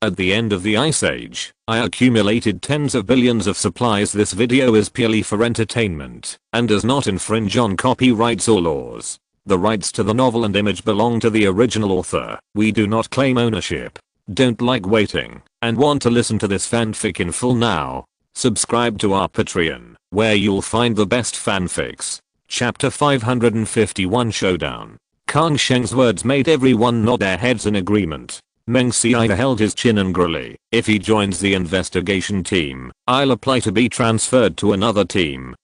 At the end of the Ice Age, I accumulated tens of billions of supplies. This video is purely for entertainment and does not infringe on copyrights or laws. The rights to the novel and image belong to the original author. We do not claim ownership. Don't like waiting and want to listen to this fanfic in full now? Subscribe to our Patreon, where you'll find the best fanfics. Chapter 551 Showdown. Kang Sheng's words made everyone nod their heads in agreement. Meng Xiai held his chin angrily. If he joins the investigation team, I'll apply to be transferred to another team.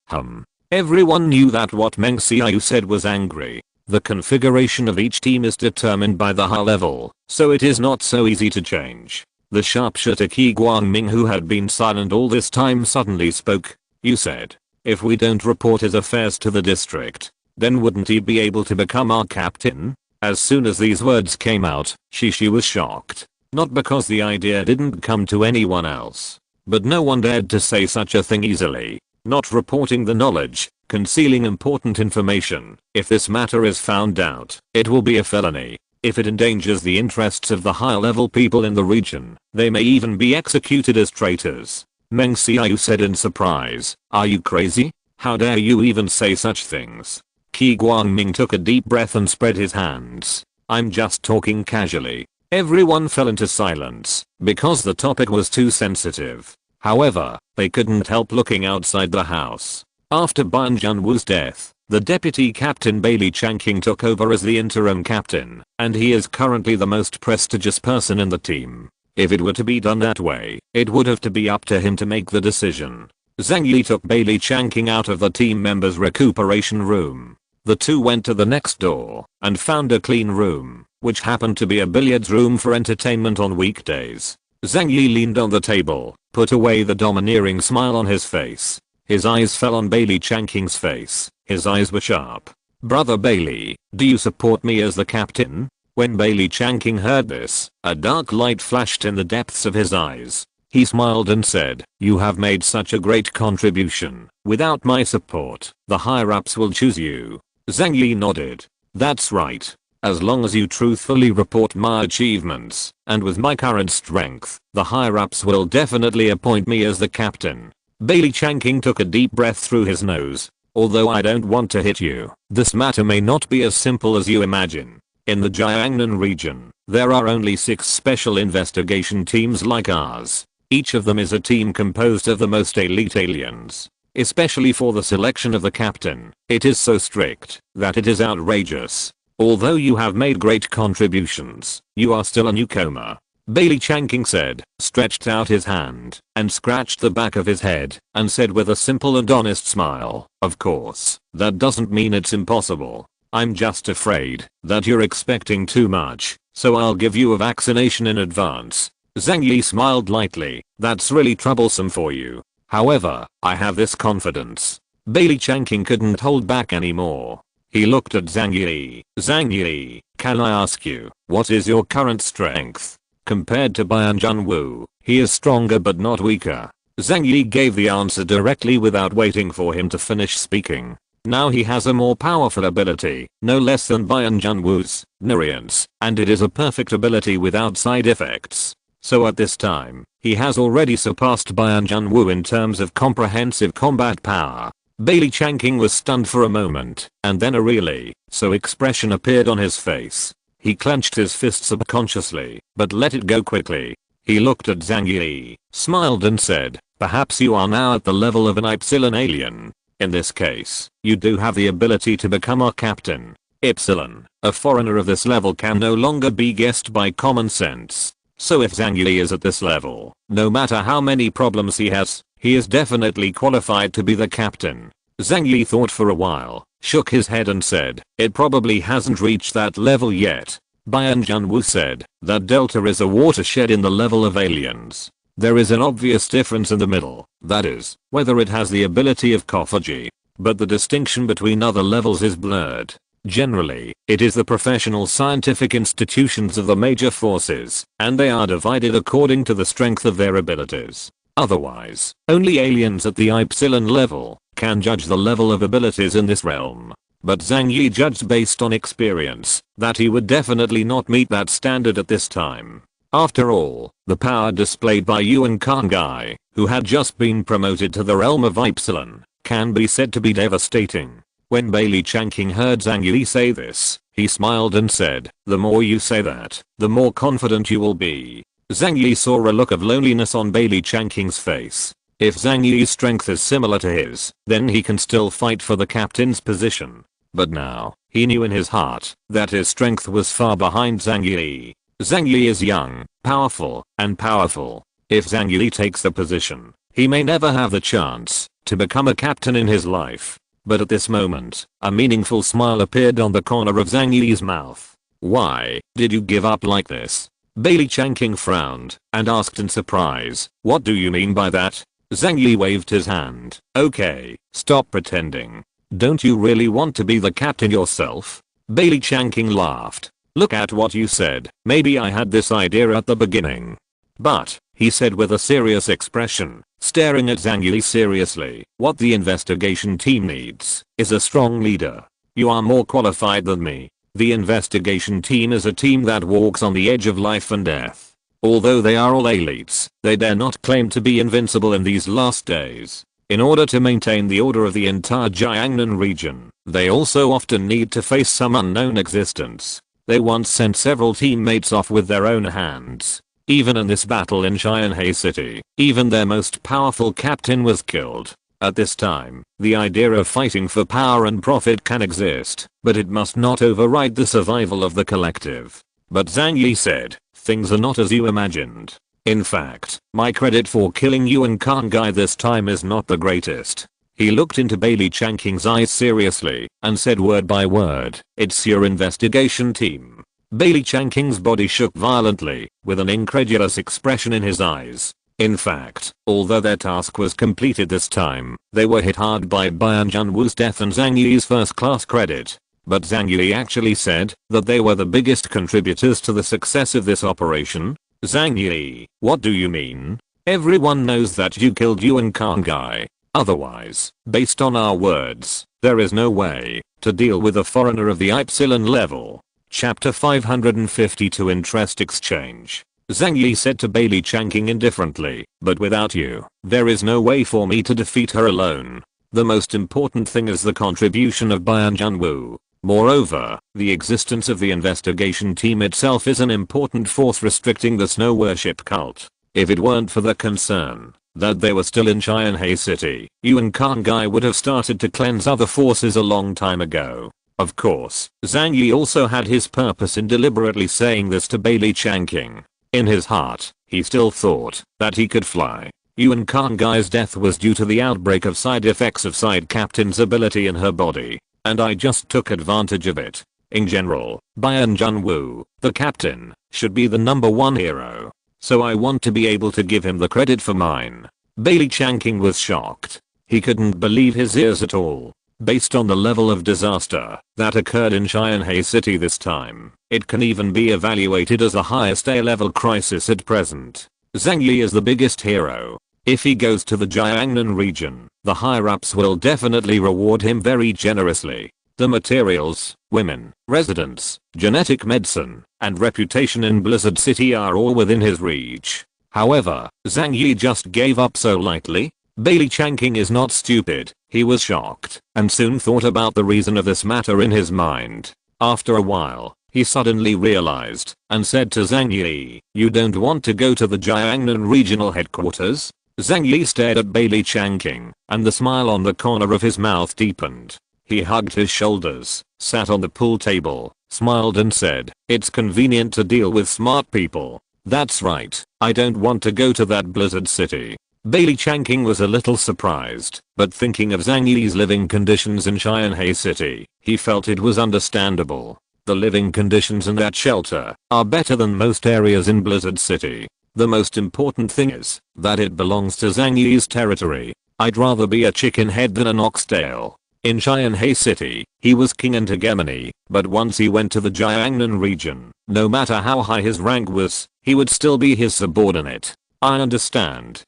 Everyone knew that what Meng Xiai said was angry. The configuration of each team is determined by the high level, so it is not so easy to change. The sharpshooter Qi Guangming, who had been silent all this time, suddenly spoke. You said, if we don't report his affairs to the district, then wouldn't he be able to become our captain? As soon as these words came out, Shi was shocked. Not because the idea didn't come to anyone else, but no one dared to say such a thing easily. Not reporting the knowledge, concealing important information. If this matter is found out, it will be a felony. If it endangers the interests of the higher level people in the region, they may even be executed as traitors. Meng Xiaoyu said in surprise. Are you crazy? How dare you even say such things? Qi Guangming took a deep breath and spread his hands. I'm just talking casually. Everyone fell into silence because the topic was too sensitive. However, they couldn't help looking outside the house. After Ban Junwu's death, the deputy captain Bailey Changqing took over as the interim captain, and he is currently the most prestigious person in the team. If it were to be done that way, it would have to be up to him to make the decision. Zhang Yi took Bailey Changqing out of the team members' recuperation room. The two went to the next door and found a clean room, which happened to be a billiards room for entertainment on weekdays. Zhang Yi leaned on the table, put away the domineering smile on his face. His eyes fell on Bailey Changqing's face. His eyes were sharp. Brother Bailey, do you support me as the captain? When Bailey Changqing heard this, a dark light flashed in the depths of his eyes. He smiled and said, you have made such a great contribution. Without my support, the higher-ups will choose you. Zhang Yi nodded. That's right. As long as you truthfully report my achievements, and with my current strength, the higher-ups will definitely appoint me as the captain. Bailey Changqing took a deep breath through his nose. Although I don't want to hit you, this matter may not be as simple as you imagine. In the Jiangnan region, there are only 6 special investigation teams like ours. Each of them is a team composed of the most elite aliens. Especially for the selection of the captain, it is so strict that it is outrageous. Although you have made great contributions, you are still a newcomer. Bailey Changqing said, stretched out his hand, and scratched the back of his head, and said with a simple and honest smile, of course, that doesn't mean it's impossible. I'm just afraid that you're expecting too much, so I'll give you a vaccination in advance. Zhang Yi smiled lightly. That's really troublesome for you. However, I have this confidence. Bailey Changqing couldn't hold back anymore. He looked at Zhang Yi. Zhang Yi, can I ask you, what is your current strength? Compared to Ban Junwu, he is stronger but not weaker. Zhang Yi gave the answer directly without waiting for him to finish speaking. Now he has a more powerful ability, no less than Ban Junwu's, Nurians, and it is a perfect ability without side effects. So at this time, he has already surpassed Ban Junwu in terms of comprehensive combat power. Bailey Changqing was stunned for a moment, and then a really so expression appeared on his face. He clenched his fist subconsciously, but let it go quickly. He looked at Zhang Yi, smiled and said, perhaps you are now at the level of an Epsilon alien. In this case, you do have the ability to become our captain. Epsilon, a foreigner of this level, can no longer be guessed by common sense. So if Zhang Yi is at this level, no matter how many problems he has, he is definitely qualified to be the captain. Zhang Yi thought for a while, shook his head and said, it probably hasn't reached that level yet. Ban Junwu said, that delta is a watershed in the level of aliens. There is an obvious difference in the middle, that is, whether it has the ability of autophagy. But the distinction between other levels is blurred. Generally, it is the professional scientific institutions of the major forces, and they are divided according to the strength of their abilities. Otherwise, only aliens at the Epsilon level can judge the level of abilities in this realm. But Zhang Yi judged based on experience that he would definitely not meet that standard at this time. After all, the power displayed by Yuan Kangai, who had just been promoted to the realm of Epsilon, can be said to be devastating. When Bailey Changqing heard Zhang Yi say this, he smiled and said, "The more you say that, the more confident you will be." Zhang Yi saw a look of loneliness on Bailey Changqing's face. If Zhang Yi's strength is similar to his, then he can still fight for the captain's position. But now, he knew in his heart that his strength was far behind Zhang Yi. Zhang Yi is young, powerful, and powerful. If Zhang Yi takes the position, he may never have the chance to become a captain in his life. But at this moment, a meaningful smile appeared on the corner of Zhang Yi's mouth. "Why did you give up like this?" Bailey Changqing frowned and asked in surprise, "What do you mean by that?" Zhang Yi waved his hand. "Okay, stop pretending. Don't you really want to be the captain yourself?" Bailey Changqing laughed. "Look at what you said. Maybe I had this idea at the beginning. But," he said with a serious expression, staring at Zhang Yi seriously, "what the investigation team needs is a strong leader. You are more qualified than me. The investigation team is a team that walks on the edge of life and death. Although they are all elites, they dare not claim to be invincible in these last days. In order to maintain the order of the entire Jiangnan region, they also often need to face some unknown existence. They once sent several teammates off with their own hands. Even in this battle in Xianhe City, even their most powerful captain was killed. At this time, the idea of fighting for power and profit can exist, but it must not override the survival of the collective." But Zhang Yi said, "Things are not as you imagined. In fact, my credit for killing Yuan Kangai this time is not the greatest." He looked into Bailey Changqing's eyes seriously and said word by word, "It's your investigation team." Bailey Changqing's body shook violently, with an incredulous expression in his eyes. In fact, although their task was completed this time, they were hit hard by Bian Junwu's death and Zhang Yi's first-class credit. But Zhang Yi actually said that they were the biggest contributors to the success of this operation. "Zhang Yi, what do you mean? Everyone knows that you killed Yuan Kangai. Otherwise, based on our words, there is no way to deal with a foreigner of the Epsilon level." Chapter 552 Interest Exchange. Zhang Yi said to Bailey Changqing indifferently, "But without you, there is no way for me to defeat her alone. The most important thing is the contribution of Bian Junwu. Moreover, the existence of the investigation team itself is an important force restricting the snow worship cult. If it weren't for the concern that they were still in Xianhe City, Yuan Kangai would have started to cleanse other forces a long time ago." Of course, Zhang Yi also had his purpose in deliberately saying this to Bailey Changqing. In his heart, he still thought that he could fly. Yuan Kangai's death was due to the outbreak of side effects of Side Captain's ability in her body, and I just took advantage of it. In general, Bian Junwu, the captain, should be the #1 hero. So I want to be able to give him the credit for mine. Bailey Changqing was shocked. He couldn't believe his ears at all. Based on the level of disaster that occurred in Xianhe City this time, it can even be evaluated as the highest A-level crisis at present. Zhang Yi is the biggest hero. If he goes to the Jiangnan region, the higher-ups will definitely reward him very generously. The materials, women, residence, genetic medicine, and reputation in Blizzard City are all within his reach. However, Zhang Yi just gave up so lightly? Bailey Changqing is not stupid. He was shocked and soon thought about the reason of this matter in his mind. After a while, he suddenly realized and said to Zhang Yi, "You don't want to go to the Jiangnan regional headquarters?" Zhang Yi stared at Bailey Changqing, and the smile on the corner of his mouth deepened. He hugged his shoulders, sat on the pool table, smiled and said, "It's convenient to deal with smart people. That's right, I don't want to go to that Blizzard City." Bailey Changqing was a little surprised, but thinking of Zhang Yi's living conditions in Xianhe City, he felt it was understandable. The living conditions in that shelter are better than most areas in Blizzard City. The most important thing is that it belongs to Zhang Yi's territory. I'd rather be a chicken head than an oxtail. In Xianhe City, he was king and hegemony, but once he went to the Jiangnan region, no matter how high his rank was, he would still be his subordinate. I understand.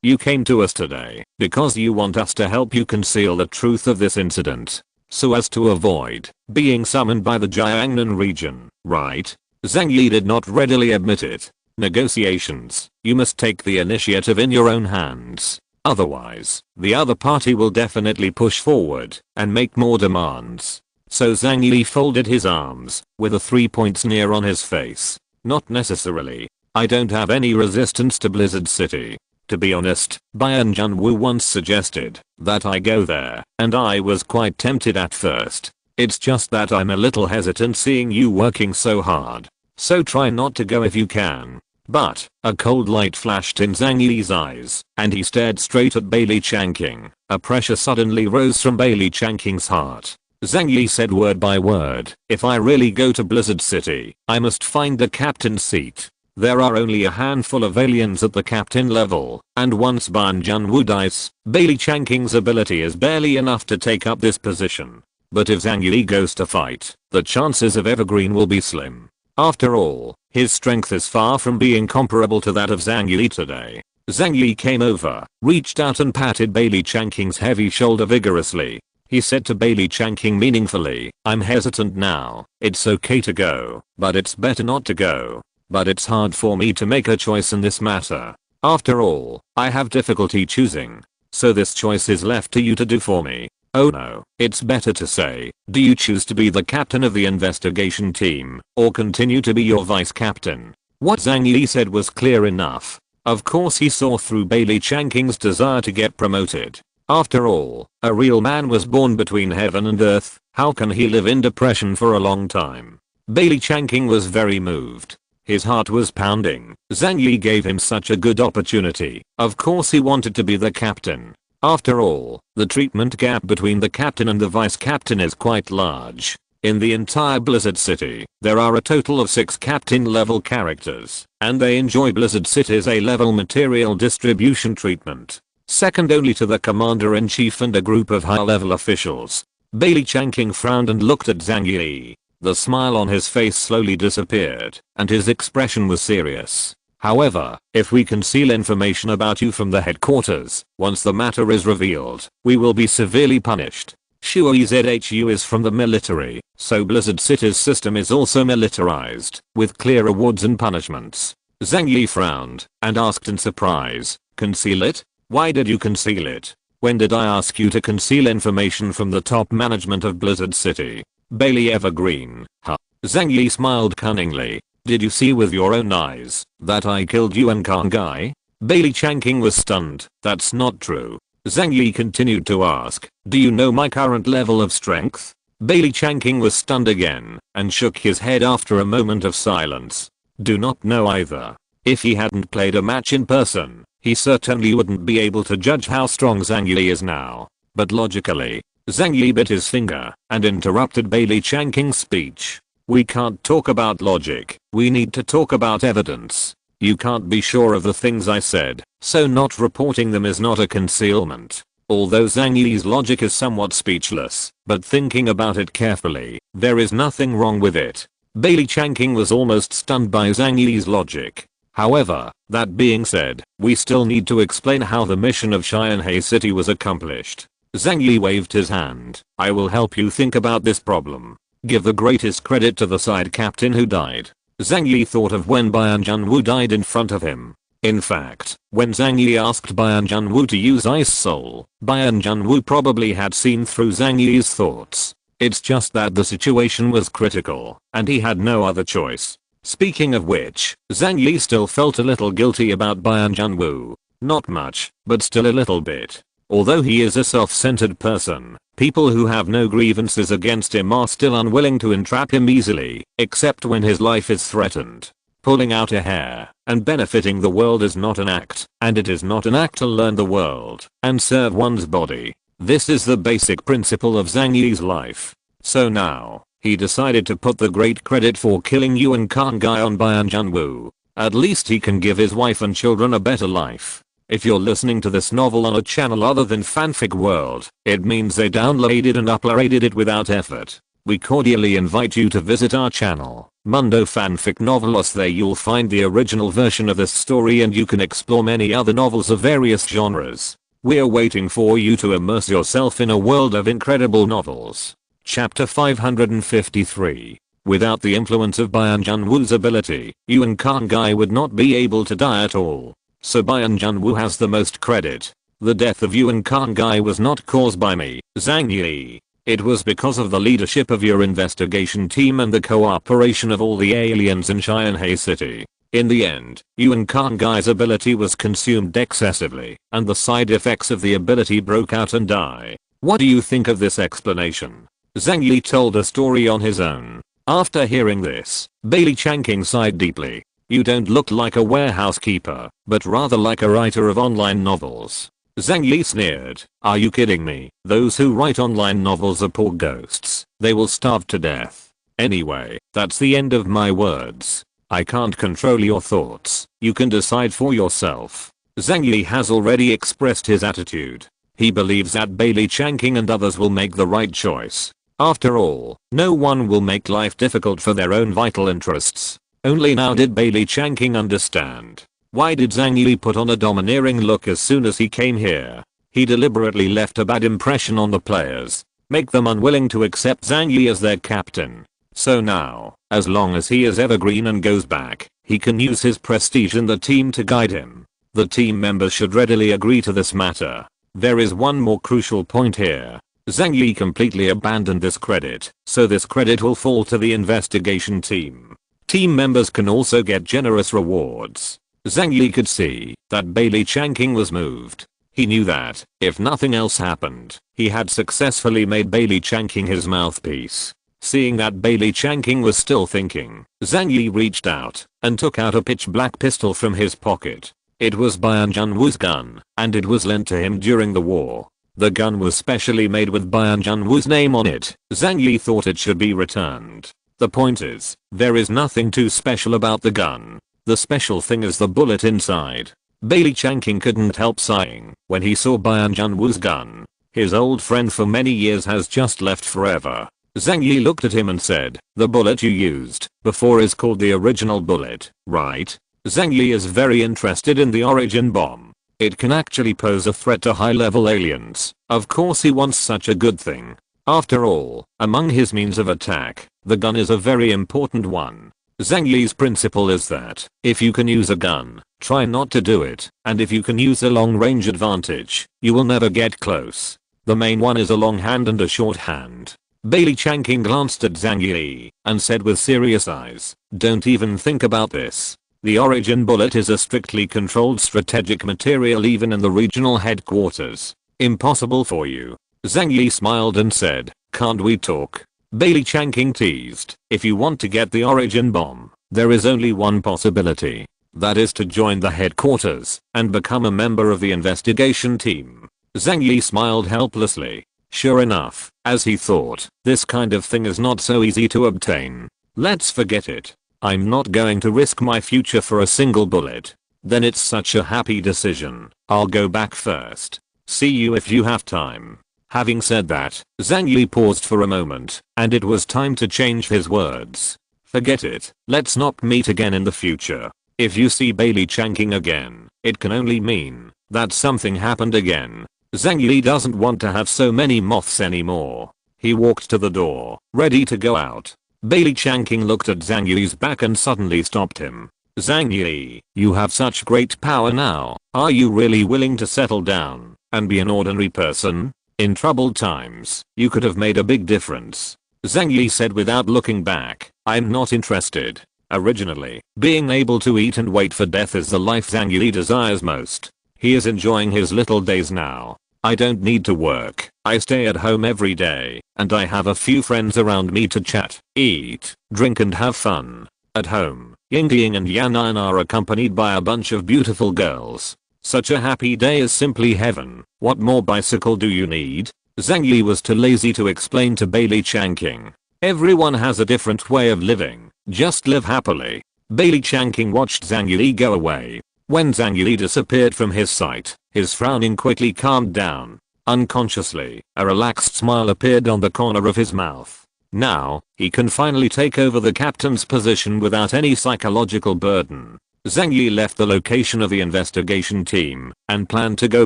You came to us today because you want us to help you conceal the truth of this incident, so as to avoid being summoned by the Jiangnan region, right? Zhang Yi did not readily admit it. Negotiations. You must take the initiative in your own hands. Otherwise, the other party will definitely push forward and make more demands. So Zhang Yi folded his arms, with a 3-point sneer on his face. Not necessarily. I don't have any resistance to Blizzard City. To be honest, Bayan Junwoo once suggested that I go there, and I was quite tempted at first. It's just that I'm a little hesitant seeing you working so hard. So try not to go if you can. But, a cold light flashed in Zhang Yi's eyes, and he stared straight at Bailey Changqing. A pressure suddenly rose from Bailey Changqing's heart. Zhang Yi said word by word, if I really go to Blizzard City, I must find the captain's seat. There are only a handful of aliens at the captain level, and once Ban Junwoo dies, Bailey Changqing's ability is barely enough to take up this position. But if Zhang Yi goes to fight, the chances of Evergreen will be slim. After all, his strength is far from being comparable to that of Zhang Yi today. Zhang Yi came over, reached out and patted Bailey Changqing's heavy shoulder vigorously. He said to Bailey Changqing meaningfully, I'm hesitant now. It's okay to go, but it's better not to go. But it's hard for me to make a choice in this matter. After all, I have difficulty choosing. So this choice is left to you to do for me. Oh no, it's better to say, do you choose to be the captain of the investigation team, or continue to be your vice captain? What Zhang Yi said was clear enough. Of course he saw through Bailey Changqing's desire to get promoted. After all, a real man was born between heaven and earth. How can he live in depression for a long time? Bailey Changqing was very moved. His heart was pounding. Zhang Yi gave him such a good opportunity. Of course he wanted to be the captain. After all, the treatment gap between the captain and the vice captain is quite large. In the entire Blizzard City, there are a total of 6 captain level characters, and they enjoy Blizzard City's A-level material distribution treatment. Second only to the commander-in-chief and a group of high-level officials. Bailey Changqing frowned and looked at Zhang Yi. The smile on his face slowly disappeared, and his expression was serious. However, if we conceal information about you from the headquarters, once the matter is revealed, we will be severely punished. Sure, EZHU is from the military, so Blizzard City's system is also militarized, with clear rewards and punishments. Zhang Yi frowned, and asked in surprise, conceal it? Why did you conceal it? When did I ask you to conceal information from the top management of Blizzard City? Bailey Evergreen, huh? Zhang Yi smiled cunningly. Did you see with your own eyes that I killed Yuan Kangai? Bailey Changqing was stunned. That's not true. Zhang Yi continued to ask, do you know my current level of strength? Bailey Changqing was stunned again, and shook his head after a moment of silence. Do not know either. If he hadn't played a match in person, he certainly wouldn't be able to judge how strong Zhang Yi is now. But logically, Zhang Yi bit his finger and interrupted Bailey Changqing's speech. We can't talk about logic, we need to talk about evidence. You can't be sure of the things I said, so not reporting them is not a concealment. Although Zhang Yi's logic is somewhat speechless, but thinking about it carefully, there is nothing wrong with it. Bailey Changqing was almost stunned by Zhang Yi's logic. However, that being said, we still need to explain how the mission of Cheyenne City was accomplished. Zhang Yi waved his hand. I will help you think about this problem. Give the greatest credit to the side captain who died. Zhang Yi thought of when Bayan Junwoo died in front of him. In fact, when Zhang Yi asked Bayan Junwoo to use Ice Soul, Bayan Junwoo probably had seen through Zhang Yi's thoughts. It's just that the situation was critical, and he had no other choice. Speaking of which, Zhang Yi still felt a little guilty about Bayan Junwoo. Not much, but still a little bit. Although he is a self-centered person, people who have no grievances against him are still unwilling to entrap him easily, except when his life is threatened. Pulling out a hair and benefiting the world is not an act, and it is not an act to learn the world and serve one's body. This is the basic principle of Zhang Yi's life. So now, he decided to put the great credit for killing Yuan Kangai on Bayan Junwoo. At least he can give his wife and children a better life. If you're listening to this novel on a channel other than Fanfic World, it means they downloaded and uploaded it without effort. We cordially invite you to visit our channel, Mundo Fanfic Novelos. There you'll find the original version of this story and you can explore many other novels of various genres. We're waiting for you to immerse yourself in a world of incredible novels. Chapter 553. Without the influence of Bayan Junwoo's ability, Yuan Khan Gai would not be able to die at all. So Bayan Junwoo has the most credit. The death of Yuan Khan Gai was not caused by me, Zhang Yi. It was because of the leadership of your investigation team and the cooperation of all the aliens in Xianhai City. In the end, Yuan Khan Gai's ability was consumed excessively, and the side effects of the ability broke out and die. What do you think of this explanation? Zhang Yi told a story on his own. After hearing this, Bailey Changqing sighed deeply. You don't look like a warehouse keeper, but rather like a writer of online novels. Zhang Yi sneered. Are you kidding me? Those who write online novels are poor ghosts. They will starve to death. Anyway, that's the end of my words. I can't control your thoughts. You can decide for yourself. Zhang Yi has already expressed his attitude. He believes that Bailey Changqing and others will make the right choice. After all, no one will make life difficult for their own vital interests. Only now did Bailey Changqing understand. Why did Zhang Yi put on a domineering look as soon as he came here? He deliberately left a bad impression on the players. Make them unwilling to accept Zhang Yi as their captain. So now, as long as he is evergreen and goes back, he can use his prestige in the team to guide him. The team members should readily agree to this matter. There is one more crucial point here. Zhang Yi completely abandoned this credit, so this credit will fall to the investigation team. Team members can also get generous rewards. Zhang Yi could see that Bailey Changqing was moved. He knew that, if nothing else happened, he had successfully made Bailey Changqing his mouthpiece. Seeing that Bailey Changqing was still thinking, Zhang Yi reached out and took out a pitch black pistol from his pocket. It was Bayan Junwoo's gun, and it was lent to him during the war. The gun was specially made with Bayan Junwoo's name on it. Zhang Yi thought it should be returned. The point is, there is nothing too special about the gun. The special thing is the bullet inside. Bailey Changqing couldn't help sighing when he saw Bayan Junwoo's gun. His old friend for many years has just left forever. Zhang Yi looked at him and said, the bullet you used before is called the original bullet, right? Zhang Yi is very interested in the origin bomb. It can actually pose a threat to high-level aliens. Of course he wants such a good thing. After all, among his means of attack, the gun is a very important one. Zhang Yi's principle is that, if you can use a gun, try not to do it, and if you can use a long-range advantage, you will never get close. The main one is a long hand and a short hand. Bailey Changqing glanced at Zhang Yi and said with serious eyes, don't even think about this. The origin bullet is a strictly controlled strategic material even in the regional headquarters. Impossible for you. Zhang Yi smiled and said, can't we talk? Bailey Changqing teased, if you want to get the origin bomb, there is only one possibility. That is to join the headquarters and become a member of the investigation team. Zhang Yi smiled helplessly. Sure enough, as he thought, this kind of thing is not so easy to obtain. Let's forget it. I'm not going to risk my future for a single bullet. Then it's such a happy decision. I'll go back first. See you if you have time. Having said that, Zhang Yi paused for a moment, and it was time to change his words. Forget it. Let's not meet again in the future. If you see Bailey Changqing again, it can only mean that something happened again. Zhang Yi doesn't want to have so many moths anymore. He walked to the door, ready to go out. Bailey Changqing looked at Zhang Yi's back and suddenly stopped him. Zhang Yi, you have such great power now. Are you really willing to settle down and be an ordinary person? In troubled times, you could have made a big difference. Zhang Yi said without looking back, I'm not interested. Originally, being able to eat and wait for death is the life Zhang Yi desires most. He is enjoying his little days now. I don't need to work. I stay at home every day, and I have a few friends around me to chat, eat, drink and have fun. At home, Yingying and Yanan are accompanied by a bunch of beautiful girls. Such a happy day is simply heaven. What more bicycle do you need? Zhang Yi was too lazy to explain to Bailey Changqing. Everyone has a different way of living. Just live happily. Bailey Changqing watched Zhang Yi go away. When Zhang Yi disappeared from his sight, his frowning quickly calmed down. Unconsciously, a relaxed smile appeared on the corner of his mouth. Now, he can finally take over the captain's position without any psychological burden. Zhang Yi left the location of the investigation team and planned to go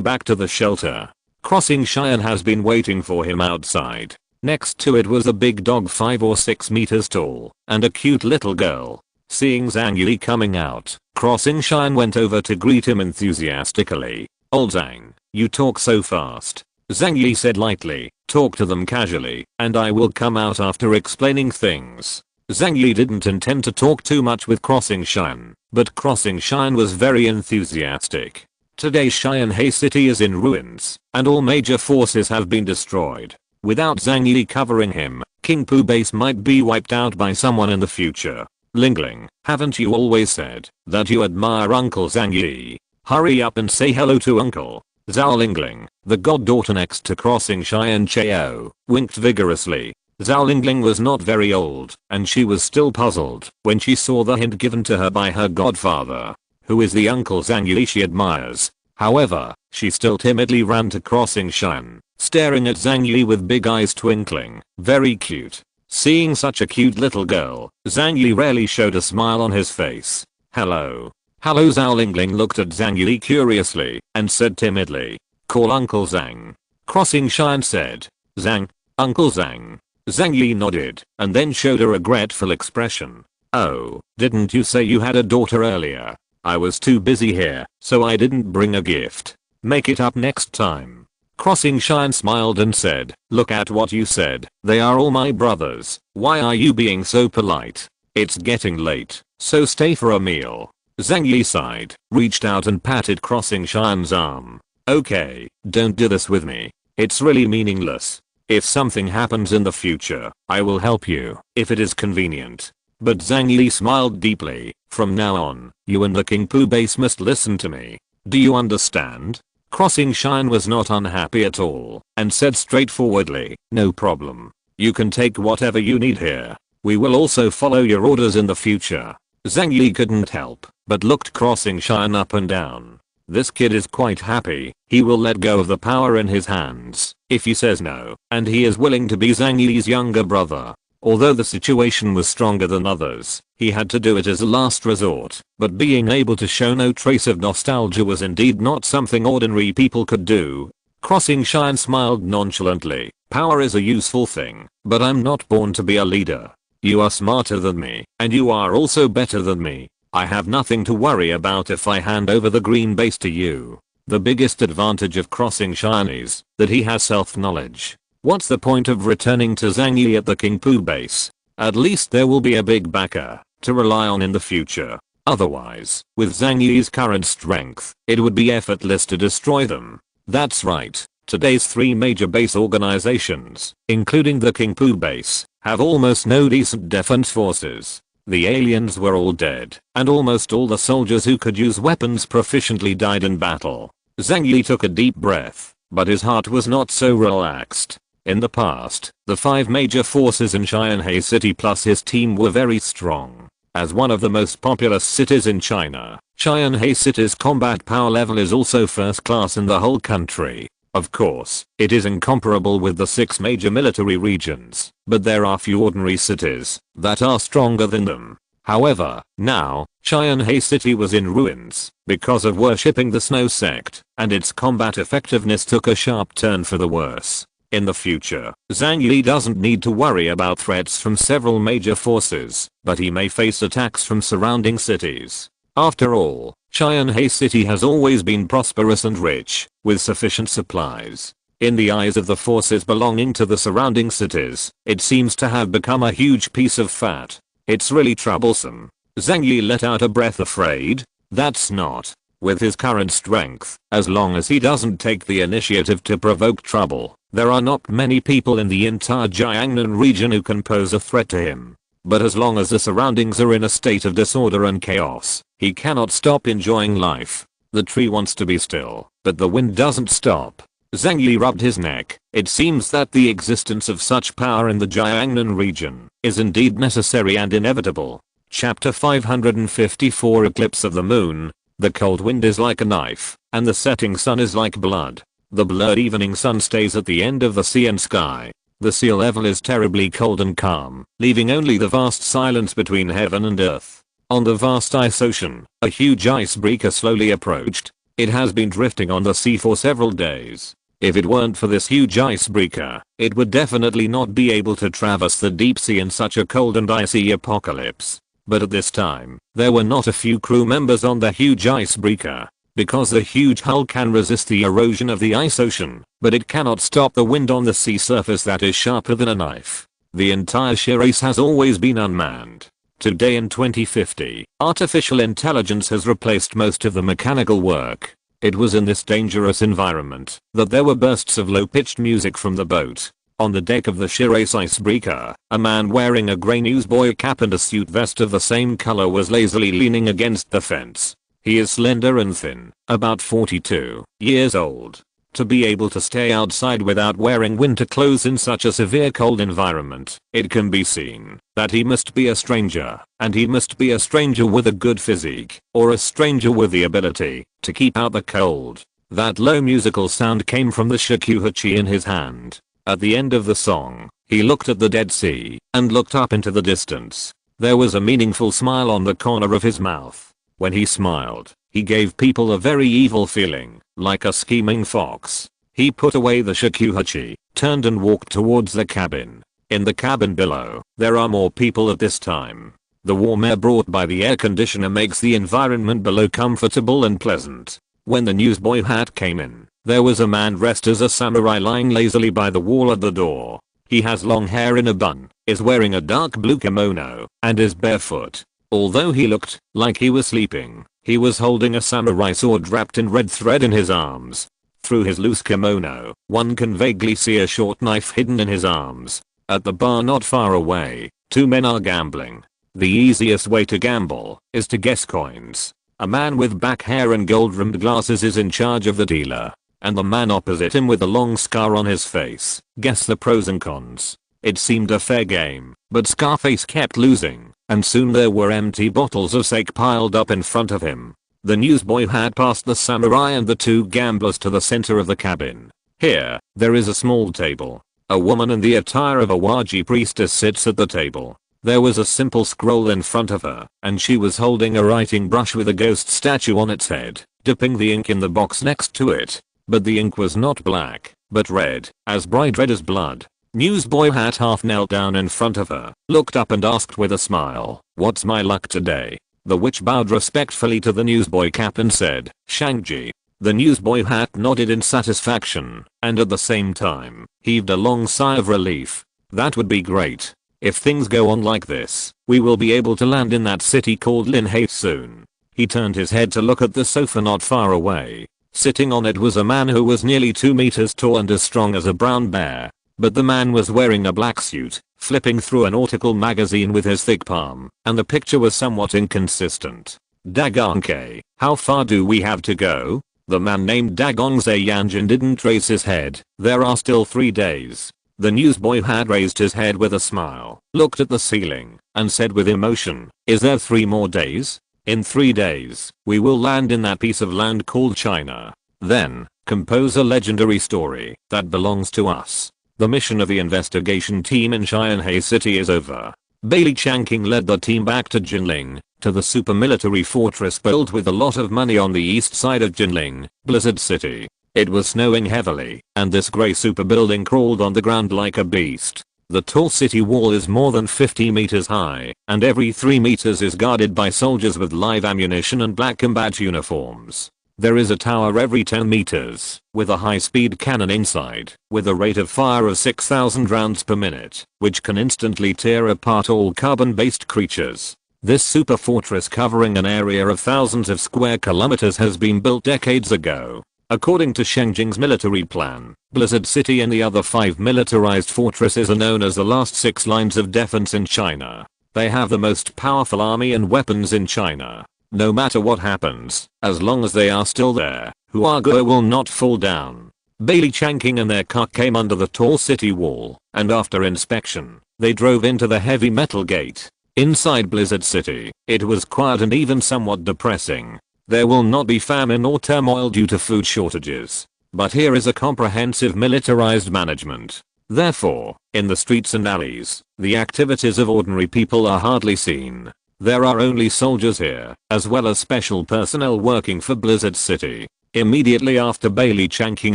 back to the shelter. Crossing Cheyenne has been waiting for him outside. Next to it was a big dog 5 or 6 meters tall, and a cute little girl. Seeing Zhang Yi coming out, Crossing Shine went over to greet him enthusiastically. "Old Zhang, you talk so fast." Zhang Yi said lightly, "Talk to them casually, and I will come out after explaining things." Zhang Yi didn't intend to talk too much with Crossing Shine, but Crossing Shine was very enthusiastic. Today Xianhe City is in ruins, and all major forces have been destroyed. Without Zhang Yi covering him, King Poo base might be wiped out by someone in the future. Lingling, haven't you always said that you admire Uncle Zhang Yi? Hurry up and say hello to Uncle. Zhao Lingling, the goddaughter next to Crossing Cheyenne Cheo, winked vigorously. Zhao Lingling was not very old, and she was still puzzled when she saw the hint given to her by her godfather. Who is the Uncle Zhang Yi she admires? However, she still timidly ran to Crossing Cheyenne, staring at Zhang Yi with big eyes twinkling. Very cute. Seeing such a cute little girl, Zhang Yi rarely showed a smile on his face. "Hello." "Hello." Zhao Lingling looked at Zhang Yi curiously and said timidly, "Call Uncle Zhang." Crossing Shine said, "Zhang, Uncle Zhang." Zhang Yi nodded and then showed a regretful expression. "Oh, didn't you say you had a daughter earlier? I was too busy here, so I didn't bring a gift. Make it up next time." Crossing Shine smiled and said, "Look at what you said. They are all my brothers. Why are you being so polite? It's getting late, so stay for a meal." Zhang Yi sighed, reached out and patted Crossing Shine's arm. "Okay, don't do this with me. It's really meaningless. If something happens in the future, I will help you, if it is convenient." But Zhang Yi smiled deeply. "From now on, you and the King Poo base must listen to me. Do you understand?" Crossing Shine was not unhappy at all, and said straightforwardly, "No problem. You can take whatever you need here. We will also follow your orders in the future." Zhang Yi couldn't help but looked Crossing Shine up and down. This kid is quite happy. He will let go of the power in his hands if he says no, and he is willing to be Zhang Yi's younger brother. Although the situation was stronger than others, he had to do it as a last resort, but being able to show no trace of nostalgia was indeed not something ordinary people could do. Crossing Shine smiled nonchalantly. "Power is a useful thing, but I'm not born to be a leader. You are smarter than me, and you are also better than me. I have nothing to worry about if I hand over the green base to you." The biggest advantage of Crossing Shine is that he has self-knowledge. What's the point of returning to Zhang Yi at the King Poo base? At least there will be a big backer to rely on in the future. Otherwise, with Zhang Yi's current strength, it would be effortless to destroy them. That's right. Today's 3 major base organizations, including the King Poo base, have almost no decent defense forces. The aliens were all dead, and almost all the soldiers who could use weapons proficiently died in battle. Zhang Yi took a deep breath, but his heart was not so relaxed. In the past, the 5 major forces in Xianhe City plus his team were very strong. As one of the most populous cities in China, Xianhe City's combat power level is also first class in the whole country. Of course, it is incomparable with the 6 major military regions, but there are few ordinary cities that are stronger than them. However, now, Xianhe City was in ruins because of worshipping the Snow Sect, and its combat effectiveness took a sharp turn for the worse. In the future, Zhang Yi doesn't need to worry about threats from several major forces, but he may face attacks from surrounding cities. After all, Xianhe City has always been prosperous and rich, with sufficient supplies. In the eyes of the forces belonging to the surrounding cities, it seems to have become a huge piece of fat. It's really troublesome. Zhang Yi let out a breath. Afraid? That's not. With his current strength, as long as he doesn't take the initiative to provoke trouble, there are not many people in the entire Jiangnan region who can pose a threat to him. But as long as the surroundings are in a state of disorder and chaos, he cannot stop enjoying life. The tree wants to be still, but the wind doesn't stop. Zhang Yi rubbed his neck. It seems that the existence of such power in the Jiangnan region is indeed necessary and inevitable. Chapter 554 Eclipse of the Moon. The cold wind is like a knife, and the setting sun is like blood. The blurred evening sun stays at the end of the sea and sky. The sea level is terribly cold and calm, leaving only the vast silence between heaven and earth. On the vast ice ocean, a huge icebreaker slowly approached. It has been drifting on the sea for several days. If it weren't for this huge icebreaker, it would definitely not be able to traverse the deep sea in such a cold and icy apocalypse. But at this time, there were not a few crew members on the huge icebreaker. Because the huge hull can resist the erosion of the ice ocean, but it cannot stop the wind on the sea surface that is sharper than a knife. The entire race has always been unmanned. Today in 2050, artificial intelligence has replaced most of the mechanical work. It was in this dangerous environment that there were bursts of low-pitched music from the boat. On the deck of the race icebreaker, a man wearing a grey newsboy cap and a suit vest of the same color was lazily leaning against the fence. He is slender and thin, about 42 years old. To be able to stay outside without wearing winter clothes in such a severe cold environment, it can be seen that he must be a stranger, and he must be a stranger with a good physique, or a stranger with the ability to keep out the cold. That low musical sound came from the shakuhachi in his hand. At the end of the song, he looked at the Dead Sea and looked up into the distance. There was a meaningful smile on the corner of his mouth. When he smiled, he gave people a very evil feeling, like a scheming fox. He put away the shakuhachi, turned and walked towards the cabin. In the cabin below, there are more people at this time. The warm air brought by the air conditioner makes the environment below comfortable and pleasant. When the newsboy hat came in, there was a man dressed as a samurai lying lazily by the wall at the door. He has long hair in a bun, is wearing a dark blue kimono, and is barefoot. Although he looked like he was sleeping, he was holding a samurai sword wrapped in red thread in his arms. Through his loose kimono, one can vaguely see a short knife hidden in his arms. At the bar not far away, two men are gambling. The easiest way to gamble is to guess coins. A man with back hair and gold-rimmed glasses is in charge of the dealer, and the man opposite him with a long scar on his face guessed the pros and cons. It seemed a fair game, but Scarface kept losing, and soon there were empty bottles of sake piled up in front of him. The newsboy had passed the samurai and the two gamblers to the center of the cabin. Here, there is a small table. A woman in the attire of a Waji priestess sits at the table. There was a simple scroll in front of her, and she was holding a writing brush with a ghost statue on its head, dipping the ink in the box next to it. But the ink was not black, but red, as bright red as blood. Newsboy hat half knelt down in front of her, looked up and asked with a smile, "What's my luck today?" The witch bowed respectfully to the newsboy cap and said, "Zhang Yi." The newsboy hat nodded in satisfaction, and at the same time, heaved a long sigh of relief. That would be great. If things go on like this, we will be able to land in that city called Linhai soon. He turned his head to look at the sofa not far away. Sitting on it was a man who was nearly 2 meters tall and as strong as a brown bear. But the man was wearing a black suit, flipping through a nautical magazine with his thick palm, and the picture was somewhat inconsistent. "Dagonke, how far do we have to go?" The man named Dagongze Yanjin didn't raise his head. "There are still 3 days. The newsboy had raised his head with a smile, looked at the ceiling, and said with emotion, "Is there 3 more days? In 3 days, we will land in that piece of land called China. Then, compose a legendary story that belongs to us." The mission of the investigation team in Xianhai City is over. Bailey Changqing led the team back to Jinling, to the super military fortress built with a lot of money on the east side of Jinling, Blizzard City. It was snowing heavily, and this grey super building crawled on the ground like a beast. The tall city wall is more than 50 meters high, and every 3 meters is guarded by soldiers with live ammunition and black combat uniforms. There is a tower every 10 meters, with a high-speed cannon inside, with a rate of fire of 6,000 rounds per minute, which can instantly tear apart all carbon-based creatures. This super fortress covering an area of thousands of square kilometers has been built decades ago. According to Shengjing's military plan, Blizzard City and the other 5 militarized fortresses are known as the last 6 lines of defense in China. They have the most powerful army and weapons in China. No matter what happens, as long as they are still there, Huaguo will not fall down. Bailey Changqing and their car came under the tall city wall, and after inspection, they drove into the heavy metal gate. Inside Blizzard City, it was quiet and even somewhat depressing. There will not be famine or turmoil due to food shortages. But here is a comprehensive militarized management. Therefore, in the streets and alleys, the activities of ordinary people are hardly seen. There are only soldiers here, as well as special personnel working for Blizzard City. Immediately after Bailey Chanking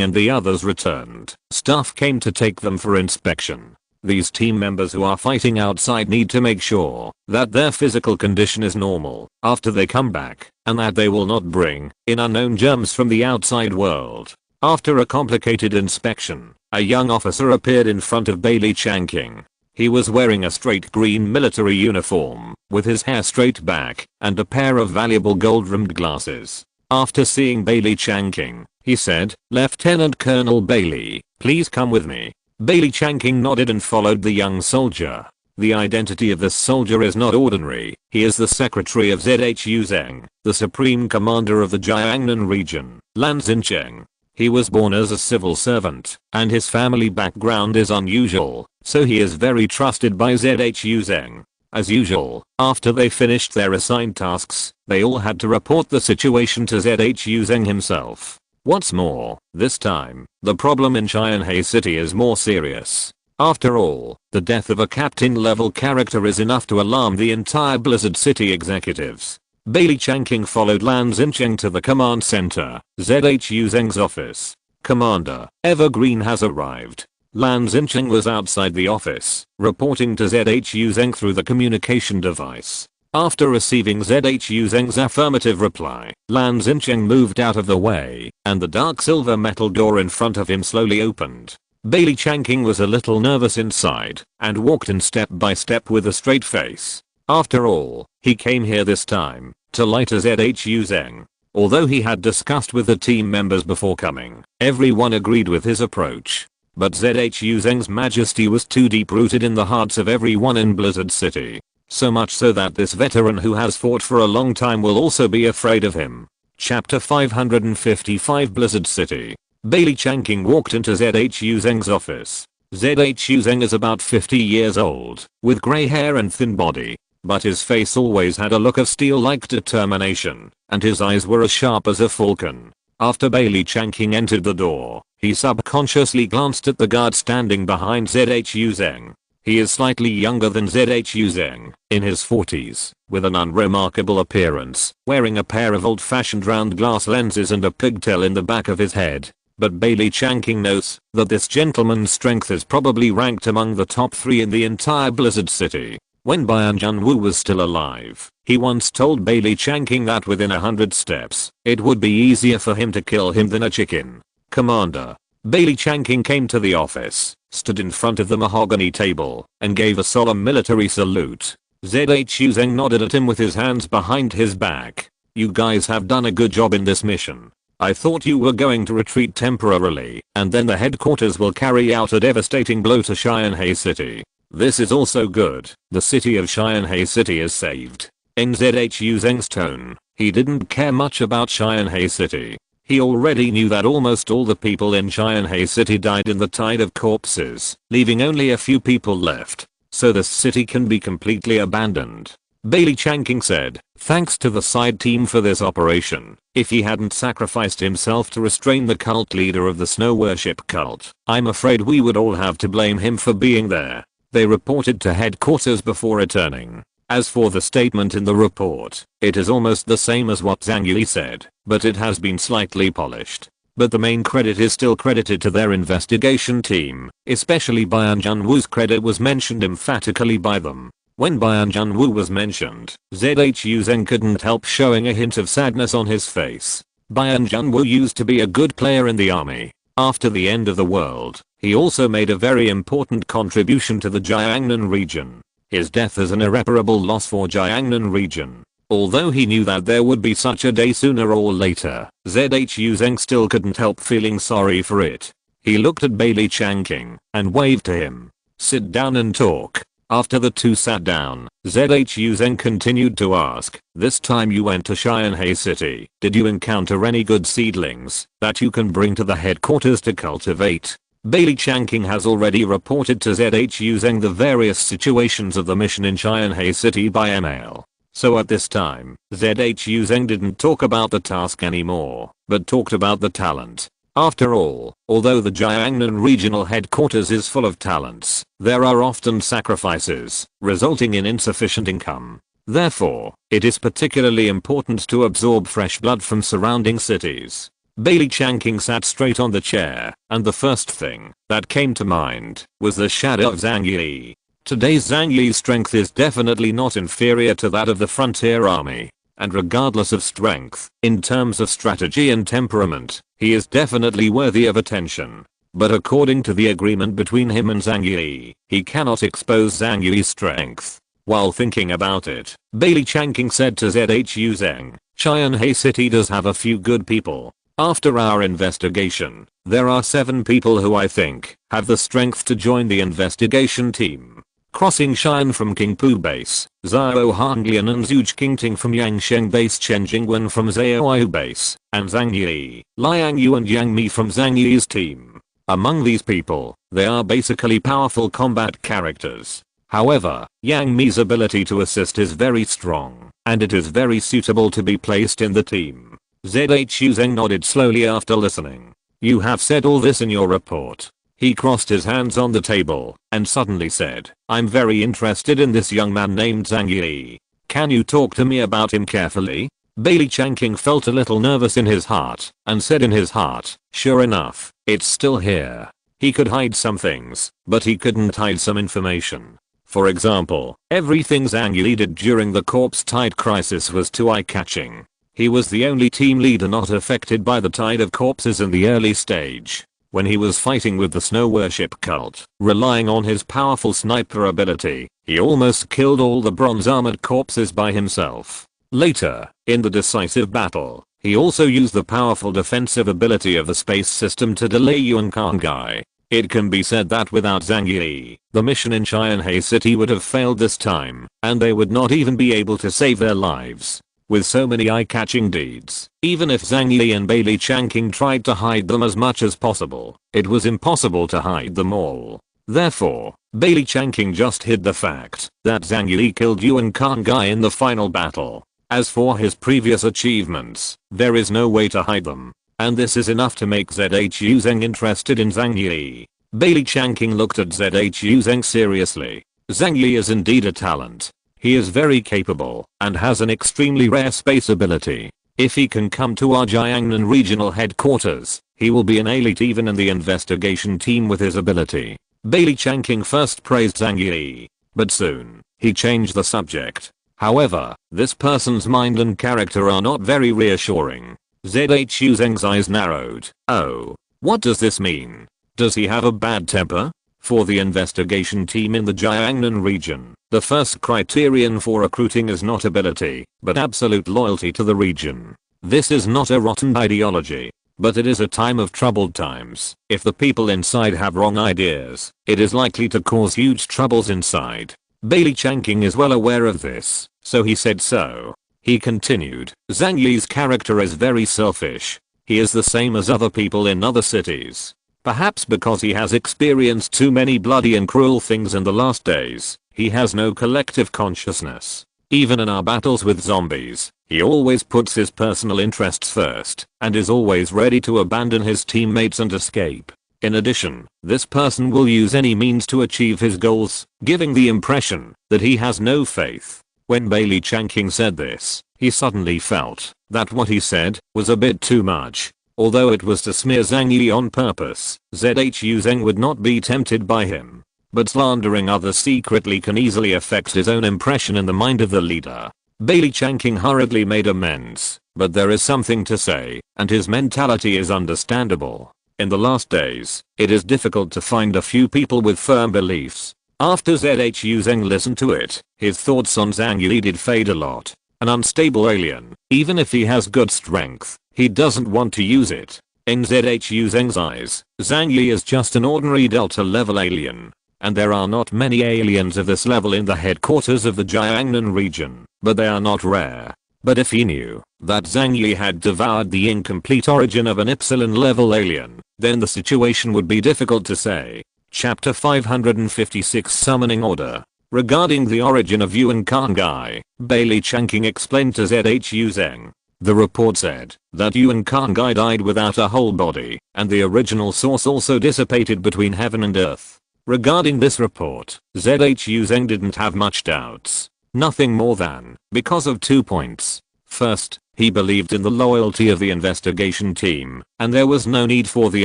and the others returned, staff came to take them for inspection. These team members who are fighting outside need to make sure that their physical condition is normal after they come back, and that they will not bring in unknown germs from the outside world. After a complicated inspection, a young officer appeared in front of Bailey Chanking. He was wearing a straight green military uniform, with his hair straight back, and a pair of valuable gold-rimmed glasses. After seeing Bailey Chanking, he said, "Lieutenant Colonel Bailey, please come with me." Bailey Chanking nodded and followed the young soldier. The identity of this soldier is not ordinary. He is the secretary of ZHU Zheng, the supreme commander of the Jiangnan region, Lan Xincheng. He was born as a civil servant, and his family background is unusual, so he is very trusted by ZHU Zheng. As usual, after they finished their assigned tasks, they all had to report the situation to ZHU Zheng himself. What's more, this time, the problem in Xianhe City is more serious. After all, the death of a captain-level character is enough to alarm the entire Blizzard City executives. Bailey Chanking followed Lan Xincheng to the command center, ZHU Zheng's office. "Commander, Evergreen has arrived." Lan Xincheng was outside the office, reporting to ZHU Zheng through the communication device. After receiving ZHU Zheng's affirmative reply, Lan Xincheng moved out of the way, and the dark silver metal door in front of him slowly opened. Bailey Chanking was a little nervous inside, and walked in step by step with a straight face. After all, he came here this time, to lie to ZHU Zheng. Although he had discussed with the team members before coming, everyone agreed with his approach. But ZHU Zheng's majesty was too deep-rooted in the hearts of everyone in Blizzard City. So much so that this veteran who has fought for a long time will also be afraid of him. Chapter 555 Blizzard City. Bailey Chanking walked into ZHU Zheng's office. ZHU Zheng is about 50 years old, with grey hair and thin body. But his face always had a look of steel-like determination, and his eyes were as sharp as a falcon. After Bailey Chanking entered the door, he subconsciously glanced at the guard standing behind ZHU Zheng. He is slightly younger than ZHU Zheng, in his 40s, with an unremarkable appearance, wearing a pair of old-fashioned round glass lenses and a pigtail in the back of his head. But Bailey Chanking notes that this gentleman's strength is probably ranked among the top 3 in the entire Blizzard City. When Bian Junwu was still alive, he once told Bailey Chanking that within 100 steps, it would be easier for him to kill him than a chicken. "Commander." Bailey Chanking came to the office, stood in front of the mahogany table, and gave a solemn military salute. ZHU Zheng nodded at him with his hands behind his back. "You guys have done a good job in this mission. I thought you were going to retreat temporarily, and then the headquarters will carry out a devastating blow to Xianhe City. This is also good. The city of Xianhe City is saved." In ZHU Zheng's tone, he didn't care much about Xianhe City. He already knew that almost all the people in Xianhe City died in the tide of corpses, leaving only a few people left. So the city can be completely abandoned. Bailey Chanking said, "Thanks to the side team for this operation. If he hadn't sacrificed himself to restrain the cult leader of the snow worship cult, I'm afraid we would all have to blame him for being there." They reported to headquarters before returning. As for the statement in the report, it is almost the same as what Zhang Yi said, but it has been slightly polished. But the main credit is still credited to their investigation team, especially Bian Junwu's credit was mentioned emphatically by them. When Bian Junwu was mentioned, ZHU Zheng couldn't help showing a hint of sadness on his face. Bian Junwu used to be a good player in the army. After the end of the world, he also made a very important contribution to the Jiangnan region. His death is an irreparable loss for Jiangnan region. Although he knew that there would be such a day sooner or later, ZHU Zheng still couldn't help feeling sorry for it. He looked at Bailey Chanking and waved to him. "Sit down and talk." After the two sat down, ZHU Zheng continued to ask, "This time you went to Xianhe City, did you encounter any good seedlings that you can bring to the headquarters to cultivate?" Bailey Chanking has already reported to ZHU Zheng the various situations of the mission in Xianhe City by email. So at this time, ZHU Zheng didn't talk about the task anymore, but talked about the talent. After all, although the Jiangnan regional headquarters is full of talents, there are often sacrifices, resulting in insufficient income. Therefore, it is particularly important to absorb fresh blood from surrounding cities. Bailey Changking sat straight on the chair, and the first thing that came to mind was the shadow of Zhang Yi. Today's Zhang Yi's strength is definitely not inferior to that of the frontier army. And regardless of strength, in terms of strategy and temperament, he is definitely worthy of attention. But according to the agreement between him and Zhang Yi, he cannot expose Zhang Yi's strength. While thinking about it, Bailey Changking said to ZHU Zheng, Chang'e City does have a few good people. After our investigation, there are 7 people who I think have the strength to join the investigation team. Crossing Xian from Qingpu base, Zhao Hanglian and Zhuge Qingting from Yangsheng base, Chen Jingwen from Zhaoyu base, and Zhang Yi, Liang Yu and Yang Mi from Zhang Yi's team. Among these people, they are basically powerful combat characters. However, Yang Mi's ability to assist is very strong, and it is very suitable to be placed in the team. ZHU Zheng nodded slowly after listening. You have said all this in your report. He crossed his hands on the table and suddenly said, I'm very interested in this young man named Zhang Yi. Can you talk to me about him carefully? Bailey Changking felt a little nervous in his heart and said in his heart, sure enough, it's still here. He could hide some things, but he couldn't hide some information. For example, everything Zhang Yi did during the corpse tide crisis was too eye-catching. He was the only team leader not affected by the tide of corpses in the early stage. When he was fighting with the snow worship cult, relying on his powerful sniper ability, he almost killed all the bronze armored corpses by himself. Later, in the decisive battle, he also used the powerful defensive ability of the space system to delay Yuan Kang'ai. It can be said that without Zhang Yi, the mission in Chang'e City would have failed this time, and they would not even be able to save their lives. With so many eye-catching deeds, even if Zhang Yi and Bailey Changking tried to hide them as much as possible, it was impossible to hide them all. Therefore, Bailey Changking just hid the fact that Zhang Yi killed Yuan Kang'ai in the final battle. As for his previous achievements, there is no way to hide them. And this is enough to make ZHU Zheng interested in Zhang Yi. Bailey Changking looked at ZHU Zheng seriously. Zhang Yi is indeed a talent. He is very capable and has an extremely rare space ability. If he can come to our Jiangnan regional headquarters, he will be an elite even in the investigation team with his ability. Bailey Changking first praised Zhang Yi, but soon, he changed the subject. However, this person's mind and character are not very reassuring. ZHU Zheng's eyes narrowed. Oh, what does this mean? Does he have a bad temper? For the investigation team in the Jiangnan region, the first criterion for recruiting is not ability, but absolute loyalty to the region. This is not a rotten ideology, but it is a time of troubled times. If the people inside have wrong ideas, it is likely to cause huge troubles inside. Bailey Changking is well aware of this, so he said so. He continued, Zhang Yi's character is very selfish. He is the same as other people in other cities. Perhaps because he has experienced too many bloody and cruel things in the last days, he has no collective consciousness. Even in our battles with zombies, he always puts his personal interests first, and is always ready to abandon his teammates and escape. In addition, this person will use any means to achieve his goals, giving the impression that he has no faith. When Bailey Changking said this, he suddenly felt that what he said was a bit too much. Although it was to smear Zhang Yi on purpose, ZHU Zheng would not be tempted by him. But slandering others secretly can easily affect his own impression in the mind of the leader. Bailey Changking hurriedly made amends, but there is something to say, and his mentality is understandable. In the last days, it is difficult to find a few people with firm beliefs. After ZHU Zheng listened to it, his thoughts on Zhang Yi did fade a lot. An unstable alien, even if he has good strength, he doesn't want to use it. In ZHU Zheng's eyes, Zhang Yi is just an ordinary Delta level alien. And there are not many aliens of this level in the headquarters of the Jiangnan region, but they are not rare. But if he knew that Zhang Yi had devoured the incomplete origin of an Epsilon level alien, then the situation would be difficult to say. Chapter 556 Summoning Order. Regarding the origin of Yuan Kang'ai, Bailey Changking explained to ZHU Zheng. The report said that Yuan Kang'ai died without a whole body, and the original source also dissipated between heaven and earth. Regarding this report, ZHU Zheng didn't have much doubts. Nothing more than because of 2 points. First, He believed in the loyalty of the investigation team, and there was no need for the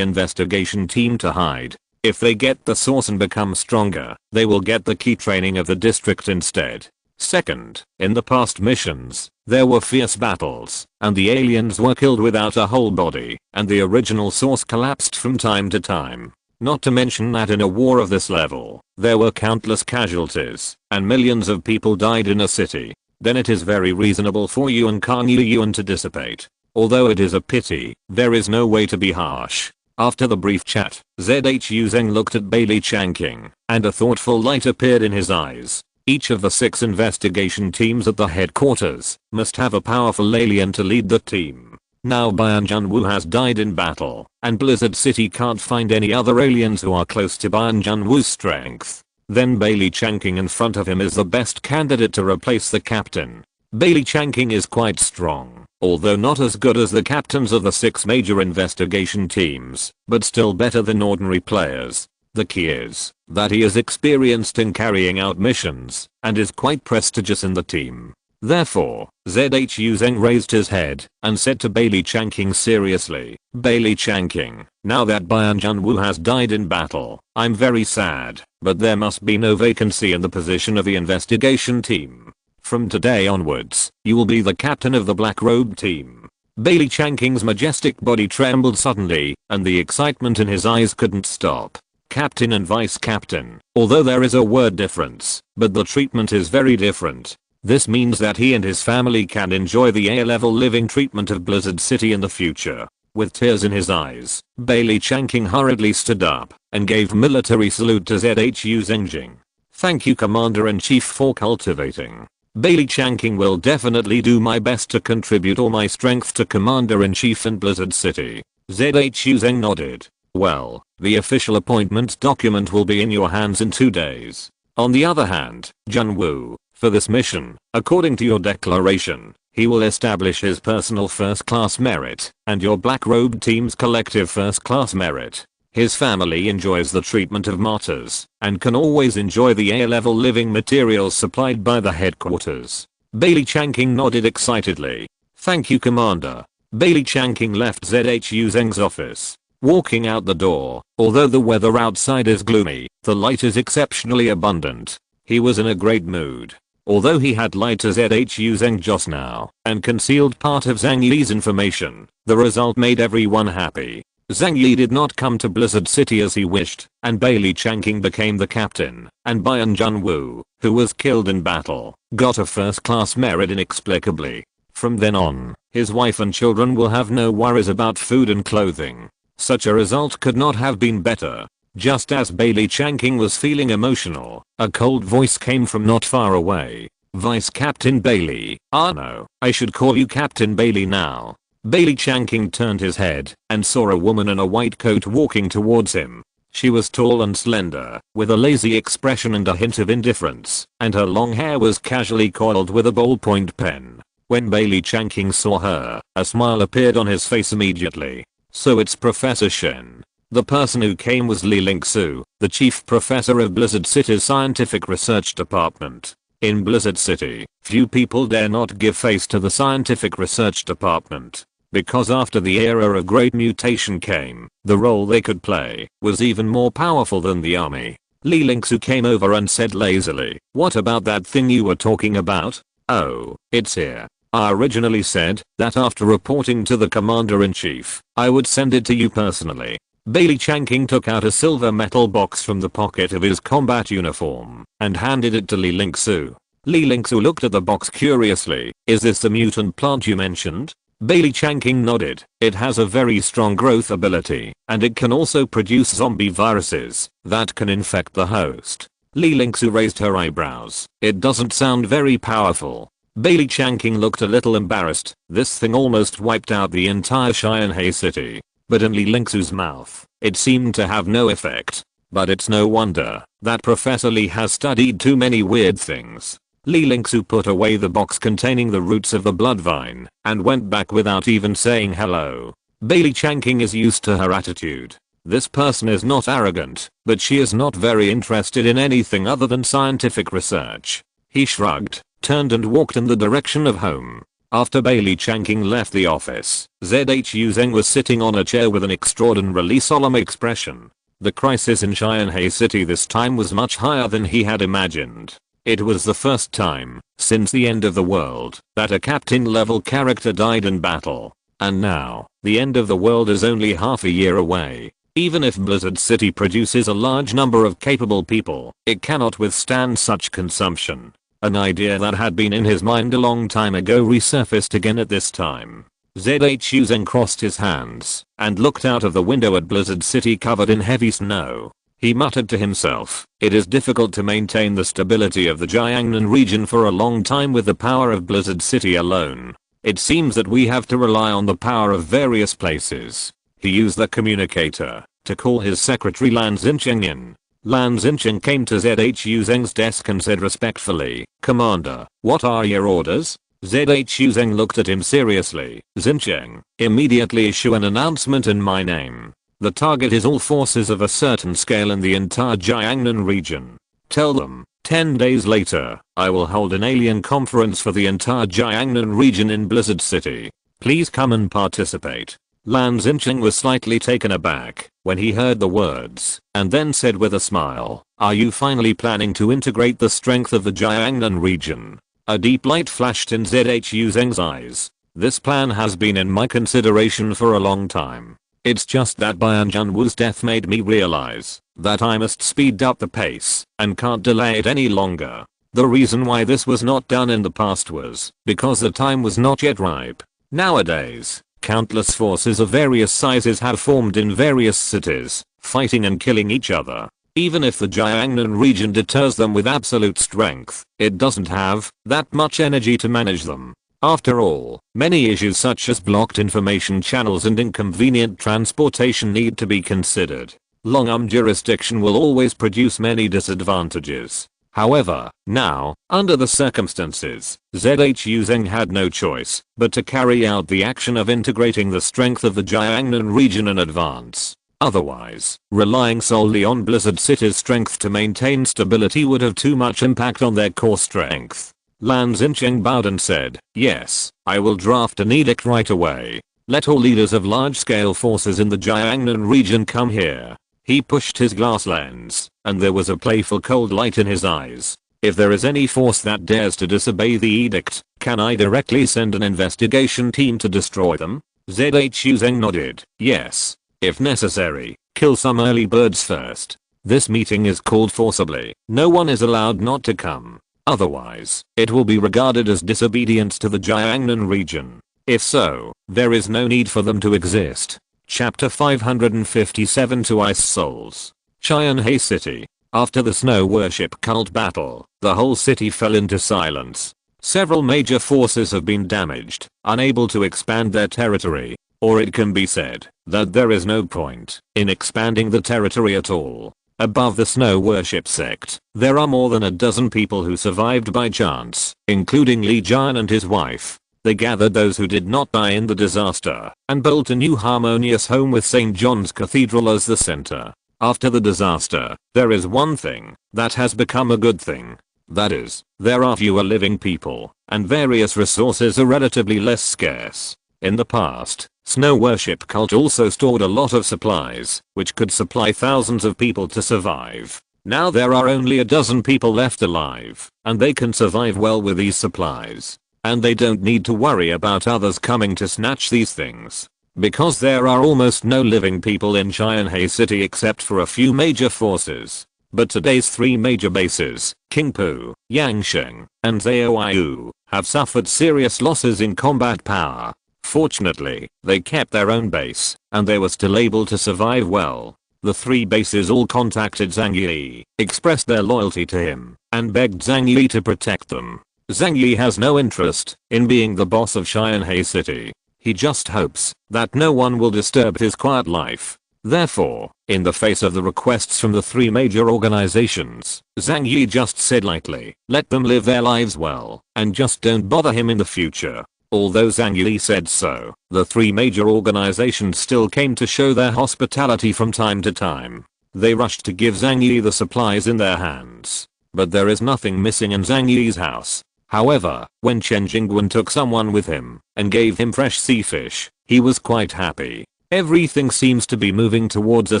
investigation team to hide. If they get the source and become stronger, they will get the key training of the district instead. Second, in the past missions, there were fierce battles, and the aliens were killed without a whole body, and the original source collapsed from time to time. Not to mention that in a war of this level, there were countless casualties, and millions of people died in a city. Then it is very reasonable for Yuan Khan Yuan to dissipate. Although it is a pity, there is no way to be harsh. After the brief chat, ZHU Zheng looked at Bailey Changqing, and a thoughtful light appeared in his eyes. Each of the 6 investigation teams at the headquarters must have a powerful alien to lead the team. Now Bian Junwoo has died in battle, and Blizzard City can't find any other aliens who are close to Bian Junwoo's strength. Then Bailey Changqing in front of him is the best candidate to replace the captain. Bailey Changqing is quite strong, although not as good as the captains of the 6 major investigation teams, but still better than ordinary players. The key is that he is experienced in carrying out missions, and is quite prestigious in the team. Therefore, ZHU Zheng raised his head and said to Bailey Changqing seriously, "Bailey Changqing, now that Bian Junwoo has died in battle, I'm very sad, but there must be no vacancy in the position of the investigation team. From today onwards, you will be the captain of the Black Robe team." Bailey Changqing's majestic body trembled suddenly, and the excitement in his eyes couldn't stop. Captain and vice captain, although there is a word difference, but the treatment is very different. This means that he and his family can enjoy the A-level living treatment of Blizzard City in the future. With tears in his eyes, Bailey Changqing hurriedly stood up and gave military salute to ZHU Zhengjing. "Thank you Commander-in-Chief for cultivating. Bailey Changqing will definitely do my best to contribute all my strength to Commander-in-Chief in Blizzard City." ZHU Zheng nodded. "Well, the official appointment document will be in your hands in 2 days. On the other hand, Junwoo, for this mission, according to your declaration, he will establish his personal first-class merit and your Black Robe team's collective first-class merit. His family enjoys the treatment of martyrs and can always enjoy the A-level living materials supplied by the headquarters." Bailey Changqing nodded excitedly. "Thank you Commander." Bailey Changqing left ZHU Zheng's office. Walking out the door, although the weather outside is gloomy, the light is exceptionally abundant. He was in a great mood. Although he had lied to ZHU Zheng just now and concealed part of Zhang Yi's information, the result made everyone happy. Zhang Yi did not come to Blizzard City as he wished, and Bailey Changqing became the captain, and Bian Junwoo, who was killed in battle, got a first-class merit inexplicably. From then on, his wife and children will have no worries about food and clothing. Such a result could not have been better. Just as Bailey Changqing was feeling emotional, a cold voice came from not far away. "Vice Captain Bailey." "Ah no, I should call you Captain Bailey now." Bailey Changqing turned his head and saw a woman in a white coat walking towards him. She was tall and slender, with a lazy expression and a hint of indifference, and her long hair was casually coiled with a ballpoint pen. When Bailey Changqing saw her, a smile appeared on his face immediately. "So it's Professor Shen." The person who came was Li Lingsu, the chief professor of Blizzard City's scientific research department. In Blizzard City, few people dare not give face to the scientific research department, because after the era of great mutation came, the role they could play was even more powerful than the army. Li Lingsu came over and said lazily, "What about that thing you were talking about?" "Oh, it's here. I originally said that after reporting to the Commander-in-Chief, I would send it to you personally." Bailey Changqing took out a silver metal box from the pocket of his combat uniform and handed it to Li Lingsu. Li Lingsu looked at the box curiously. "Is this the mutant plant you mentioned?" Bailey Changqing nodded. "It has a very strong growth ability, and it can also produce zombie viruses that can infect the host." Li Lingsu raised her eyebrows. "It doesn't sound very powerful." Bailey Changqing looked a little embarrassed. This thing almost wiped out the entire Xianhei city. But in Li Lingsu's mouth, it seemed to have no effect. But it's no wonder that Professor Li has studied too many weird things. Li Lingsu put away the box containing the roots of the blood vine and went back without even saying hello. Bailey Changqing is used to her attitude. This person is not arrogant, but she is not very interested in anything other than scientific research. He shrugged, turned and walked in the direction of home. After Bailey Changqing left the office, ZHU Zheng was sitting on a chair with an extraordinarily solemn expression. The crisis in Xianhe City this time was much higher than he had imagined. It was the first time, since the end of the world, that a captain-level character died in battle. And now, the end of the world is only half a year away. Even if Blizzard City produces a large number of capable people, it cannot withstand such consumption. An idea that had been in his mind a long time ago resurfaced again at this time. ZHU Zheng crossed his hands and looked out of the window at Blizzard City covered in heavy snow. He muttered to himself, it is difficult to maintain the stability of the Jiangnan region for a long time with the power of Blizzard City alone. It seems that we have to rely on the power of various places. He used the communicator to call his secretary Lan Xincheng in. Lan Xincheng came to ZHU Zheng's desk and said respectfully, Commander, what are your orders? ZHU Zheng looked at him seriously. Xincheng, immediately issue an announcement in my name. The target is all forces of a certain scale in the entire Jiangnan region. Tell them, 10 days later, I will hold an alien conference for the entire Jiangnan region in Blizzard City. Please come and participate. Lan Xincheng was slightly taken aback when he heard the words, and then said with a smile, are you finally planning to integrate the strength of the Jiangnan region? A deep light flashed in ZHU Zheng's eyes. This plan has been in my consideration for a long time. It's just that Bian Junwu's death made me realize that I must speed up the pace and can't delay it any longer. The reason why this was not done in the past was because the time was not yet ripe. Nowadays, countless forces of various sizes have formed in various cities, fighting and killing each other. Even if the Jiangnan region deters them with absolute strength, it doesn't have that much energy to manage them. After all, many issues such as blocked information channels and inconvenient transportation need to be considered. Long-arm jurisdiction will always produce many disadvantages. However, now, under the circumstances, ZHU Zheng had no choice but to carry out the action of integrating the strength of the Jiangnan region in advance. Otherwise, relying solely on Blizzard City's strength to maintain stability would have too much impact on their core strength. Lan Xincheng bowed and said, yes, I will draft an edict right away. Let all leaders of large-scale forces in the Jiangnan region come here. He pushed his glass lens, and there was a playful cold light in his eyes. If there is any force that dares to disobey the edict, can I directly send an investigation team to destroy them? ZHU Zheng nodded, yes. If necessary, kill some early birds first. This meeting is called forcibly. No one is allowed not to come. Otherwise, it will be regarded as disobedience to the Jiangnan region. If so, there is no need for them to exist. Chapter 557 to Ice Souls. Xianhe City. After the snow worship cult battle, the whole city fell into silence. Several major forces have been damaged, unable to expand their territory. Or it can be said that there is no point in expanding the territory at all. Above the snow worship sect, there are more than a dozen people who survived by chance, including Li Jian and his wife. They gathered those who did not die in the disaster and built a new harmonious home with St. John's Cathedral as the center. After the disaster, there is one thing that has become a good thing. That is, there are fewer living people, and various resources are relatively less scarce. In the past, snow worship cult also stored a lot of supplies, which could supply thousands of people to survive. Now there are only a dozen people left alive, and they can survive well with these supplies. And they don't need to worry about others coming to snatch these things. Because there are almost no living people in Xianhe City except for a few major forces. But today's three major bases, Qingpu, Yangsheng, and Zhaoyu, have suffered serious losses in combat power. Fortunately, they kept their own base, and they were still able to survive well. The three bases all contacted Zhang Yi, expressed their loyalty to him, and begged Zhang Yi to protect them. Zhang Yi has no interest in being the boss of Xianhe City. He just hopes that no one will disturb his quiet life. Therefore, in the face of the requests from the three major organizations, Zhang Yi just said lightly, let them live their lives well, and just don't bother him in the future. Although Zhang Yi said so, the three major organizations still came to show their hospitality from time to time. They rushed to give Zhang Yi the supplies in their hands. But there is nothing missing in Zhang Yi's house. However, when Chen Jingwen took someone with him and gave him fresh sea fish, he was quite happy. Everything seems to be moving towards a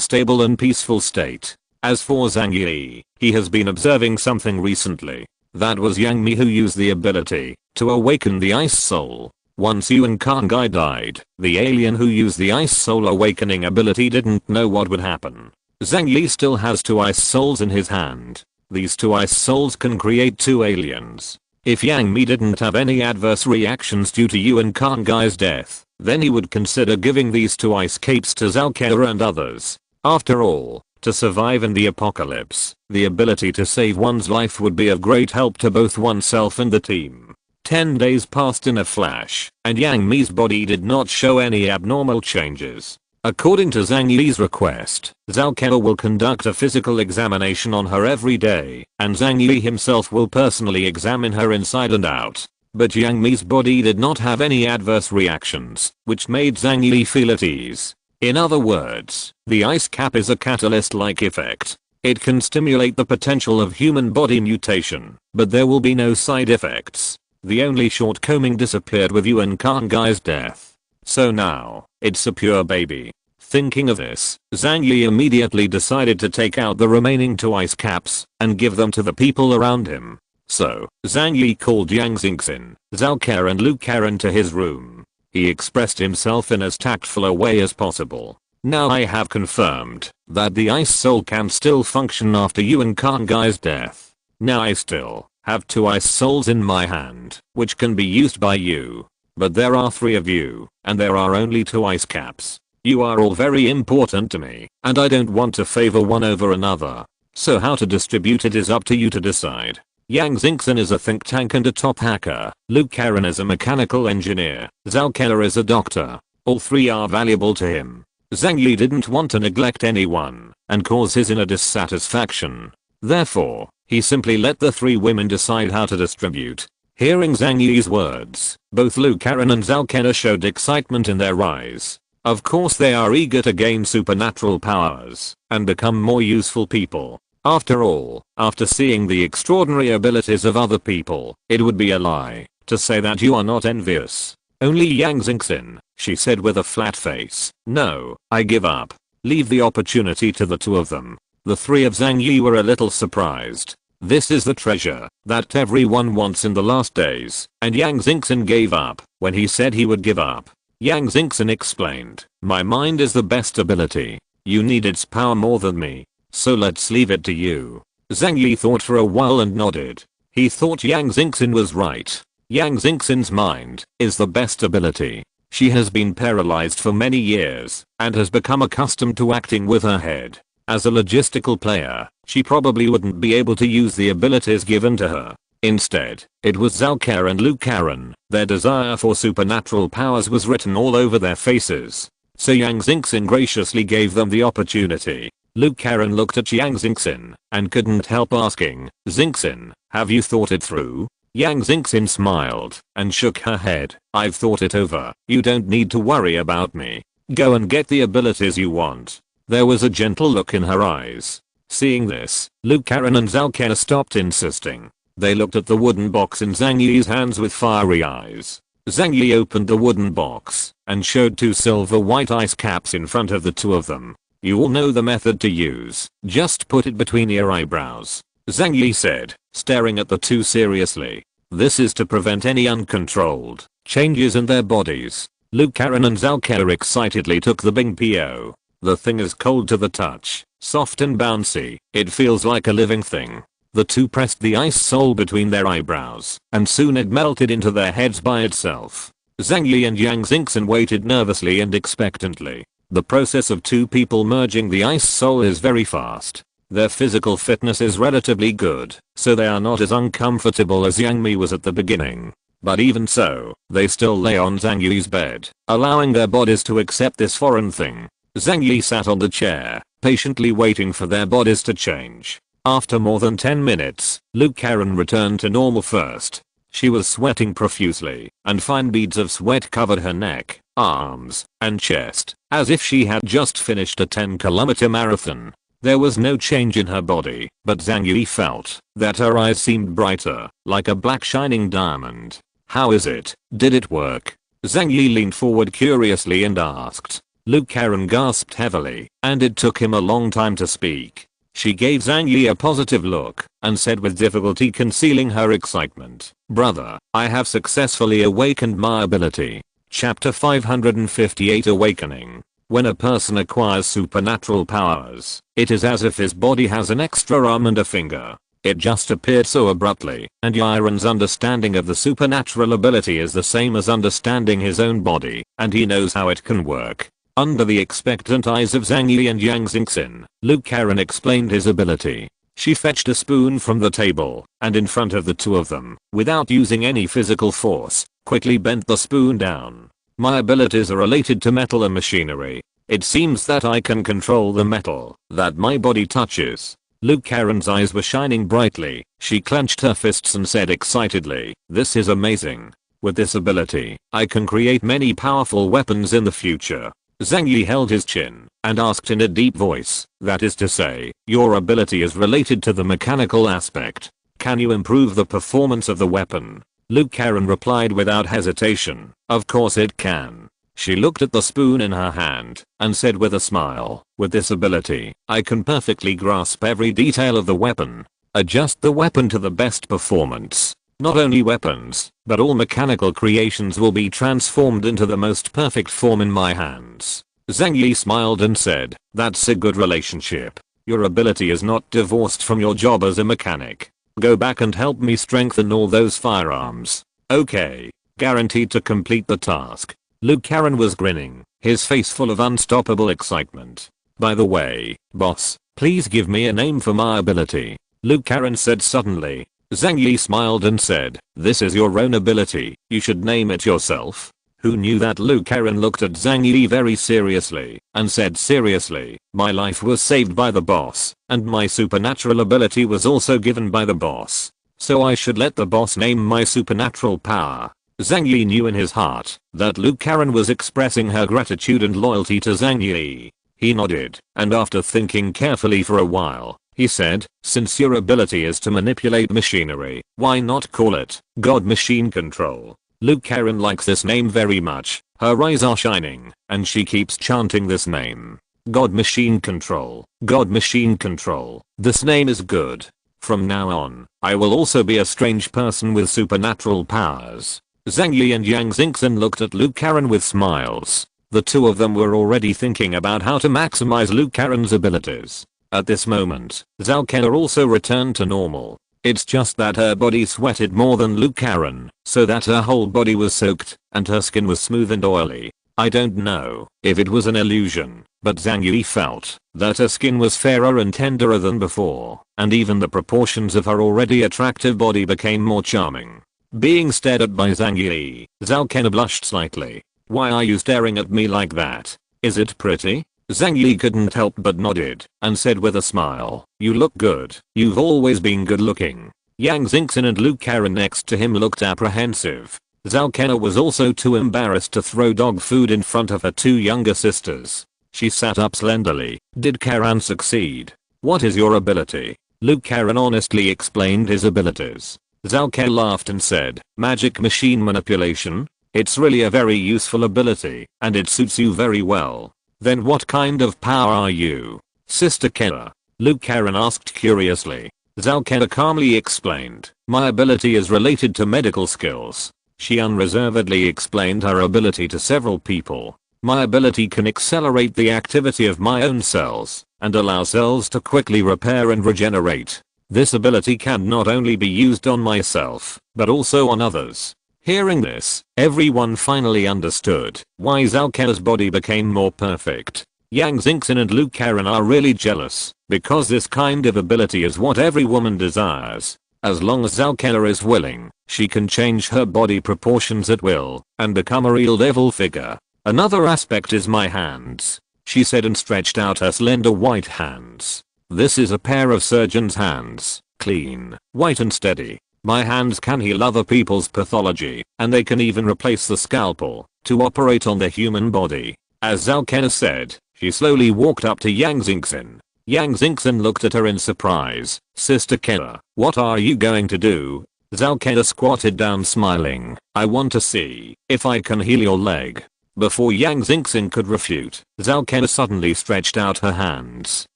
stable and peaceful state. As for Zhang Yi, he has been observing something recently. That was Yang Mi who used the ability to awaken the Ice Soul. Once Yuan Kang'ai died, the alien who used the Ice Soul awakening ability didn't know what would happen. Zhang Yi still has 2 Ice Souls in his hand. These 2 Ice Souls can create 2 aliens. If Yang Mi didn't have any adverse reactions due to Yuan Kang'ai's death, then he would consider giving these 2 ice capes to Zalkera and others. After all, to survive in the apocalypse, the ability to save one's life would be of great help to both oneself and the team. 10 days passed in a flash, and Yang Mi's body did not show any abnormal changes. According to Zhang Yi's request, Zalkera will conduct a physical examination on her every day, and Zhang Yi himself will personally examine her inside and out. But Yang Mi's body did not have any adverse reactions, which made Zhang Yi feel at ease. In other words, the ice cap is a catalyst-like effect. It can stimulate the potential of human body mutation, but there will be no side effects. The only shortcoming disappeared with Yuan Kang'ai's death. So now, it's a pure baby. Thinking of this, Zhang Yi immediately decided to take out the remaining 2 ice caps and give them to the people around him. So, Zhang Yi called Yang Xingxin, Zalkera and Lu Karen to his room. He expressed himself in as tactful a way as possible. Now I have confirmed that the Ice Soul can still function after Yuan Kang'ai's death. Now I still have 2 Ice Souls in my hand, which can be used by you. But there are 3 of you, and there are only 2 ice caps. You are all very important to me, and I don't want to favor one over another. So how to distribute it is up to you to decide. Yang Xingxin is a think tank and a top hacker. Lu Karen is a mechanical engineer. Zalkera is a doctor. All 3 are valuable to him. Zhang Yi didn't want to neglect anyone and cause his inner dissatisfaction. Therefore, he simply let the 3 women decide how to distribute. Hearing Zhang Yi's words, both Lu Karen and Zalkera showed excitement in their eyes. Of course they are eager to gain supernatural powers and become more useful people. After all, after seeing the extraordinary abilities of other people, it would be a lie to say that you are not envious. Only Yang Xingxin, she said with a flat face. No, I give up. Leave the opportunity to the 2 of them. The 3 of Zhang Yi were a little surprised. This is the treasure that everyone wants in the last days, and Yang Xingxin gave up when he said he would give up. Yang Xingxin explained, my mind is the best ability. You need its power more than me. So let's leave it to you. Zhang Yi thought for a while and nodded. He thought Yang Xingxin was right. Yang Xingxin's mind is the best ability. She has been paralyzed for many years and has become accustomed to acting with her head. As a logistical player, she probably wouldn't be able to use the abilities given to her. Instead, it was Zalkera and Lu Karen. Their desire for supernatural powers was written all over their faces. So Yang Xingxin graciously gave them the opportunity. Lu Karen looked at Yang Xingxin and couldn't help asking, Xingxin, have you thought it through? Yang Xingxin smiled and shook her head. I've thought it over. You don't need to worry about me. Go and get the abilities you want. There was a gentle look in her eyes. Seeing this, Lu Karen and Zalkera stopped insisting. They looked at the wooden box in Zhang Yi's hands with fiery eyes. Zhang Yi opened the wooden box and showed 2 silver white ice caps in front of the 2 of them. You all know the method to use. Just put it between your eyebrows. Zhang Yi said, staring at the 2 seriously. This is to prevent any uncontrolled changes in their bodies. Lu Karen and Zalkera excitedly took the Bing Po. The thing is cold to the touch, soft and bouncy. It feels like a living thing. The 2 pressed the ice soul between their eyebrows, and soon it melted into their heads by itself. Zhang Yi and Yang Xingxin waited nervously and expectantly. The process of 2 people merging the ice soul is very fast. Their physical fitness is relatively good, so they are not as uncomfortable as Yang Mi was at the beginning. But even so, they still lay on Zhang Yi's bed, allowing their bodies to accept this foreign thing. Zhang Yi sat on the chair, patiently waiting for their bodies to change. After more than 10 minutes, Lu Karen returned to normal first. She was sweating profusely, and fine beads of sweat covered her neck, arms, and chest, as if she had just finished a 10-kilometer marathon. There was no change in her body, but Zhang Yi felt that her eyes seemed brighter, like a black shining diamond. How is it? Did it work? Zhang Yi leaned forward curiously and asked. Luke Karen gasped heavily, and it took him a long time to speak. She gave Zhang Yi a positive look and said with difficulty concealing her excitement, "Brother, I have successfully awakened my ability." Chapter 558 Awakening. When a person acquires supernatural powers, it is as if his body has an extra arm and a finger. It just appeared so abruptly, and Yiren's understanding of the supernatural ability is the same as understanding his own body, and he knows how it can work. Under the expectant eyes of Zhang Yi and Yang Xingxin, Luke Karen explained his ability. She fetched a spoon from the table, and in front of the two of them, without using any physical force, quickly bent the spoon down. My abilities are related to metal and machinery. It seems that I can control the metal that my body touches. Luke Karen's eyes were shining brightly. She clenched her fists and said excitedly, "This is amazing. With this ability, I can create many powerful weapons in the future." Zhang Yi held his chin and asked in a deep voice, "That is to say, your ability is related to the mechanical aspect. Can you improve the performance of the weapon?" Luke Karen replied without hesitation, "Of course it can." She looked at the spoon in her hand and said with a smile, "With this ability, I can perfectly grasp every detail of the weapon. Adjust the weapon to the best performance. Not only weapons, but all mechanical creations will be transformed into the most perfect form in my hands." Zhang Yi smiled and said, "That's a good relationship. Your ability is not divorced from your job as a mechanic. Go back and help me strengthen all those firearms." "Okay. Guaranteed to complete the task." Luke Karen was grinning, his face full of unstoppable excitement. "By the way, boss, please give me a name for my ability," Luke Karen said suddenly. Zhang Yi smiled and said, "This is your own ability, you should name it yourself." Who knew that Luke Karen looked at Zhang Yi very seriously and said seriously, "My life was saved by the boss, and my supernatural ability was also given by the boss. So I should let the boss name my supernatural power." Zhang Yi knew in his heart that Luke Karen was expressing her gratitude and loyalty to Zhang Yi. He nodded, and after thinking carefully for a while, he said, "Since your ability is to manipulate machinery, why not call it God Machine Control?" Luke Karen likes this name very much. Her eyes are shining, and she keeps chanting this name. God Machine Control. God Machine Control. This name is good. From now on, I will also be a strange person with supernatural powers. Zhang Yi and Yang Xingxin looked at Luke Karen with smiles. The two of them were already thinking about how to maximize Luke Karen's abilities. At this moment, Zhao Kena also returned to normal. It's just that her body sweated more than Luke Karen, so that her whole body was soaked, and her skin was smooth and oily. I don't know if it was an illusion, but Zhang Yi felt that her skin was fairer and tenderer than before, and even the proportions of her already attractive body became more charming. Being stared at by Zhang Yi, Zhao Kena blushed slightly. "Why are you staring at me like that? Is it pretty?" Zhang Yi couldn't help but nodded and said with a smile, "You look good. You've always been good looking." Yang Xingxin and Luke Karen next to him looked apprehensive. Zhao Kena was also too embarrassed to throw dog food in front of her two younger sisters. She sat up slenderly. "Did Karen succeed?" "What is your ability?" Luke Karen honestly explained his abilities. Zhao Kena laughed and said, "Magic machine manipulation? It's really a very useful ability, and it suits you very well." "Then what kind of power are you, Sister Kena?" Luke Karen asked curiously. Zhao Kena calmly explained, "My ability is related to medical skills." She unreservedly explained her ability to several people. "My ability can accelerate the activity of my own cells and allow cells to quickly repair and regenerate. This ability can not only be used on myself, but also on others." Hearing this, everyone finally understood why Zhao Kena's body became more perfect. Yang Xingxin and Luke Karen are really jealous, because this kind of ability is what every woman desires. As long as Zhao Kena is willing, she can change her body proportions at will and become a real devil figure. "Another aspect is my hands," she said and stretched out her slender white hands. "This is a pair of surgeon's hands, clean, white and steady. My hands can heal other people's pathology, and they can even replace the scalpel to operate on the human body." As Zhao Kena said, she slowly walked up to Yang Xingxin. Yang Xingchen looked at her in surprise. Sister Kara, what are you going to do? Zhao Kara squatted down smiling. I want to see if I can heal your leg. Before Yang Xingchen could refute, Zhao Kara suddenly stretched out her hands.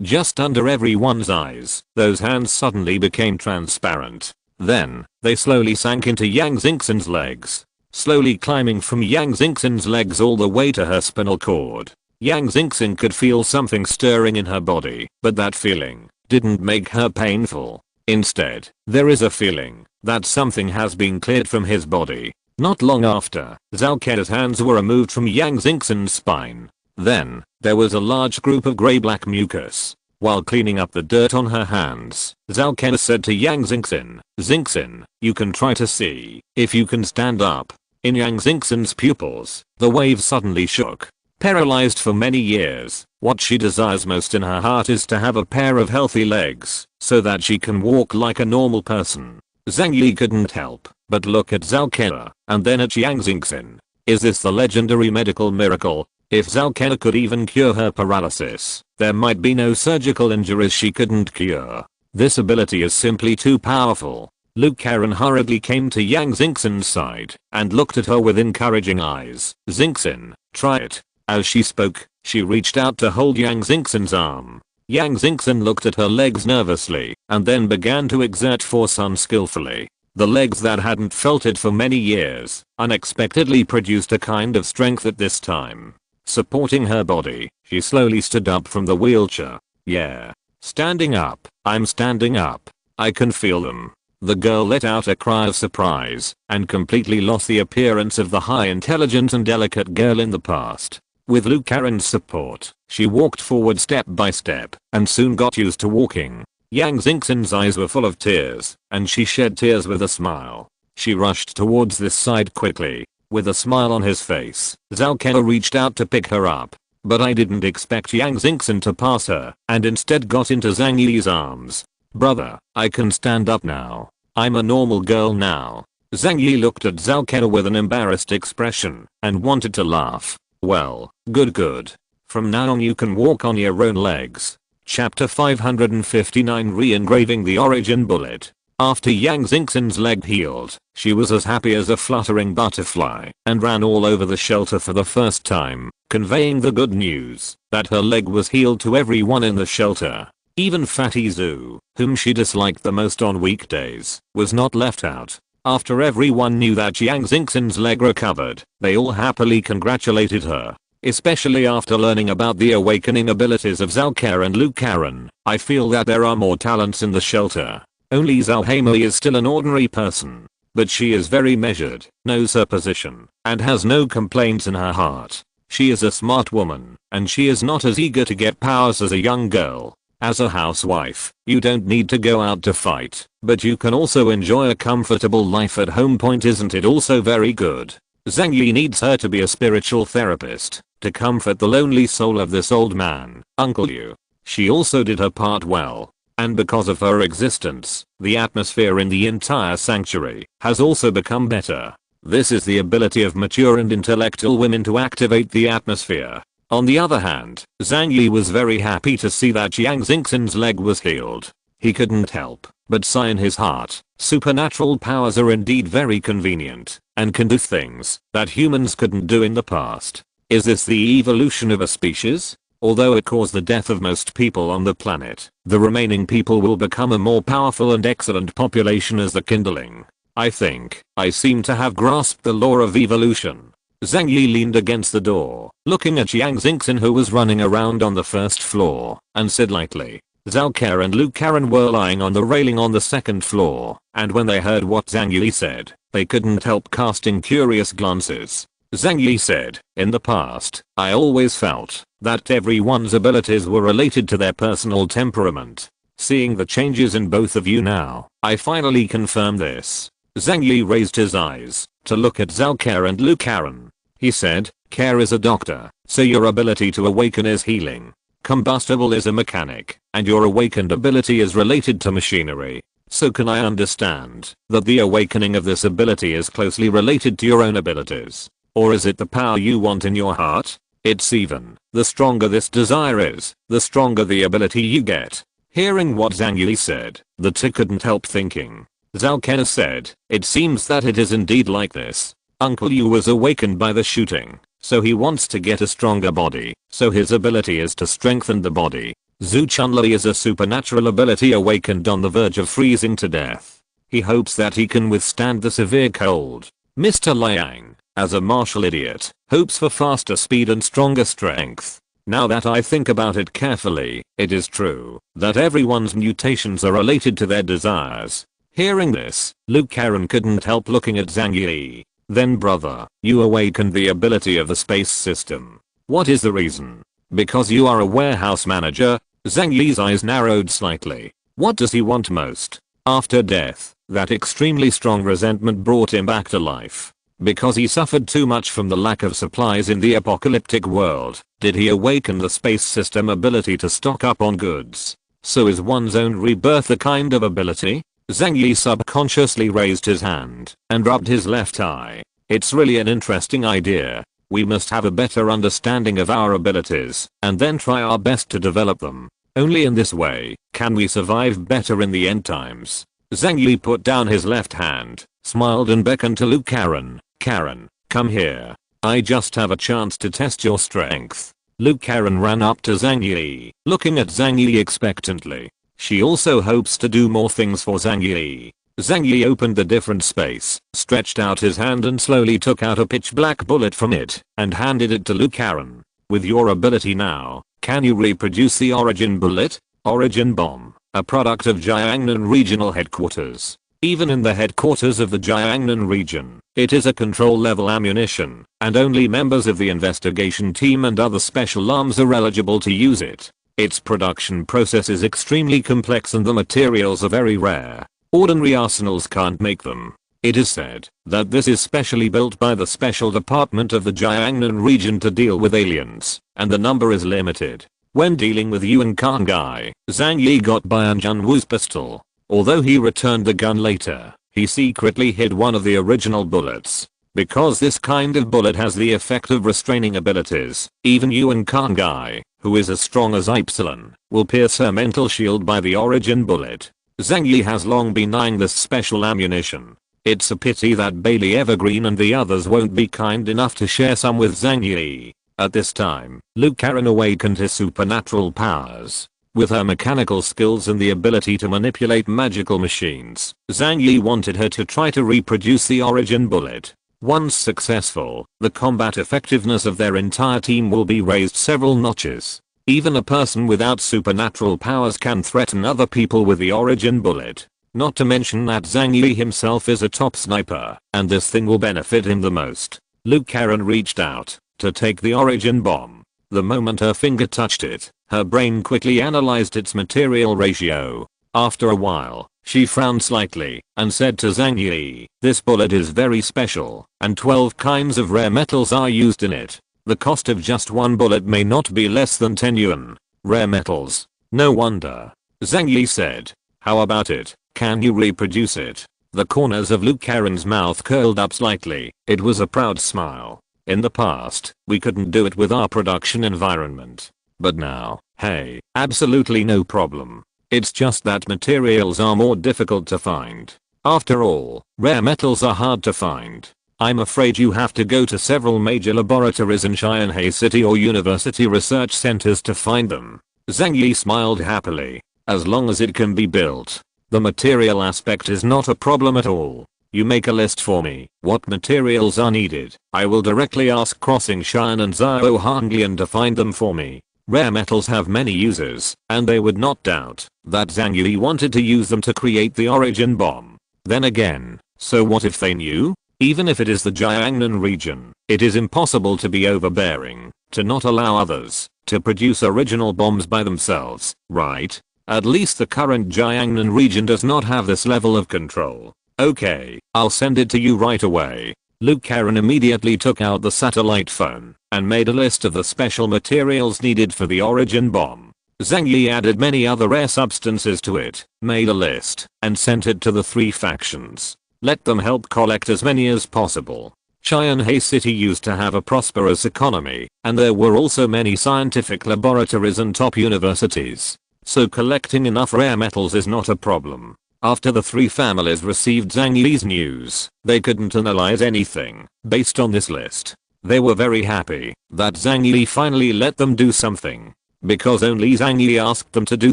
Just under everyone's eyes, those hands suddenly became transparent. Then, they slowly sank into Yang Xingchen's legs, slowly climbing from Yang Xingchen's legs all the way to her spinal cord. Yang Xingchen could feel something stirring in her body, but that feeling didn't make her painful. Instead, there is a feeling that something has been cleared from his body. Not long after, Zhao Kara's hands were removed from Yang Xingchen's spine. Then, there was a large group of grey-black mucus. While cleaning up the dirt on her hands, Zhao Kara said to Yang Xingchen, Xingchen, you can try to see if you can stand up. In Yang Xingchen's pupils, the wave suddenly shook. Paralyzed for many years, what she desires most in her heart is to have a pair of healthy legs, so that she can walk like a normal person. Zhang Yi couldn't help but look at Zhao Kara, and then at Yang Xingchen. Is this the legendary medical miracle? If Zhao Kara could even cure her paralysis, there might be no surgical injuries she couldn't cure. This ability is simply too powerful. Lu Karen hurriedly came to Yang Xingchen's side, and looked at her with encouraging eyes. Xingchen, try it. As she spoke, she reached out to hold Yang Xingchen's arm. Yang Xingchen looked at her legs nervously, and then began to exert force unskillfully. The legs that hadn't felt it for many years, unexpectedly produced a kind of strength at this time. Supporting her body, she slowly stood up from the wheelchair. Yeah. Standing up. I'm standing up. I can feel them. The girl let out a cry of surprise, and completely lost the appearance of the high intelligent and delicate girl in the past. With Lu Karen's support, she walked forward step by step, and soon got used to walking. Yang Xingchen's eyes were full of tears, and she shed tears with a smile. She rushed towards this side quickly. With a smile on his face, Zhao Kara reached out to pick her up. But I didn't expect Yang Xingchen to pass her, and instead got into Zhang Yi's arms. Brother, I can stand up now. I'm a normal girl now. Zhang Yi looked at Zhao Kara with an embarrassed expression, and wanted to laugh. Well, good. From now on you can walk on your own legs. Chapter 559 Re-engraving the origin bullet. After Yang Xingchen's leg healed, she was as happy as a fluttering butterfly, and ran all over the shelter for the first time, conveying the good news that her leg was healed to everyone in the shelter. Even Fatty Zhu, whom she disliked the most on weekdays, was not left out. After everyone knew that Yang Xingchen's leg recovered, they all happily congratulated her. Especially after learning about the awakening abilities of Zhao Kara and Lu Karen, I feel that there are more talents in the shelter. Only Zhao Heimei is still an ordinary person. But she is very measured, knows her position, and has no complaints in her heart. She is a smart woman, and she is not as eager to get powers as a young girl. As a housewife, you don't need to go out to fight, but you can also enjoy a comfortable life at home. Point isn't it also very good? Zhang Yi needs her to be a spiritual therapist, to comfort the lonely soul of this old man, Uncle Yu. She also did her part well. And because of her existence, the atmosphere in the entire sanctuary has also become better. This is the ability of mature and intellectual women to activate the atmosphere. On the other hand, Zhang Yi was very happy to see that Yang Xingchen's leg was healed. He couldn't help but sigh in his heart. Supernatural powers are indeed very convenient, and can do things that humans couldn't do in the past. Is this the evolution of a species? Although it caused the death of most people on the planet, the remaining people will become a more powerful and excellent population as the kindling. I think I seem to have grasped the law of evolution. Zhang Yi leaned against the door, looking at Yang Xingchen who was running around on the first floor, and said lightly. Zhao Kara and Lu Karen were lying on the railing on the second floor, and when they heard what Zhang Yi said, they couldn't help casting curious glances. Zhang Yi said, in the past, I always felt that everyone's abilities were related to their personal temperament. Seeing the changes in both of you now, I finally confirm this. Zhang Yi raised his eyes to look at Zhao Kara and Lu Karen. He said, Kara is a doctor, so your ability to awaken is healing. Combustible is a mechanic, and your awakened ability is related to machinery. So can I understand that the awakening of this ability is closely related to your own abilities? Or is it the power you want in your heart? It's even. The stronger this desire is, the stronger the ability you get. Hearing what Zhang Yi said, the T couldn't help thinking. Zhao Ken said, it seems that it is indeed like this. Uncle Yu was awakened by the shooting, so he wants to get a stronger body, so his ability is to strengthen the body. Zhu Chunlei is a supernatural ability awakened on the verge of freezing to death. He hopes that he can withstand the severe cold. Mr. Liang, as a martial idiot, hopes for faster speed and stronger strength. Now that I think about it carefully, it is true that everyone's mutations are related to their desires. Hearing this, Luke Karen couldn't help looking at Zhang Yi. Then brother, you awakened the ability of the space system. What is the reason? Because you are a warehouse manager? Zhang Yi's eyes narrowed slightly. What does he want most? After death, that extremely strong resentment brought him back to life. Because he suffered too much from the lack of supplies in the apocalyptic world, did he awaken the space system ability to stock up on goods? So is one's own rebirth a kind of ability? Zhang Yi subconsciously raised his hand and rubbed his left eye. It's really an interesting idea. We must have a better understanding of our abilities and then try our best to develop them. Only in this way can we survive better in the end times. Zhang Yi put down his left hand, smiled and beckoned to Luke Karen. Karen, come here. I just have a chance to test your strength. Luke Karen ran up to Zhang Yi, looking at Zhang Yi expectantly. She also hopes to do more things for Zhang Yi. Zhang Yi opened the different space, stretched out his hand and slowly took out a pitch black bullet from it and handed it to Luke Karen. With your ability now, can you reproduce the origin bullet? Origin bomb, a product of Jiangnan Regional Headquarters. Even in the headquarters of the Jiangnan region, it is a control level ammunition, and only members of the investigation team and other special arms are eligible to use it. Its production process is extremely complex and the materials are very rare. Ordinary arsenals can't make them. It is said that this is specially built by the special department of the Jiangnan region to deal with aliens, and the number is limited. When dealing with Yuan Kangai, Zhang Yi got Bian Junwu's pistol. Although he returned the gun later, he secretly hid one of the original bullets. Because this kind of bullet has the effect of restraining abilities, even Yuan Kangai, who is as strong as Epsilon, will pierce her mental shield by the origin bullet. Zhang Yi has long been eyeing this special ammunition. It's a pity that Bailey Evergreen and the others won't be kind enough to share some with Zhang Yi. At this time, Luke Karen awakened his supernatural powers. With her mechanical skills and the ability to manipulate magical machines, Zhang Yi wanted her to try to reproduce the origin bullet. Once successful, the combat effectiveness of their entire team will be raised several notches. Even a person without supernatural powers can threaten other people with the origin bullet. Not to mention that Zhang Yi himself is a top sniper, and this thing will benefit him the most. Luke Karen reached out to take the origin bomb. The moment her finger touched it, her brain quickly analyzed its material ratio. After a while, she frowned slightly and said to Zhang Yi, this bullet is very special, and 12 kinds of rare metals are used in it. The cost of just one bullet may not be less than 10 yuan. Rare metals. No wonder. Zhang Yi said. How about it? Can you reproduce it? The corners of Luke Karen's mouth curled up slightly. It was a proud smile. In the past, we couldn't do it with our production environment. But now, hey, absolutely no problem. It's just that materials are more difficult to find. After all, rare metals are hard to find. I'm afraid you have to go to several major laboratories in Shanghai City or university research centers to find them. Zhang Yi smiled happily. As long as it can be built. The material aspect is not a problem at all. You make a list for me. What materials are needed? I will directly ask Crossing Shan and Zhao Hanglian to find them for me. Rare metals have many uses, and they would not doubt that Zhang Yi wanted to use them to create the origin bomb. Then again, so what if they knew? Even if it is the Jiangnan region, it is impossible to be overbearing, to not allow others to produce original bombs by themselves, right? At least the current Jiangnan region does not have this level of control. Okay, I'll send it to you right away. Luke Karen immediately took out the satellite phone and made a list of the special materials needed for the origin bomb. Zhang Yi added many other rare substances to it, made a list, and sent it to the 3 factions. Let them help collect as many as possible. Cheyenne City used to have a prosperous economy, and there were also many scientific laboratories and top universities. So collecting enough rare metals is not a problem. After the three families received Zhang Yi's news, they couldn't analyze anything based on this list. They were very happy that Zhang Yi finally let them do something. Because only Zhang Yi asked them to do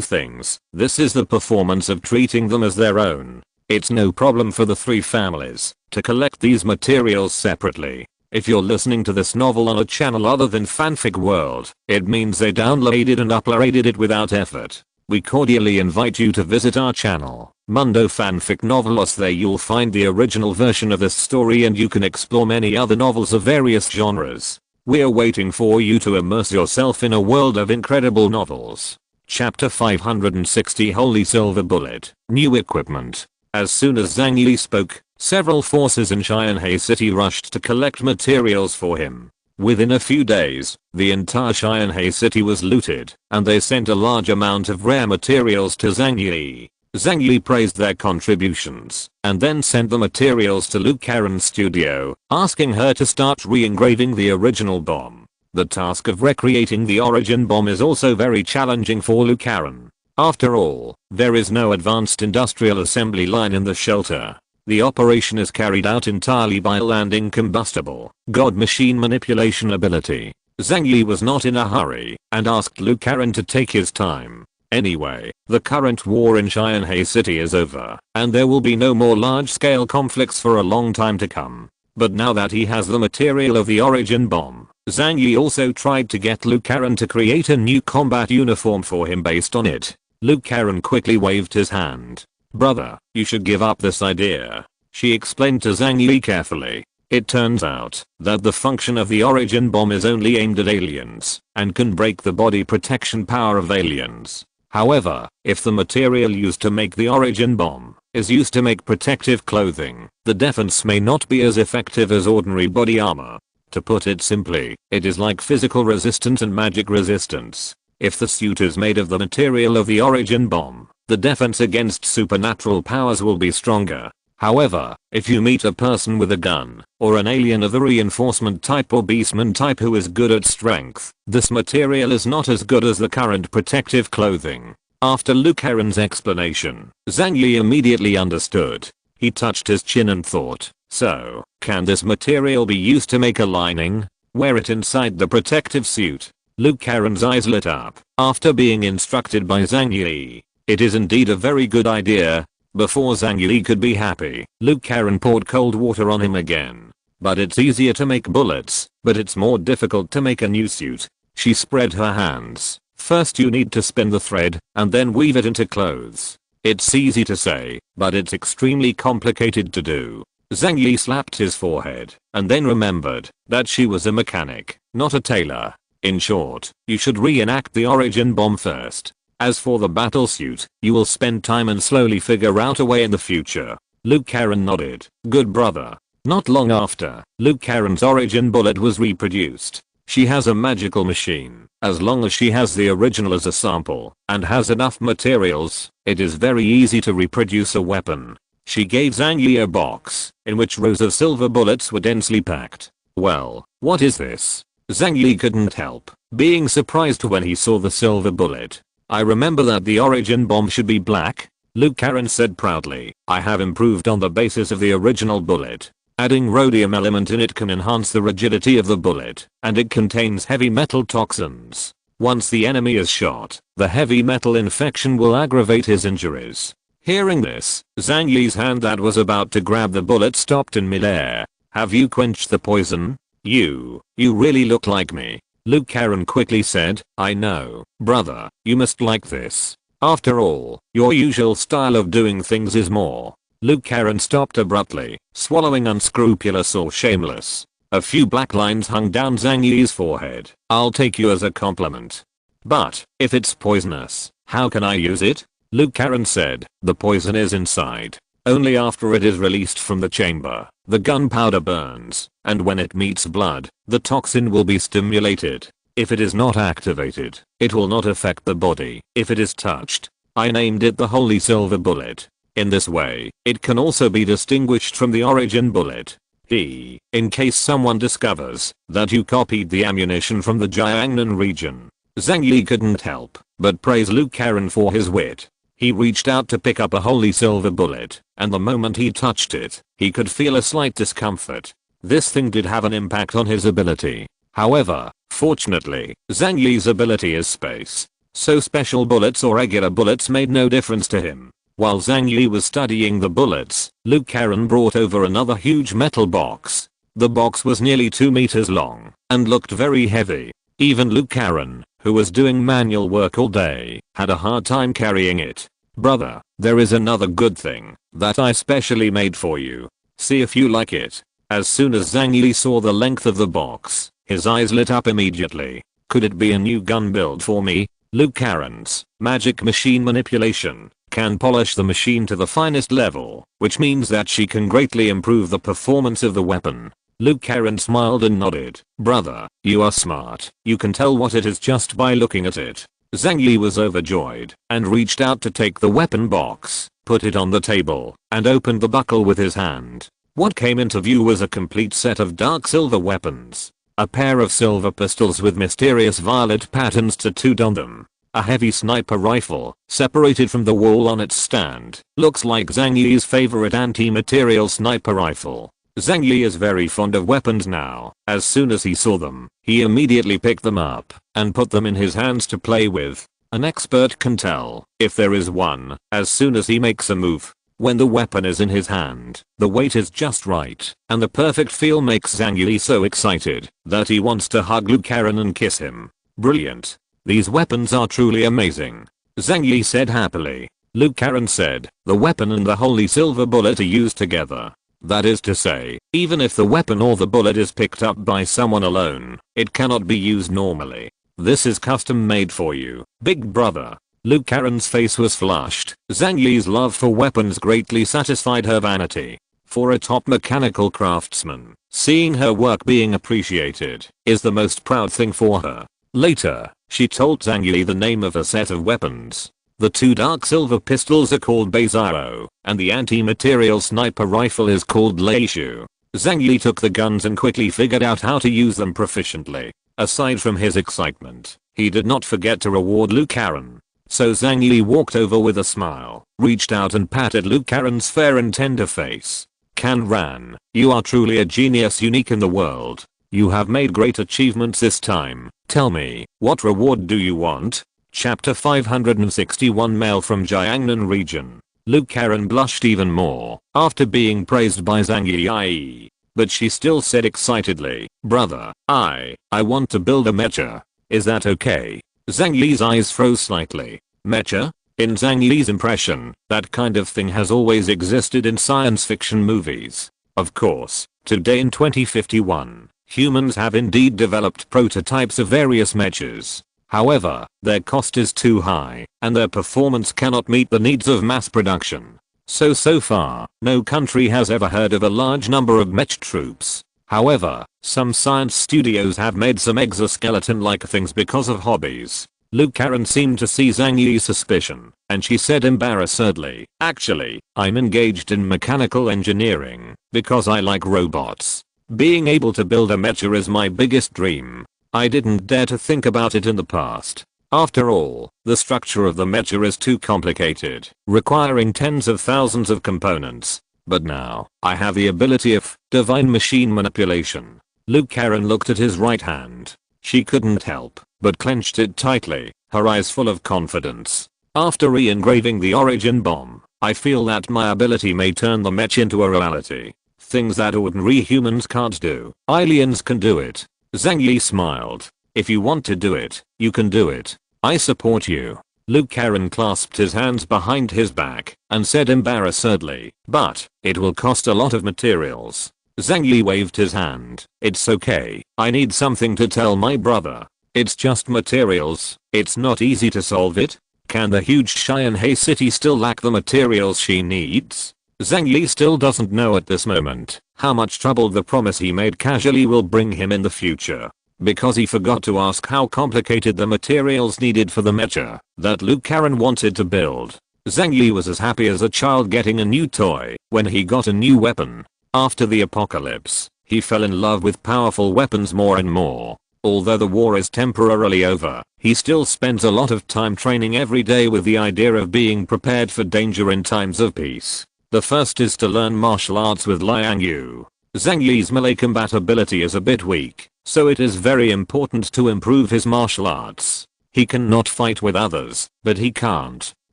things, this is the performance of treating them as their own. It's no problem for the three families to collect these materials separately. If you're listening to this novel on a channel other than Fanfic World, it means they downloaded and uploaded it without effort. We cordially invite you to visit our channel, Mundo Fanfic Novelos. There you'll find the original version of this story and you can explore many other novels of various genres. We're waiting for you to immerse yourself in a world of incredible novels. Chapter 560 Holy Silver Bullet, New Equipment. As soon as Zhang Yi spoke, several forces in Cheyenne City rushed to collect materials for him. Within a few days, the entire Cheyenne City was looted, and they sent a large amount of rare materials to Zhang Yi. Zhang Yi praised their contributions, and then sent the materials to Lu Karen's studio, asking her to start re-engraving the original bomb. The task of recreating the origin bomb is also very challenging for Lu Karen. After all, there is no advanced industrial assembly line in the shelter. The operation is carried out entirely by landing combustible god machine manipulation ability. Zhang Yi was not in a hurry and asked Lu Karen to take his time. Anyway, the current war in Cheyenne City is over, and there will be no more large-scale conflicts for a long time to come. But now that he has the material of the origin bomb, Zhang Yi also tried to get Lu Karen to create a new combat uniform for him based on it. Lu Karen quickly waved his hand. "Brother, you should give up this idea," she explained to Zhang Yi carefully. It turns out that the function of the origin bomb is only aimed at aliens and can break the body protection power of aliens. However, if the material used to make the origin bomb is used to make protective clothing, the defense may not be as effective as ordinary body armor. To put it simply, it is like physical resistance and magic resistance. If the suit is made of the material of the origin bomb, the defense against supernatural powers will be stronger. However, if you meet a person with a gun, or an alien of the reinforcement type or beastman type who is good at strength, this material is not as good as the current protective clothing. After Lu Karen's explanation, Zhang Yi immediately understood. He touched his chin and thought, so, can this material be used to make a lining? Wear it inside the protective suit. Lu Karen's eyes lit up after being instructed by Zhang Yi. It is indeed a very good idea. Before Zhang Yi could be happy, Lu Karen poured cold water on him again. But it's easier to make bullets, but it's more difficult to make a new suit. She spread her hands. First you need to spin the thread, and then weave it into clothes. It's easy to say, but it's extremely complicated to do. Zhang Yi slapped his forehead, and then remembered that she was a mechanic, not a tailor. In short, you should reenact the origin bomb first. As for the battle suit, you will spend time and slowly figure out a way in the future. Lu Karen nodded. Good brother. Not long after, Lu Karen's origin bullet was reproduced. She has a magical machine. As long as she has the original as a sample, and has enough materials, it is very easy to reproduce a weapon. She gave Zhang Yi a box, in which rows of silver bullets were densely packed. Well, what is this? Zhang Yi couldn't help being surprised when he saw the silver bullet. I remember that the origin bomb should be black, Lu Karen said proudly. I have improved on the basis of the original bullet. Adding rhodium element in it can enhance the rigidity of the bullet, and it contains heavy metal toxins. Once the enemy is shot, the heavy metal infection will aggravate his injuries. Hearing this, Zhang Yi's hand that was about to grab the bullet stopped in midair. Have you quenched the poison? You really look like me. Lu Karen quickly said, I know, brother, you must like this. After all, your usual style of doing things is more. Lu Karen stopped abruptly, swallowing unscrupulous or shameless. A few black lines hung down Zhang Yi's forehead. I'll take you as a compliment. But, if it's poisonous, how can I use it? Lu Karen said, the poison is inside. Only after it is released from the chamber, the gunpowder burns, and when it meets blood, the toxin will be stimulated. If it is not activated, it will not affect the body. If it is touched, I named it the Holy Silver Bullet. In this way, it can also be distinguished from the origin bullet. In case someone discovers that you copied the ammunition from the Jiangnan region. Zhang Yi couldn't help but praise Lu Karen for his wit. He reached out to pick up a holy silver bullet, and the moment he touched it, he could feel a slight discomfort. This thing did have an impact on his ability. However, fortunately, Zhang Yi's ability is space, so special bullets or regular bullets made no difference to him. While Zhang Yi was studying the bullets, Lu Karen brought over another huge metal box. The box was nearly 2 meters long and looked very heavy. Even Lu Karen, who was doing manual work all day, had a hard time carrying it. Brother, there is another good thing that I specially made for you. See if you like it. As soon as Zhang Yi saw the length of the box, his eyes lit up immediately. Could it be a new gun build for me? Lu Karen's magic machine manipulation can polish the machine to the finest level, which means that she can greatly improve the performance of the weapon. Lu Karen smiled and nodded. Brother, you are smart. You can tell what it is just by looking at it. Zhang Yi was overjoyed and reached out to take the weapon box, put it on the table, and opened the buckle with his hand. What came into view was a complete set of dark silver weapons. A pair of silver pistols with mysterious violet patterns tattooed on them. A heavy sniper rifle, separated from the wall on its stand, looks like Zhang Yi's favorite anti-material sniper rifle. Zhang Yi is very fond of weapons now. As soon as he saw them, he immediately picked them up and put them in his hands to play with. An expert can tell if there is one as soon as he makes a move. When the weapon is in his hand, the weight is just right, and the perfect feel makes Zhang Yi so excited that he wants to hug Lu Karen and kiss him. Brilliant. These weapons are truly amazing, Zhang Yi said happily. Lu Karen said, the weapon and the holy silver bullet are used together. That is to say, even if the weapon or the bullet is picked up by someone alone, it cannot be used normally. This is custom made for you, big brother. Lu Karen's face was flushed. Zhang Yi's love for weapons greatly satisfied her vanity. For a top mechanical craftsman, seeing her work being appreciated is the most proud thing for her. Later, she told Zhang Yi the name of a set of weapons. The 2 dark silver pistols are called Beizao, and the anti-material sniper rifle is called Leishu. Zhang Yi took the guns and quickly figured out how to use them proficiently. Aside from his excitement, he did not forget to reward Lu Karen. So Zhang Yi walked over with a smile, reached out and patted Lu Karen's fair and tender face. Kanran, you are truly a genius unique in the world. You have made great achievements this time. Tell me, what reward do you want? Chapter 561 Mail from Jiangnan region. Lu Karen blushed even more after being praised by Zhang Yi. But she still said excitedly, brother, I want to build a mecha. Is that okay? Zhang Yi's eyes froze slightly. Mecha? In Zhang Yi's impression, that kind of thing has always existed in science fiction movies. Of course, today in 2051, humans have indeed developed prototypes of various mechas. However, their cost is too high, and their performance cannot meet the needs of mass production. So far, no country has ever heard of a large number of mech troops. However, some science studios have made some exoskeleton-like things because of hobbies. Lu Karen seemed to see Zhang Yi's suspicion, and she said embarrassedly, actually, I'm engaged in mechanical engineering because I like robots. Being able to build a mecha is my biggest dream. I didn't dare to think about it in the past. After all, the structure of the mecha is too complicated, requiring tens of thousands of components. But now, I have the ability of divine machine manipulation. Lu Karen looked at his right hand. She couldn't help but clenched it tightly, her eyes full of confidence. After re-engraving the origin bomb, I feel that my ability may turn the mech into a reality. Things that ordinary humans can't do. Aliens can do it. Zhang Yi smiled. If you want to do it, you can do it. I support you. Lu Karen clasped his hands behind his back and said embarrassedly, but it will cost a lot of materials. Zhang Yi waved his hand. It's okay. I need something to tell my brother. It's just materials. It's not easy to solve it. Can the huge Xianhe city still lack the materials she needs? Zhang Yi still doesn't know at this moment how much trouble the promise he made casually will bring him in the future. Because he forgot to ask how complicated the materials needed for the mecha that Lu Karen wanted to build. Zhang Yi was as happy as a child getting a new toy when he got a new weapon. After the apocalypse, he fell in love with powerful weapons more and more. Although the war is temporarily over, he still spends a lot of time training every day with the idea of being prepared for danger in times of peace. The first is to learn martial arts with Liang Yu. Zhang Yi's melee combat ability is a bit weak, so it is very important to improve his martial arts. He cannot fight with others, but he can't.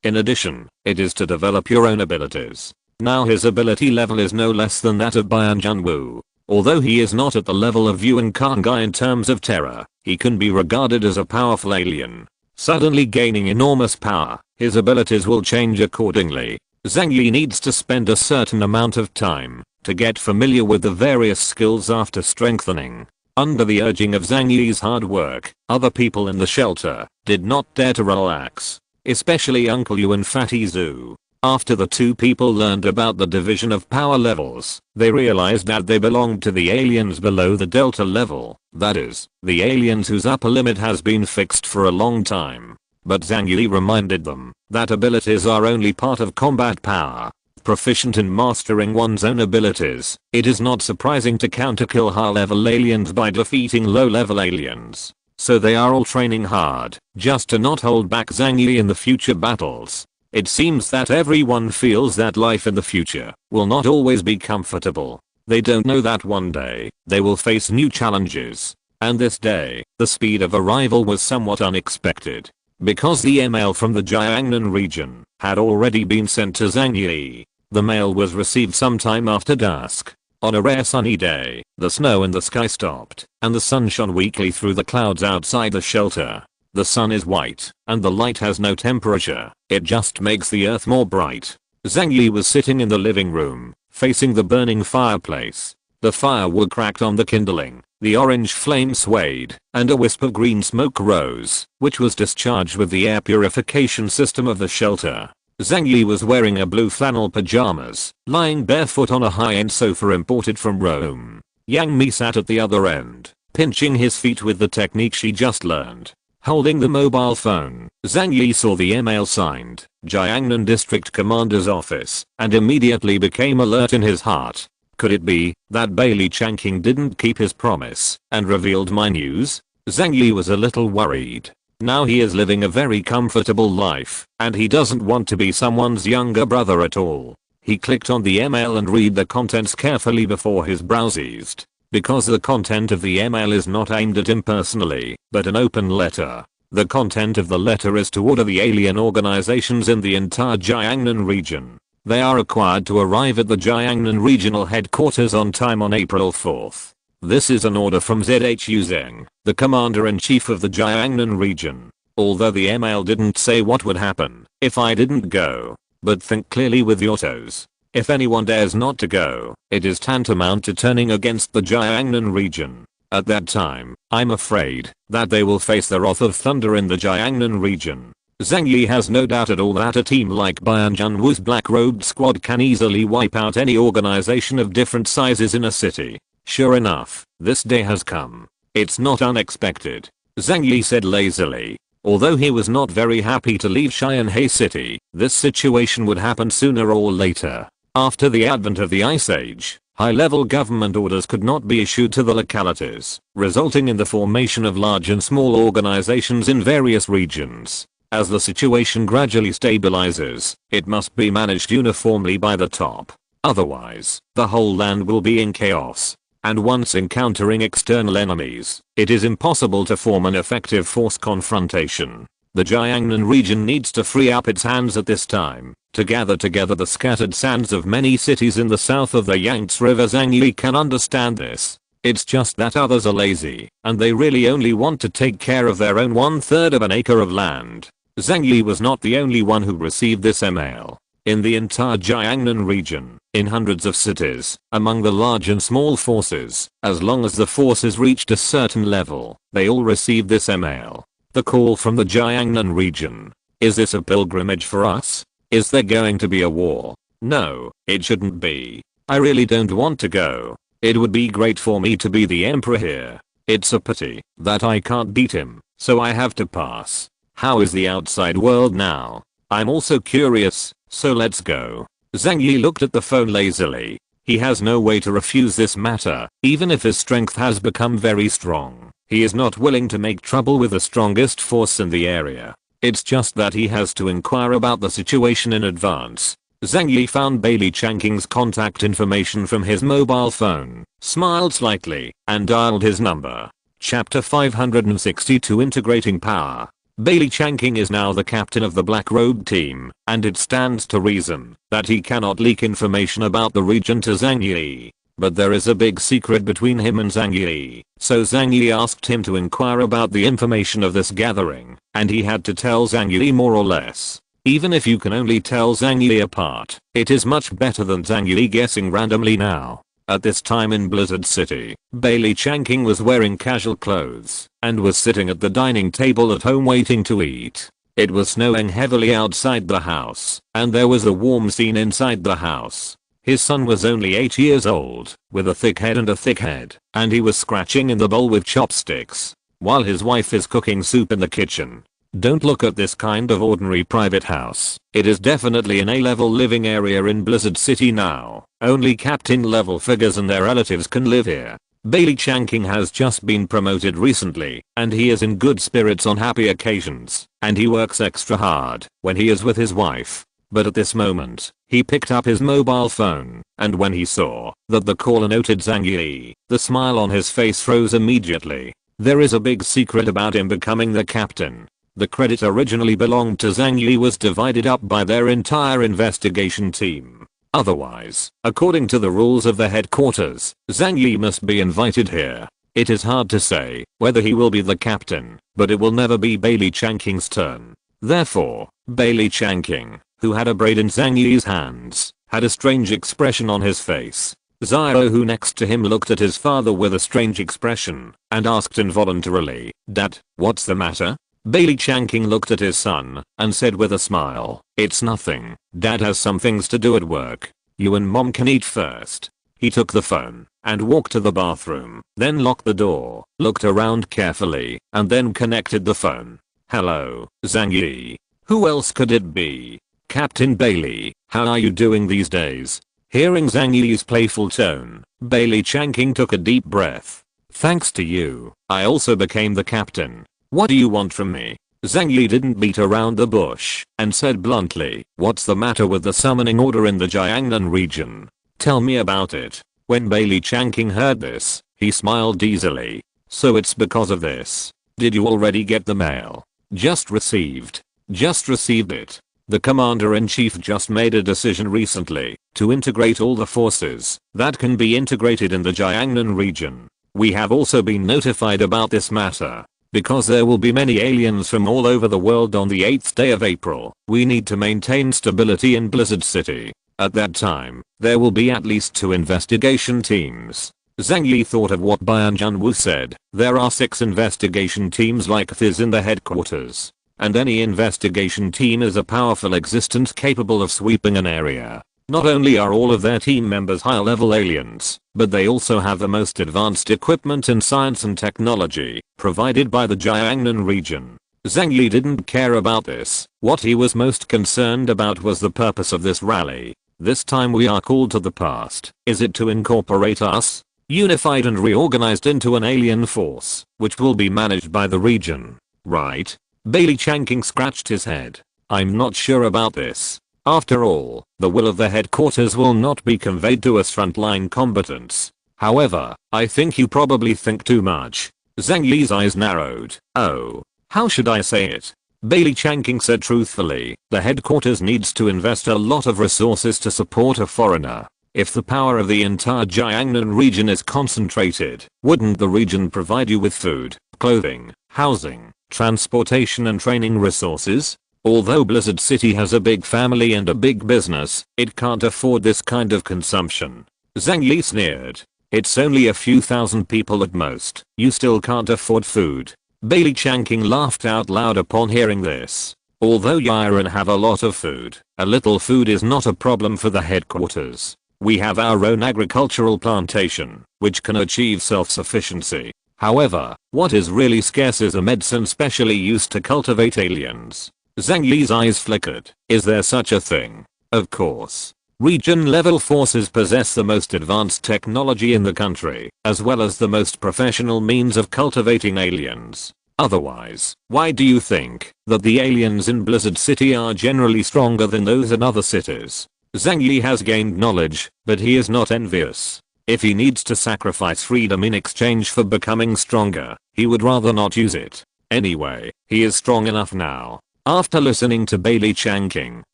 In addition, it is to develop your own abilities. Now his ability level is no less than that of Bian Junwu. Although he is not at the level of Yuan Kang'ai in terms of terror, he can be regarded as a powerful alien. Suddenly gaining enormous power, his abilities will change accordingly. Zhang Yi needs to spend a certain amount of time to get familiar with the various skills after strengthening. Under the urging of Zhang Yi's hard work, other people in the shelter did not dare to relax, especially Uncle Yu and Fatty Zhu. After the two people learned about the division of power levels, they realized that they belonged to the aliens below the delta level, that is, the aliens whose upper limit has been fixed for a long time. But Zhang Yi reminded them that abilities are only part of combat power. Proficient in mastering one's own abilities, it is not surprising to counterkill high-level aliens by defeating low-level aliens. So they are all training hard, just to not hold back Zhang Yi in the future battles. It seems that everyone feels that life in the future will not always be comfortable. They don't know that one day they will face new challenges. And this day, the speed of arrival was somewhat unexpected. Because the email from the Jiangnan region had already been sent to Zhang Yi, the mail was received sometime after dusk. On a rare sunny day, the snow in the sky stopped, and the sun shone weakly through the clouds outside the shelter. The sun is white, and the light has no temperature, it just makes the earth more bright. Zhang Yi was sitting in the living room, facing the burning fireplace. The firewood cracked on the kindling, the orange flame swayed, and a wisp of green smoke rose, which was discharged with the air purification system of the shelter. Zhang Yi was wearing a blue flannel pajamas, lying barefoot on a high-end sofa imported from Rome. Yang Mi sat at the other end, pinching his feet with the technique she just learned. Holding the mobile phone, Zhang Yi saw the email signed, Jiangnan District Commander's Office, and immediately became alert in his heart. Could it be that Bailey Changqing didn't keep his promise and revealed my news? Zhang Yi was a little worried. Now he is living a very comfortable life, and he doesn't want to be someone's younger brother at all. He clicked on the email and read the contents carefully before his brows eased. Because the content of the email is not aimed at him personally, but an open letter. The content of the letter is to order the alien organizations in the entire Jiangnan region. They are required to arrive at the Jiangnan regional headquarters on time on April 4th. This is an order from ZHU Zheng, the commander-in-chief of the Jiangnan region. Although the email didn't say what would happen if I didn't go. But think clearly with your toes. If anyone dares not to go, it is tantamount to turning against the Jiangnan region. At that time, I'm afraid that they will face the wrath of thunder in the Jiangnan region. Zhang Yi has no doubt at all that a team like Bian Junwu's black-robed squad can easily wipe out any organization of different sizes in a city. Sure enough, this day has come. It's not unexpected, Zhang Yi said lazily. Although he was not very happy to leave Xianhe City, this situation would happen sooner or later. After the advent of the Ice Age, high-level government orders could not be issued to the localities, resulting in the formation of large and small organizations in various regions. As the situation gradually stabilizes, it must be managed uniformly by the top. Otherwise, the whole land will be in chaos. And once encountering external enemies, it is impossible to form an effective force confrontation. The Jiangnan region needs to free up its hands at this time, to gather together the scattered sands of many cities in the south of the Yangtze River. Zhang Yi can understand this. It's just that others are lazy, and they really only want to take care of their own 1/3 of an acre of land. Zhang Yi was not the only one who received this email. In the entire Jiangnan region, in hundreds of cities, among the large and small forces, as long as the forces reached a certain level, they all received this email. The call from the Jiangnan region. Is this a pilgrimage for us? Is there going to be a war? No, it shouldn't be. I really don't want to go. It would be great for me to be the emperor here. It's a pity that I can't beat him, so I have to pass. How is the outside world now? I'm also curious, so let's go. Zhang Yi looked at the phone lazily. He has no way to refuse this matter, even if his strength has become very strong. He is not willing to make trouble with the strongest force in the area. It's just that he has to inquire about the situation in advance. Zhang Yi found Bailey Changqing's contact information from his mobile phone, smiled slightly, and dialed his number. Chapter 562 Integrating Power. Bailey Changqing is now the captain of the Black Robe team, and it stands to reason that he cannot leak information about the region to Zhang Yi. But there is a big secret between him and Zhang Yi, so Zhang Yi asked him to inquire about the information of this gathering, and he had to tell Zhang Yi more or less. Even if you can only tell Zhang Yi apart, it is much better than Zhang Yi guessing randomly now. At this time in Blizzard City, Bailey Changqing was wearing casual clothes and was sitting at the dining table at home waiting to eat. It was snowing heavily outside the house, and there was a warm scene inside the house. His son was only 8 years old, with a thick head, and he was scratching in the bowl with chopsticks, while his wife is cooking soup in the kitchen. Don't look at this kind of ordinary private house. It is definitely an A-level living area in Blizzard City now. Only captain level figures and their relatives can live here. Bailey Changqing has just been promoted recently, and he is in good spirits on happy occasions, and he works extra hard when he is with his wife. But at this moment, he picked up his mobile phone, and when he saw that the caller noted Zhang Yi, the smile on his face froze immediately. There is a big secret about him becoming the captain. The credit originally belonged to Zhang Yi was divided up by their entire investigation team. Otherwise, according to the rules of the headquarters, Zhang Yi must be invited here. It is hard to say whether he will be the captain, but it will never be Bailey Changqing's turn. Therefore, Bailey Changqing, who had a braid in Zhang Yi's hands, had a strange expression on his face. Xiao, who next to him, looked at his father with a strange expression and asked involuntarily, "Dad, what's the matter?" Bailey Changqing looked at his son and said with a smile, "It's nothing. Dad has some things to do at work. You and Mom can eat first." He took the phone and walked to the bathroom, then locked the door, looked around carefully, and then connected the phone. "Hello, Zhang Yi. Who else could it be? Captain Bailey, how are you doing these days?" Hearing Zhang Yi's playful tone, Bailey Changqing took a deep breath. "Thanks to you, I also became the captain. What do you want from me?" Zhang Yi didn't beat around the bush and said bluntly, "What's the matter with the summoning order in the Jiangnan region? Tell me about it." When Bailey Changqing heard this, he smiled easily. "So it's because of this. Did you already get the mail?" Just received it. The commander-in-chief just made a decision recently to integrate all the forces that can be integrated in the Jiangnan region. We have also been notified about this matter. Because there will be many aliens from all over the world on the 8th day of April, we need to maintain stability in Blizzard City. At that time, there will be at least 2 investigation teams. Zhang Yi thought of what Bian Junwu said. There are 6 investigation teams like this in the headquarters. And any investigation team is a powerful existence capable of sweeping an area. Not only are all of their team members high-level aliens, but they also have the most advanced equipment in science and technology, provided by the Jiangnan region. Zhang Yi didn't care about this. What he was most concerned about was the purpose of this rally. This time we are called to the past. Is it to incorporate us, unified and reorganized into an alien force, which will be managed by the region? Right? Bailey Changqing scratched his head. "I'm not sure about this. After all, the will of the headquarters will not be conveyed to us frontline combatants. However, I think you probably think too much." Zhang Yi's eyes narrowed. "Oh, how should I say it?" Bailey Changqing said truthfully, "The headquarters needs to invest a lot of resources to support a foreigner. If the power of the entire Jiangnan region is concentrated, wouldn't the region provide you with food, clothing, housing, transportation and training resources? Although Blizzard City has a big family and a big business, it can't afford this kind of consumption." Zhang Yi sneered. "It's only a few thousand people at most. You still can't afford food." Bailey Changqing laughed out loud upon hearing this. Although Yiren have a lot of food, a little food is not a problem for the headquarters. We have our own agricultural plantation, which can achieve self-sufficiency. However, what is really scarce is a medicine specially used to cultivate aliens. Zhang Yi's eyes flickered. "Is there such a thing?" "Of course. Region level forces possess the most advanced technology in the country, as well as the most professional means of cultivating aliens. Otherwise, why do you think that the aliens in Blizzard City are generally stronger than those in other cities? Zhang Yi has gained knowledge, but he is not envious. If he needs to sacrifice freedom in exchange for becoming stronger, he would rather not use it. Anyway, he is strong enough now. After listening to Bailey chanting,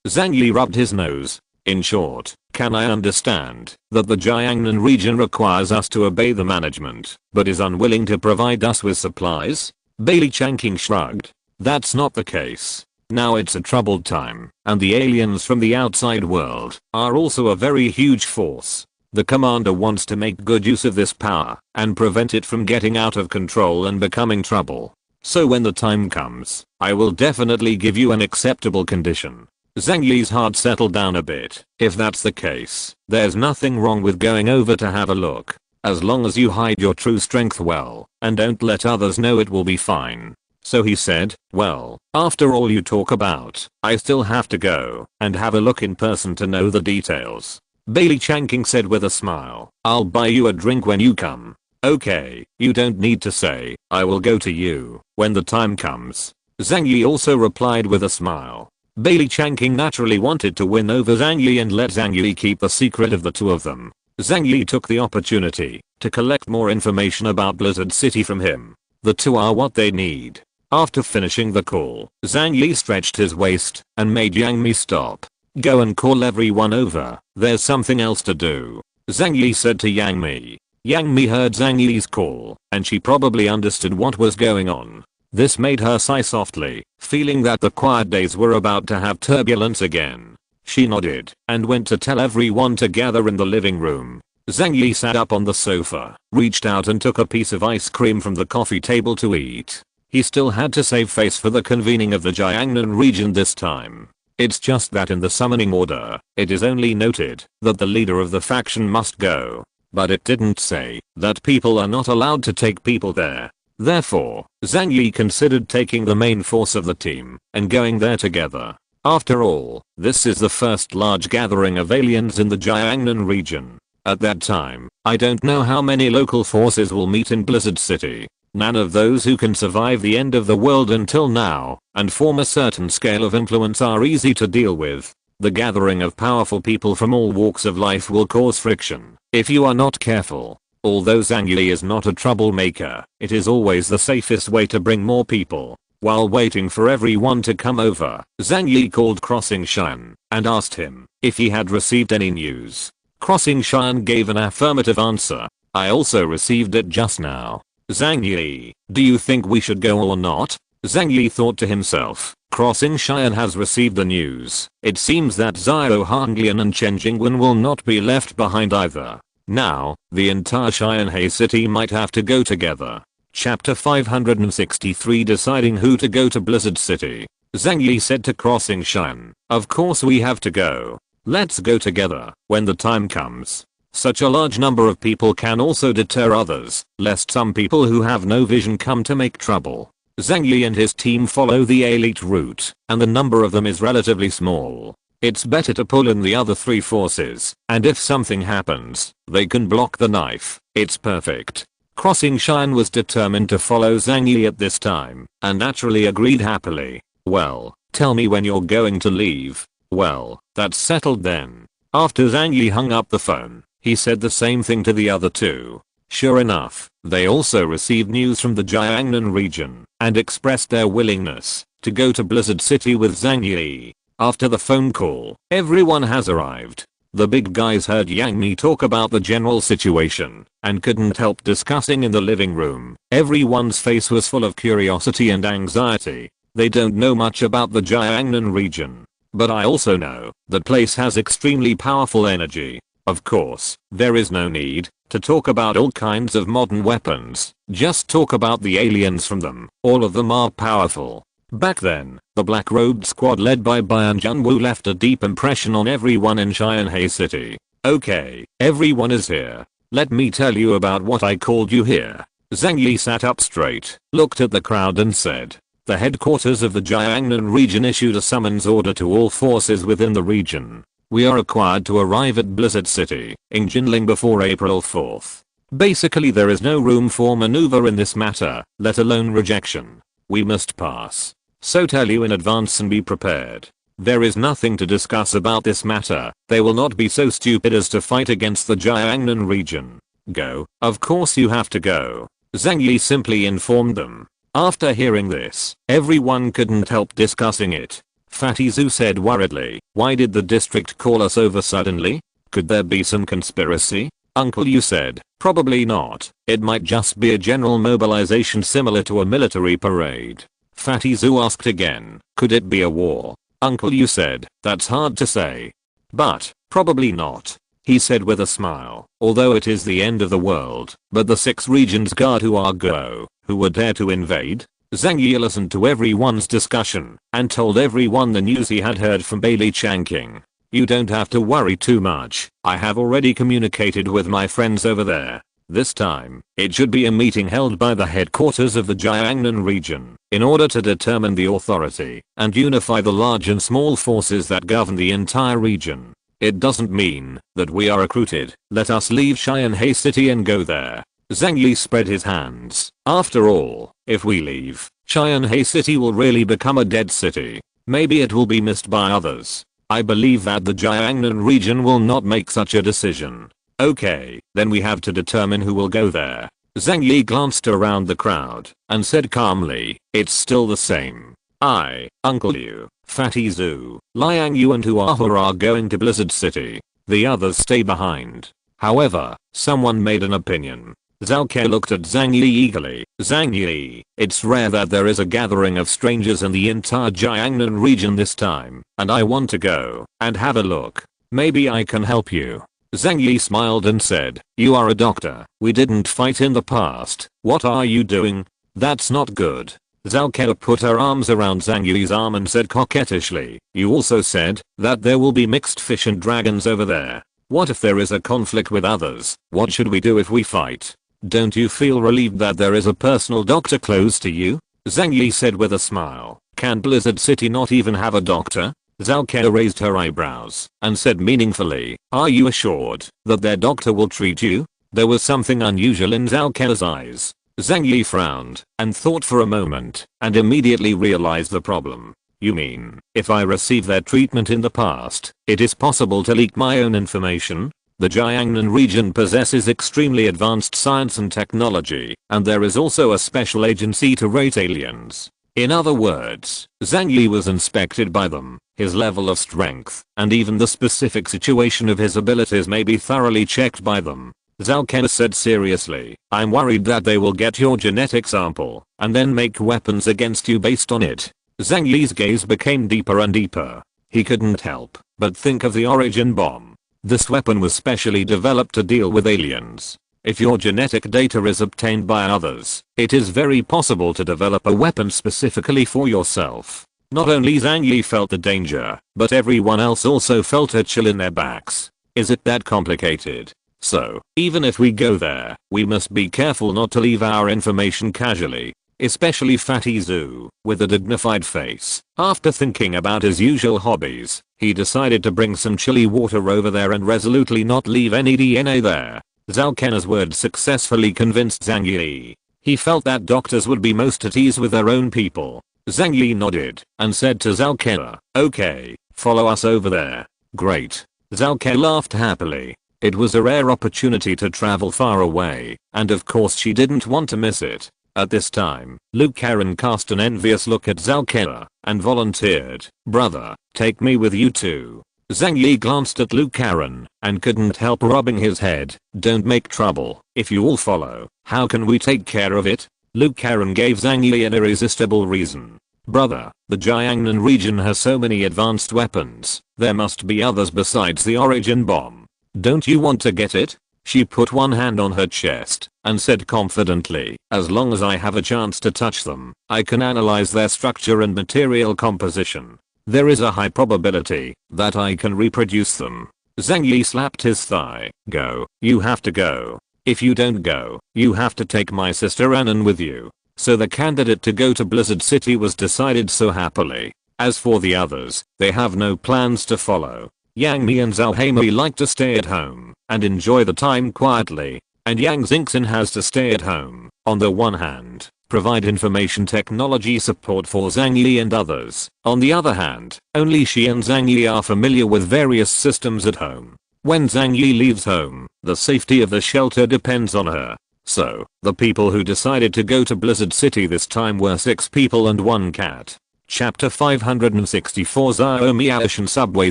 Zhang Yi rubbed his nose. In short, can I understand that the Jiangnan region requires us to obey the management, but is unwilling to provide us with supplies? Bailey chanting shrugged. That's not the case. Now it's a troubled time, and the aliens from the outside world are also a very huge force. The commander wants to make good use of this power and prevent it from getting out of control and becoming trouble. So when the time comes, I will definitely give you an acceptable condition. Zhang Yi's heart settled down a bit. If that's the case, there's nothing wrong with going over to have a look. As long as you hide your true strength well and don't let others know, it will be fine. So he said, well, after all you talk about, I still have to go and have a look in person to know the details. Bailey Chanking said with a smile, I'll buy you a drink when you come. Okay, you don't need to say, I will go to you when the time comes. Zhang Yi also replied with a smile. Bailey Chanking naturally wanted to win over Zhang Yi and let Zhang Yi keep the secret of the two of them. Zhang Yi took the opportunity to collect more information about Blizzard City from him. The two are what they need. After finishing the call, Zhang Yi stretched his waist and made Yang Mi stop. Go and call everyone over, there's something else to do. Zhang Yi said to Yang Mi. Yang Mi heard Zhang Yi's call, and she probably understood what was going on. This made her sigh softly, feeling that the quiet days were about to have turbulence again. She nodded and went to tell everyone to gather in the living room. Zhang Yi sat up on the sofa, reached out and took a piece of ice cream from the coffee table to eat. He still had to save face for the convening of the Jiangnan region this time. It's just that in the summoning order, it is only noted that the leader of the faction must go. But it didn't say that people are not allowed to take people there. Therefore, Zhang Yi considered taking the main force of the team and going there together. After all, this is the first large gathering of aliens in the Jiangnan region. At that time, I don't know how many local forces will meet in Blizzard City. None of those who can survive the end of the world until now and form a certain scale of influence are easy to deal with. The gathering of powerful people from all walks of life will cause friction if you are not careful. Although Zhang Yi is not a troublemaker, it is always the safest way to bring more people. While waiting for everyone to come over, Zhang Yi called Crossing Shan and asked him if he had received any news. Crossing Shan gave an affirmative answer. I also received it just now. Zhang Yi, do you think we should go or not? Zhang Yi thought to himself. Crossing Shan has received the news. It seems that Zhao Hanglian and Chen Jingwen will not be left behind either. Now, the entire Xianhei city might have to go together. Chapter 563 Deciding who to go to Blizzard City. Zhang Yi said to Crossing Shan, of course we have to go. Let's go together when the time comes. Such a large number of people can also deter others, lest some people who have no vision come to make trouble. Zhang Yi and his team follow the elite route, and the number of them is relatively small. It's better to pull in the other three forces, and if something happens, they can block the knife. It's perfect. Crossing Shan was determined to follow Zhang Yi at this time, and naturally agreed happily. Well, tell me when you're going to leave. Well, that's settled then. After Zhang Yi hung up the phone, he said the same thing to the other two. Sure enough, they also received news from the Jiangnan region and expressed their willingness to go to Blizzard City with Zhang Yi. After the phone call, everyone has arrived. The big guys heard Yang Mi talk about the general situation and couldn't help discussing in the living room. Everyone's face was full of curiosity and anxiety. They don't know much about the Jiangnan region. But I also know that place has extremely powerful energy. Of course, there is no need to talk about all kinds of modern weapons. Just talk about the aliens from them. All of them are powerful. Back then, the black-robed squad led by Bian Junwu left a deep impression on everyone in Xianhei City. Okay, everyone is here. Let me tell you about what I called you here. Zhang Yi sat up straight, looked at the crowd and said, the headquarters of the Jiangnan region issued a summons order to all forces within the region. We are required to arrive at Blizzard City in Jinling before April 4th. Basically there is no room for maneuver in this matter, let alone rejection. We must pass. So tell you in advance and be prepared. There is nothing to discuss about this matter. They will not be so stupid as to fight against the Jiangnan region. Go. Of course you have to go. Zhang Yi simply informed them. After hearing this, everyone couldn't help discussing it. Fatty Zhu said worriedly, why did the district call us over suddenly? Could there be some conspiracy? Uncle Yu said, probably not. It might just be a general mobilization similar to a military parade. Fatty Zhu asked again, could it be a war? Uncle Yu said, that's hard to say. But, probably not. He said with a smile, although it is the end of the world, but the 6 regions guard who are go, who would dare to invade? Zhang Yi listened to everyone's discussion and told everyone the news he had heard from Bailey Changqing. You don't have to worry too much. I have already communicated with my friends over there. This time, it should be a meeting held by the headquarters of the Jiangnan region in order to determine the authority and unify the large and small forces that govern the entire region. It doesn't mean that we are recruited. Let us leave Xianhe City and go there. Zhang Yi spread his hands. After all, if we leave, Xianhe City will really become a dead city. Maybe it will be missed by others. I believe that the Jiangnan region will not make such a decision. Okay, then we have to determine who will go there. Zhang Yi glanced around the crowd and said calmly, it's still the same. I, Uncle Yu, Fatty Zhu, Liang Yu and Huahua are going to Blizzard City. The others stay behind. However, someone made an opinion. Zhao Ke looked at Zhang Yi eagerly. Zhang Yi, it's rare that there is a gathering of strangers in the entire Jiangnan region this time, and I want to go and have a look. Maybe I can help you. Zhang Yi smiled and said, you are a doctor. We didn't fight in the past. What are you doing? That's not good. Zhao Ke put her arms around Zhang Yi's arm and said coquettishly, you also said that there will be mixed fish and dragons over there. What if there is a conflict with others? What should we do if we fight? Don't you feel relieved that there is a personal doctor close to you? Zhang Yi said with a smile. Can Blizzard City not even have a doctor? Zhao Ke raised her eyebrows and said meaningfully, are you assured that their doctor will treat you? There was something unusual in Zhao Ke's eyes. Zhang Yi frowned and thought for a moment and immediately realized the problem. You mean, if I receive their treatment in the past, it is possible to leak my own information? The Jiangnan region possesses extremely advanced science and technology, and there is also a special agency to rate aliens. In other words, Zhang Yi was inspected by them. His level of strength, and even the specific situation of his abilities may be thoroughly checked by them. Zhao Ke said seriously, I'm worried that they will get your genetic sample, and then make weapons against you based on it. Zhang Yi's gaze became deeper and deeper. He couldn't help but think of the origin bomb. This weapon was specially developed to deal with aliens. If your genetic data is obtained by others, it is very possible to develop a weapon specifically for yourself. Not only Zhang Yi felt the danger, but everyone else also felt a chill in their backs. Is it that complicated? So, even if we go there, we must be careful not to leave our information casually. Especially Fatty Zhu, with a dignified face. After thinking about his usual hobbies, he decided to bring some chilly water over there and resolutely not leave any DNA there. Zhao Ke's words successfully convinced Zhang Yi. He felt that doctors would be most at ease with their own people. Zhang Yi nodded and said to Zhao Ke, okay, follow us over there. Great. Zhao Ke laughed happily. It was a rare opportunity to travel far away, and of course she didn't want to miss it. At this time, Luke Karen cast an envious look at Zhao Ke and volunteered, brother, take me with you too. Zhang Yi glanced at Luke Karen and couldn't help rubbing his head. Don't make trouble. If you all follow, how can we take care of it? Luke Karen gave Zhang Yi an irresistible reason. Brother, the Jiangnan region has so many advanced weapons. There must be others besides the origin bomb. Don't you want to get it? She put one hand on her chest and said confidently, as long as I have a chance to touch them, I can analyze their structure and material composition. There is a high probability that I can reproduce them. Zhang Yi slapped his thigh. Go. You have to go. If you don't go, you have to take my sister Annan with you. So the candidate to go to Blizzard City was decided so happily. As for the others, they have no plans to follow. Yang Mi and Zhao Haimei like to stay at home and enjoy the time quietly, and Yang Xingxin has to stay at home, on the one hand, provide information technology support for Zhang Yi and others. On the other hand, only she and Zhang Yi are familiar with various systems at home. When Zhang Yi leaves home, the safety of the shelter depends on her. So, the people who decided to go to Blizzard City this time were 6 people and 1 cat. Chapter 564 Xiaomi Ocean Subway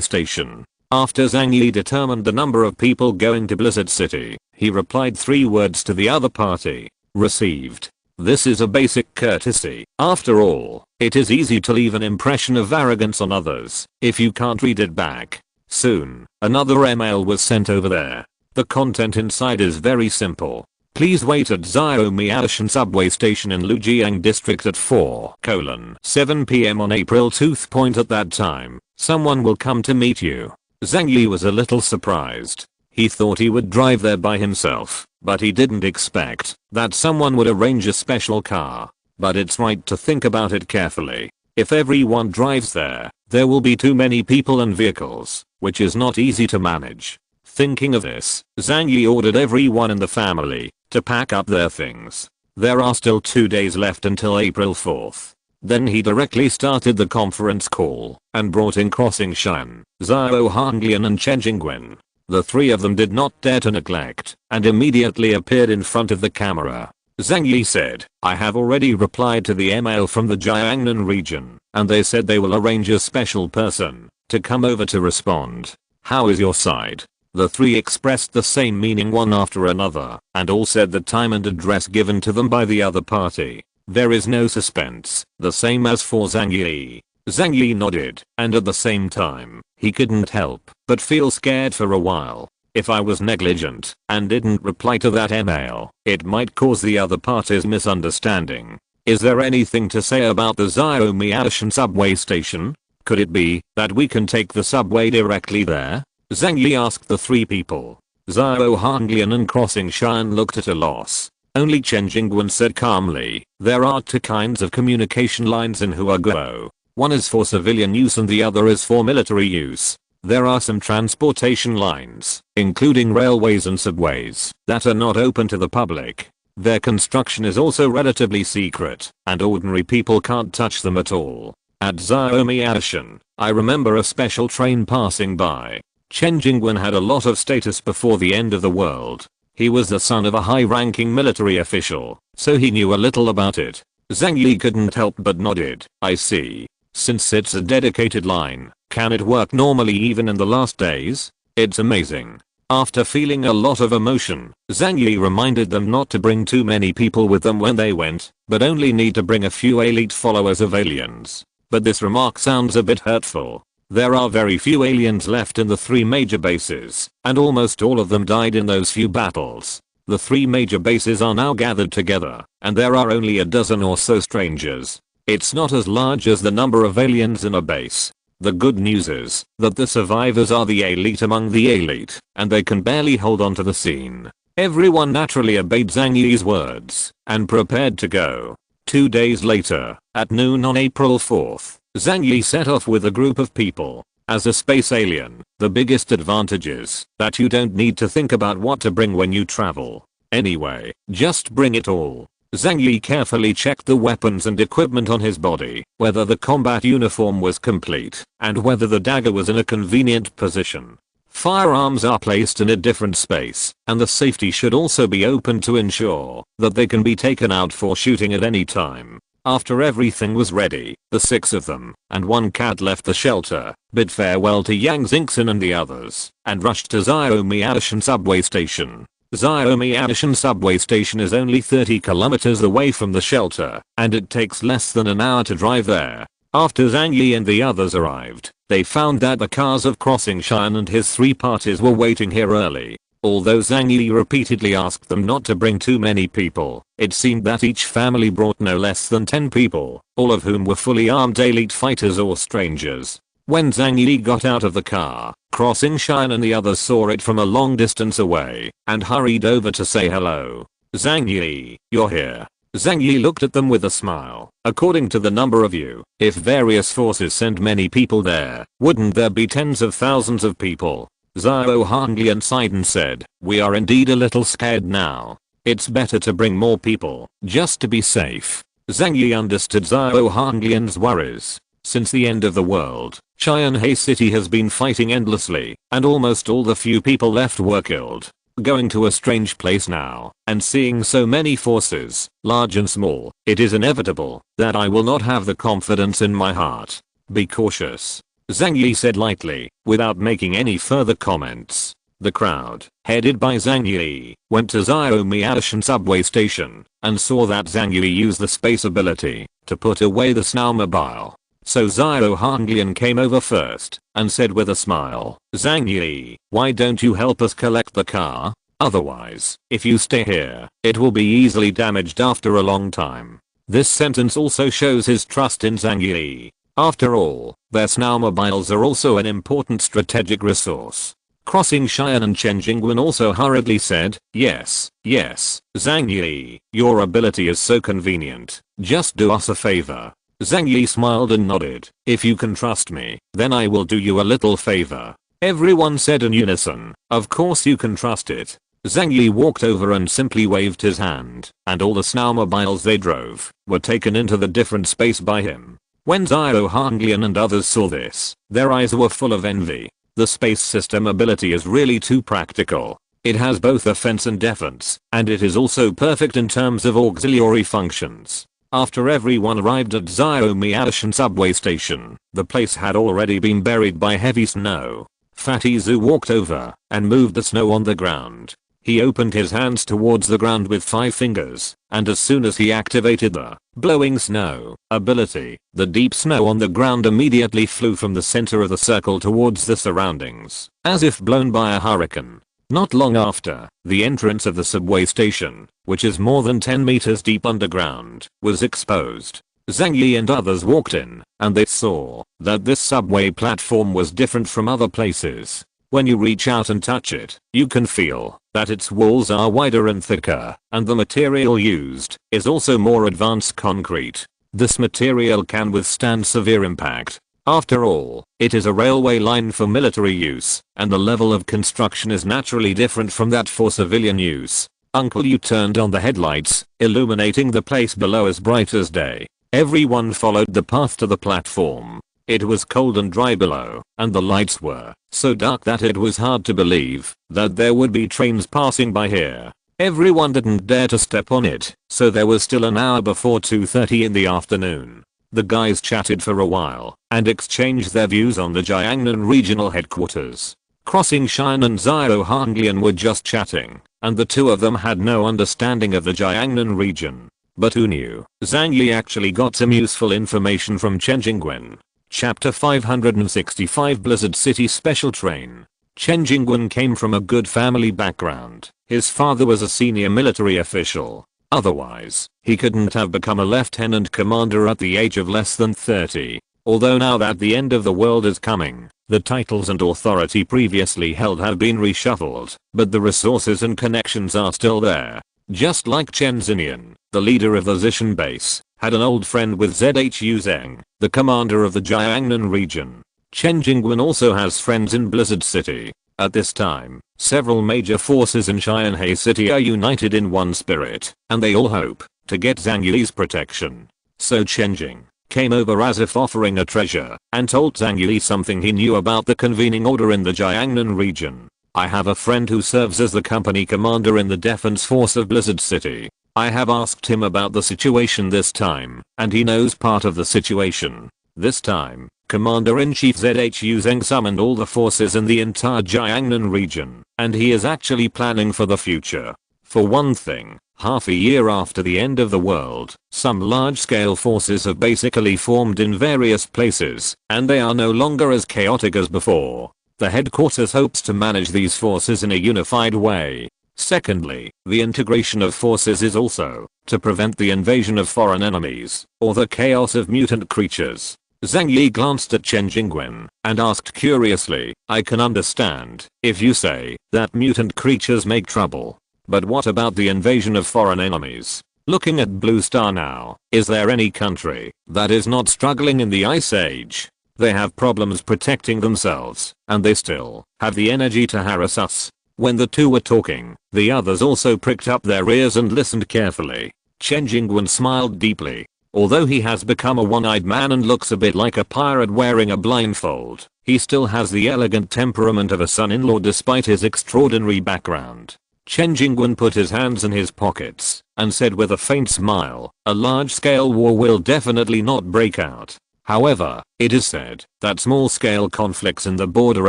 Station. After Zhang Yi determined the number of people going to Blizzard City, he replied 3 words to the other party. Received. This is a basic courtesy. After all, it is easy to leave an impression of arrogance on others if you can't read it back. Soon, another email was sent over there. The content inside is very simple. Please wait at Xiaomi Ocean Subway Station in Lujiang District at 4:07 p.m. on April 2. At that time, someone will come to meet you. Zhang Yi was a little surprised. He thought he would drive there by himself, but he didn't expect that someone would arrange a special car. But it's right to think about it carefully. If everyone drives there, there will be too many people and vehicles, which is not easy to manage. Thinking of this, Zhang Yi ordered everyone in the family to pack up their things. There are still 2 days left until April 4th. Then he directly started the conference call and brought in Crossing Shan, Zhao Hanglian and Chen Jingwen. The 3 of them did not dare to neglect and immediately appeared in front of the camera. Zhang Yi said, I have already replied to the email from the Jiangnan region, and they said they will arrange a special person to come over to respond. How is your side? The 3 expressed the same meaning one after another, and all said the time and address given to them by the other party. There is no suspense, the same as for Zhang Yi. Zhang Yi nodded, and at the same time, he couldn't help but feel scared for a while. If I was negligent and didn't reply to that email, it might cause the other party's misunderstanding. Is there anything to say about the Xiaomi Ocean Subway Station? Could it be that we can take the subway directly there? Zhang Yi asked the 3 people. Zhao Hanglian and Crossing Shan looked at a loss. Only Chen Jingwen said calmly, there are 2 kinds of communication lines in Huaguo. One is for civilian use and the other is for military use. There are some transportation lines, including railways and subways, that are not open to the public. Their construction is also relatively secret, and ordinary people can't touch them at all. At Xiaomi Ocean, I remember a special train passing by. Chen Jingwen had a lot of status before the end of the world. He was the son of a high-ranking military official, so he knew a little about it. Zhang Yi couldn't help but nodded. I see. Since it's a dedicated line, can it work normally even in the last days? It's amazing. After feeling a lot of emotion, Zhang Yi reminded them not to bring too many people with them when they went, but only need to bring a few elite followers of aliens. But this remark sounds a bit hurtful. There are very few aliens left in the 3 major bases, and almost all of them died in those few battles. The 3 major bases are now gathered together, and there are only a dozen or so strangers. It's not as large as the number of aliens in a base. The good news is that the survivors are the elite among the elite, and they can barely hold on to the scene. Everyone naturally obeyed Zhang Yi's words and prepared to go. 2 days later, at noon on April 4th, Zhang Yi set off with a group of people. As a space alien, the biggest advantage is that you don't need to think about what to bring when you travel. Anyway, just bring it all. Zhang Yi carefully checked the weapons and equipment on his body, whether the combat uniform was complete, and whether the dagger was in a convenient position. Firearms are placed in a different space, and the safety should also be open to ensure that they can be taken out for shooting at any time. After everything was ready, the 6 of them and 1 cat left the shelter, bid farewell to Yang Xingxin and the others, and rushed to Xiaomi Ocean Subway Station. Xiaomi Ocean Subway Station is only 30 kilometers away from the shelter, and it takes less than an hour to drive there. After Zhang Yi and the others arrived, they found that the cars of Crossing Shan and his 3 parties were waiting here early. Although Zhang Yi repeatedly asked them not to bring too many people, it seemed that each family brought no less than 10 people, all of whom were fully armed elite fighters or strangers. When Zhang Yi got out of the car, Crossing Shan and the others saw it from a long distance away and hurried over to say hello. Zhang Yi, you're here. Zhang Yi looked at them with a smile. According to the number of you, if various forces sent many people there, wouldn't there be tens of thousands of people? Zhao Hanglian sighed and said, we are indeed a little scared now. It's better to bring more people, just to be safe. Zhang Yi understood Zhao Hanglian's worries. Since the end of the world, Qianhe City has been fighting endlessly, and almost all the few people left were killed. Going to a strange place now, and seeing so many forces, large and small, it is inevitable that I will not have the confidence in my heart. Be cautious. Zhang Yi said lightly, without making any further comments. The crowd, headed by Zhang Yi, went to Zhao Miaoshan subway station, and saw that Zhang Yi used the space ability to put away the snowmobile. So Zhao Hanglian came over first, and said with a smile, Zhang Yi, why don't you help us collect the car? Otherwise, if you stay here, it will be easily damaged after a long time. This sentence also shows his trust in Zhang Yi. After all, their snowmobiles are also an important strategic resource. Crossing Xian and Chen Jingwen also hurriedly said, yes, Zhang Yi, your ability is so convenient, just do us a favor. Zhang Yi smiled and nodded, if you can trust me, then I will do you a little favor. Everyone said in unison, of course you can trust it. Zhang Yi walked over and simply waved his hand, and all the snowmobiles they drove were taken into the different space by him. When Zhao Hanglian and others saw this, their eyes were full of envy. The space system ability is really too practical. It has both offense and defense, and it is also perfect in terms of auxiliary functions. After everyone arrived at Zhao Miaoshan subway station, the place had already been buried by heavy snow. Fatty Zhu walked over and moved the snow on the ground. He opened his hands towards the ground with 5 fingers, and as soon as he activated the blowing snow ability, the deep snow on the ground immediately flew from the center of the circle towards the surroundings, as if blown by a hurricane. Not long after, the entrance of the subway station, which is more than 10 meters deep underground, was exposed. Zhang Yi and others walked in, and they saw that this subway platform was different from other places. When you reach out and touch it, you can feel that its walls are wider and thicker, and the material used is also more advanced concrete. This material can withstand severe impact. After all, it is a railway line for military use, and the level of construction is naturally different from that for civilian use. Uncle Yu turned on the headlights, illuminating the place below as bright as day. Everyone followed the path to the platform. It was cold and dry below, and the lights were so dark that it was hard to believe that there would be trains passing by here. Everyone didn't dare to step on it, so there was still an hour before 2:30 in the afternoon. The guys chatted for a while and exchanged their views on the Jiangnan regional headquarters. Crossing Xian and Zhao Hanglian were just chatting, and the two of them had no understanding of the Jiangnan region. But who knew? Zhang Yi actually got some useful information from Chen Jingwen. Chapter 565 Blizzard City Special Train. Chen Jingwen came from a good family background. His father was a senior military official. Otherwise, he couldn't have become a lieutenant commander at the age of less than 30. Although now that the end of the world is coming, the titles and authority previously held have been reshuffled, but the resources and connections are still there. Just like Chen Xinian, the leader of the Zishan base, had an old friend with Zhu Zheng, the commander of the Jiangnan region. Chen Jingwen also has friends in Blizzard City. At this time, several major forces in Qianhe City are united in one spirit, and they all hope to get Zhang Yi's protection. So Chen Jing came over as if offering a treasure, and told Zhang Yi something he knew about the convening order in the Jiangnan region. I have a friend who serves as the company commander in the defense force of Blizzard City. I have asked him about the situation this time, and he knows part of the situation. This time, Commander-in-Chief Zhu Zheng summoned all the forces in the entire Jiangnan region, and he is actually planning for the future. For one thing, half a year after the end of the world, some large-scale forces have basically formed in various places, and they are no longer as chaotic as before. The headquarters hopes to manage these forces in a unified way. Secondly, the integration of forces is also to prevent the invasion of foreign enemies, or the chaos of mutant creatures. Zhang Yi glanced at Chen Jingwen and asked curiously, I can understand if you say that mutant creatures make trouble. But what about the invasion of foreign enemies? Looking at Blue Star now, is there any country that is not struggling in the Ice Age? They have problems protecting themselves, and they still have the energy to harass us. When the two were talking, the others also pricked up their ears and listened carefully. Chen Jingwen smiled deeply. Although he has become a one-eyed man and looks a bit like a pirate wearing a blindfold, he still has the elegant temperament of a son-in-law despite his extraordinary background. Chen Jingwen put his hands in his pockets and said with a faint smile, a large-scale war will definitely not break out. However, it is said that small-scale conflicts in the border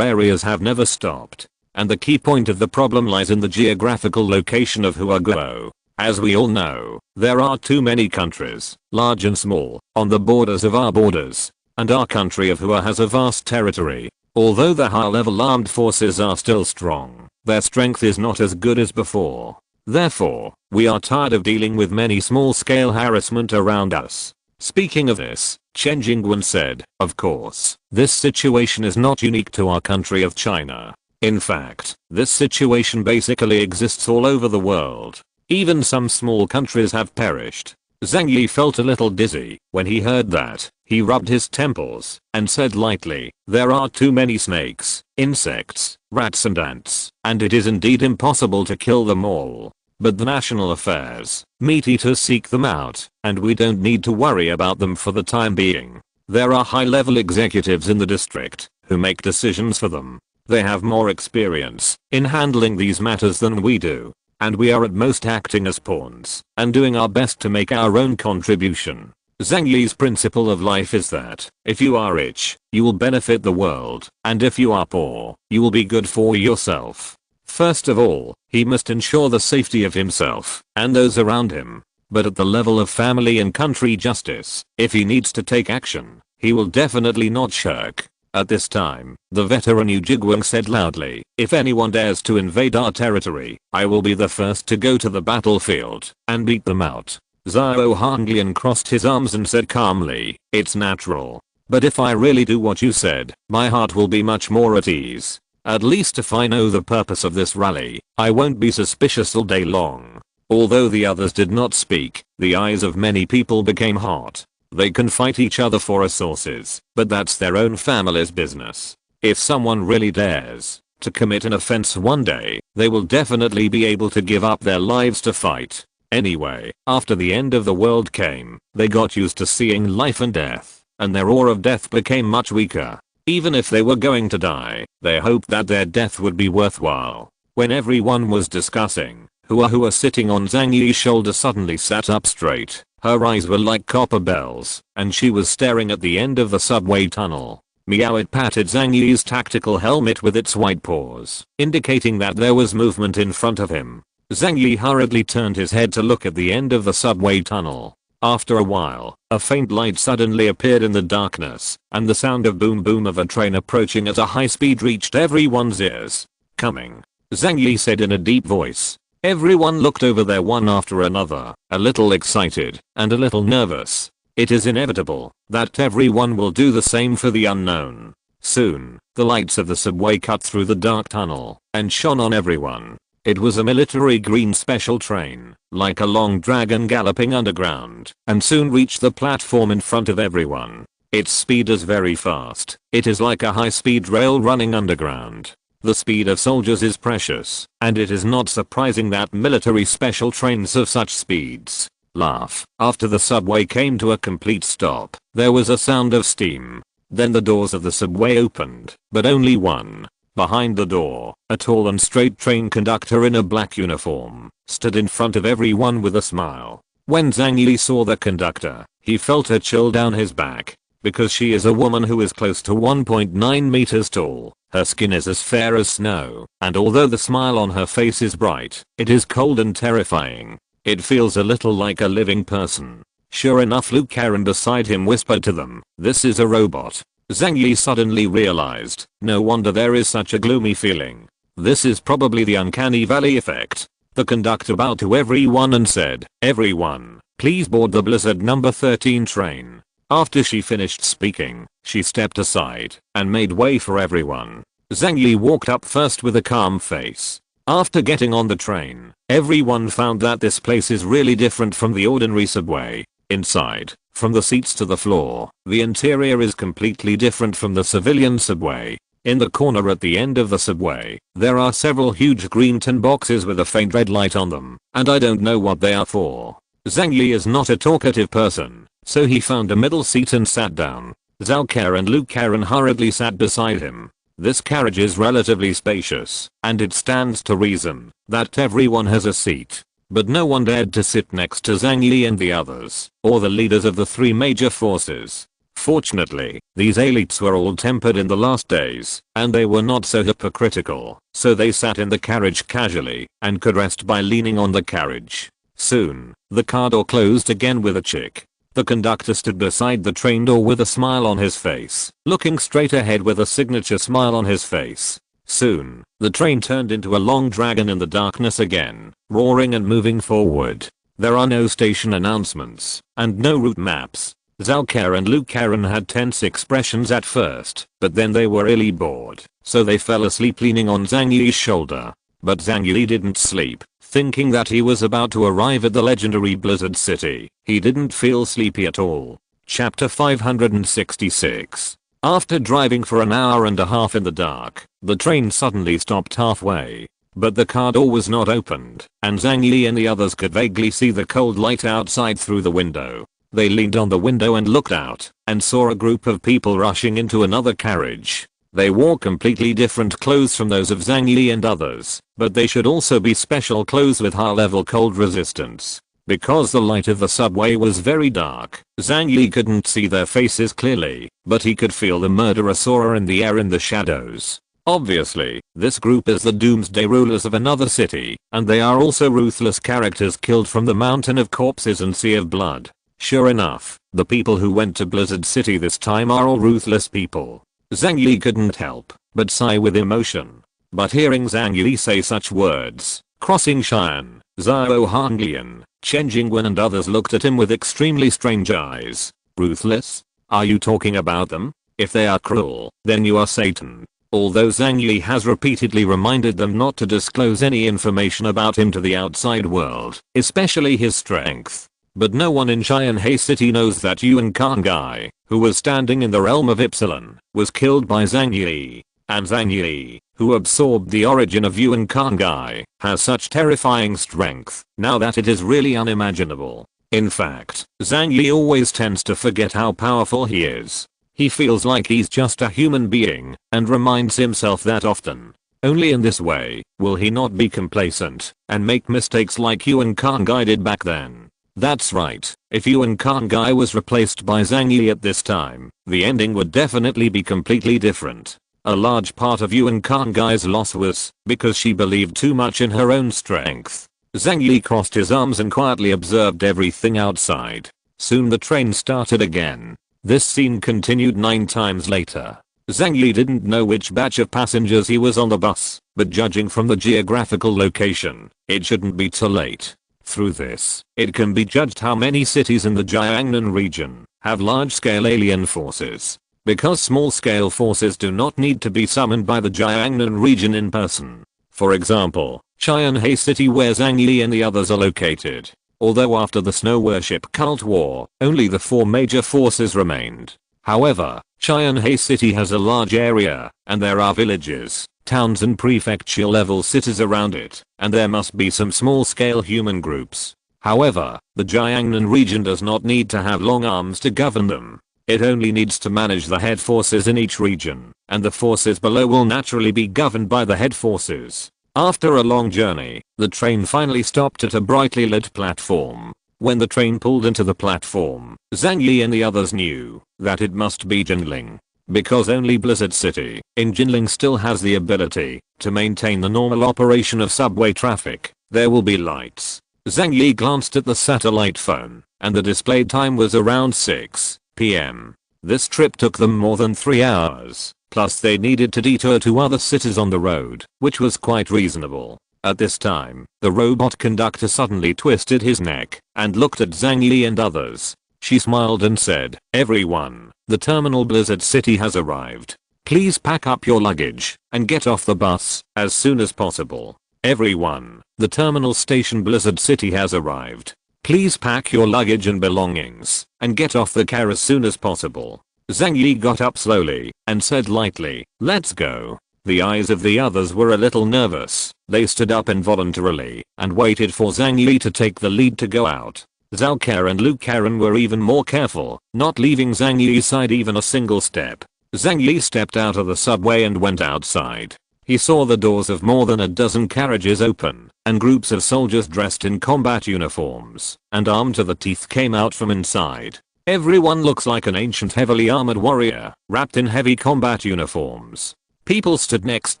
areas have never stopped. And the key point of the problem lies in the geographical location of Huaguo. As we all know, there are too many countries, large and small, on the borders of our borders. And our country of Hua has a vast territory. Although the high-level armed forces are still strong, their strength is not as good as before. Therefore, we are tired of dealing with many small-scale harassment around us. Speaking of this, Chen Jingwen said, of course, this situation is not unique to our country of China. In fact, this situation basically exists all over the world. Even some small countries have perished. Zhang Yi felt a little dizzy when he heard that. He rubbed his temples and said lightly, there are too many snakes, insects, rats and ants, and it is indeed impossible to kill them all. But the national affairs, meat eaters seek them out, and we don't need to worry about them for the time being. There are high-level executives in the district who make decisions for them. They have more experience in handling these matters than we do. And we are at most acting as pawns and doing our best to make our own contribution. Zhang Yi's principle of life is that if you are rich, you will benefit the world, and if you are poor, you will be good for yourself. First of all, he must ensure the safety of himself and those around him. But at the level of family and country justice, if he needs to take action, he will definitely not shirk. At this time, the veteran Yu Jiguang said loudly, if anyone dares to invade our territory, I will be the first to go to the battlefield and beat them out. Zhao Hanglian crossed his arms and said calmly, it's natural. But if I really do what you said, my heart will be much more at ease. At least if I know the purpose of this rally, I won't be suspicious all day long. Although the others did not speak, the eyes of many people became hot. They can fight each other for resources, but that's their own family's business. If someone really dares to commit an offense one day, they will definitely be able to give up their lives to fight. Anyway, after the end of the world came, they got used to seeing life and death, and their awe of death became much weaker. Even if they were going to die, they hoped that their death would be worthwhile. When everyone was discussing, Hua sitting on Zhang Yi's shoulder suddenly sat up straight. Her eyes were like copper bells, and she was staring at the end of the subway tunnel. Meowit patted Zhang Yi's tactical helmet with its white paws, indicating that there was movement in front of him. Zhang Yi hurriedly turned his head to look at the end of the subway tunnel. After a while, a faint light suddenly appeared in the darkness, and the sound of boom boom of a train approaching at a high speed reached everyone's ears. Coming. Zhang Yi said in a deep voice. Everyone looked over there one after another, a little excited and a little nervous. It is inevitable that everyone will do the same for the unknown. Soon, the lights of the subway cut through the dark tunnel and shone on everyone. It was a military green special train, like a long dragon galloping underground, and soon reached the platform in front of everyone. Its speed is very fast. It is like a high-speed rail running underground. The speed of soldiers is precious, and it is not surprising that military special trains have such speeds. Laugh. After the subway came to a complete stop, there was a sound of steam. Then the doors of the subway opened, but only one. Behind the door, a tall and straight train conductor in a black uniform stood in front of everyone with a smile. When Zhang Yi saw the conductor, he felt a chill down his back. Because she is a woman who is close to 1.9 meters tall, her skin is as fair as snow, and although the smile on her face is bright, it is cold and terrifying. It feels a little like a living person. Sure enough, Luke Karen beside him whispered to them, "This is a robot." Zhang Yi suddenly realized, no wonder there is such a gloomy feeling. This is probably the uncanny valley effect. The conductor bowed to everyone and said, "Everyone, please board the Blizzard number 13 train." After she finished speaking, she stepped aside and made way for everyone. Zhang Yi walked up first with a calm face. After getting on the train, everyone found that this place is really different from the ordinary subway. Inside, from the seats to the floor, the interior is completely different from the civilian subway. In the corner at the end of the subway, there are several huge green tin boxes with a faint red light on them, and I don't know what they are for. Zhang Yi is not a talkative person, so he found a middle seat and sat down. Zhao Ke and Lu Karen hurriedly sat beside him. This carriage is relatively spacious, and it stands to reason that everyone has a seat. But no one dared to sit next to Zhang Yi and the others, or the leaders of the three major forces. Fortunately, these elites were all tempered in the last days, and they were not so hypocritical, so they sat in the carriage casually, and could rest by leaning on the carriage. Soon, the car door closed again with a chick. The conductor stood beside the train door with a smile on his face, looking straight ahead with a signature smile on his face. Soon, the train turned into a long dragon in the darkness again, roaring and moving forward. There are no station announcements, and no route maps. Zhao Ke and Lu Karen had tense expressions at first, but then they were really bored, so they fell asleep leaning on Zhang Yi's shoulder. But Zhang Yi didn't sleep, thinking that he was about to arrive at the legendary Blizzard City. He didn't feel sleepy at all. Chapter 566. After driving for an hour and a half in the dark, the train suddenly stopped halfway. But the car door was not opened, and Zhang Yi and the others could vaguely see the cold light outside through the window. They leaned on the window and looked out, and saw a group of people rushing into another carriage. They wore completely different clothes from those of Zhang Yi and others, but they should also be special clothes with high-level cold resistance. Because the light of the subway was very dark, Zhang Yi couldn't see their faces clearly, but he could feel the murderous aura in the air in the shadows. Obviously, this group is the doomsday rulers of another city, and they are also ruthless characters killed from the mountain of corpses and sea of blood. Sure enough, the people who went to Blizzard City this time are all ruthless people. Zhang Yi couldn't help but sigh with emotion. But hearing Zhang Yi say such words, Crossing Xian, Zhao Hanglian, Chen Jingwen and others looked at him with extremely strange eyes. Ruthless? Are you talking about them? If they are cruel, then you are Satan. Although Zhang Yi has repeatedly reminded them not to disclose any information about him to the outside world, especially his strength. But no one in Xianhei City knows that Yuan Kangai, who was standing in the realm of Ypsilon, was killed by Zhang Yi. And Zhang Yi, who absorbed the origin of Yuan Kangai, has such terrifying strength, now that it is really unimaginable. In fact, Zhang Yi always tends to forget how powerful he is. He feels like he's just a human being, and reminds himself that often. Only in this way, will he not be complacent, and make mistakes like Yuan Kangai did back then. That's right, if Yuan Kangai was replaced by Zhang Yi at this time, the ending would definitely be completely different. A large part of Yuan Kangai's loss was because she believed too much in her own strength. Zhang Yi crossed his arms and quietly observed everything outside. Soon the train started again. This scene continued 9 times later. Zhang Yi didn't know which batch of passengers he was on the bus, but judging from the geographical location, it shouldn't be too late. Through this, it can be judged how many cities in the Jiangnan region have large-scale alien forces. Because small-scale forces do not need to be summoned by the Jiangnan region in person. For example, Qianhei City where Zhang Yi and the others are located. Although after the Snow Worship Cult War, only the 4 major forces remained. However, Qianhei City has a large area, and there are villages, towns and prefecture-level cities around it, and there must be some small-scale human groups. However, the Jiangnan region does not need to have long arms to govern them. It only needs to manage the head forces in each region, and the forces below will naturally be governed by the head forces. After a long journey, the train finally stopped at a brightly lit platform. When the train pulled into the platform, Zhang Yi and the others knew that it must be Jinling. Because only Blizzard City in Jinling still has the ability to maintain the normal operation of subway traffic, there will be lights. Zhang Yi glanced at the satellite phone, and the display time was around 6 p.m. This trip took them more than 3 hours, plus they needed to detour to other cities on the road, which was quite reasonable. At this time, the robot conductor suddenly twisted his neck and looked at Zhang Yi and others. She smiled and said, "Everyone, the terminal Blizzard City has arrived. Please pack up your luggage and get off the bus as soon as possible." Everyone, the terminal station Blizzard City has arrived. Please pack your luggage and belongings, and get off the car as soon as possible. Zhang Yi got up slowly, and said lightly, let's go. The eyes of the others were a little nervous. They stood up involuntarily, and waited for Zhang Yi to take the lead to go out. Zhao Ke and Lu Karen were even more careful, not leaving Zhang Yi's side even a single step. Zhang Yi stepped out of the subway and went outside. He saw the doors of more than a dozen carriages open, and groups of soldiers dressed in combat uniforms and armed to the teeth came out from inside. Everyone looks like an ancient heavily armored warrior, wrapped in heavy combat uniforms. People stood next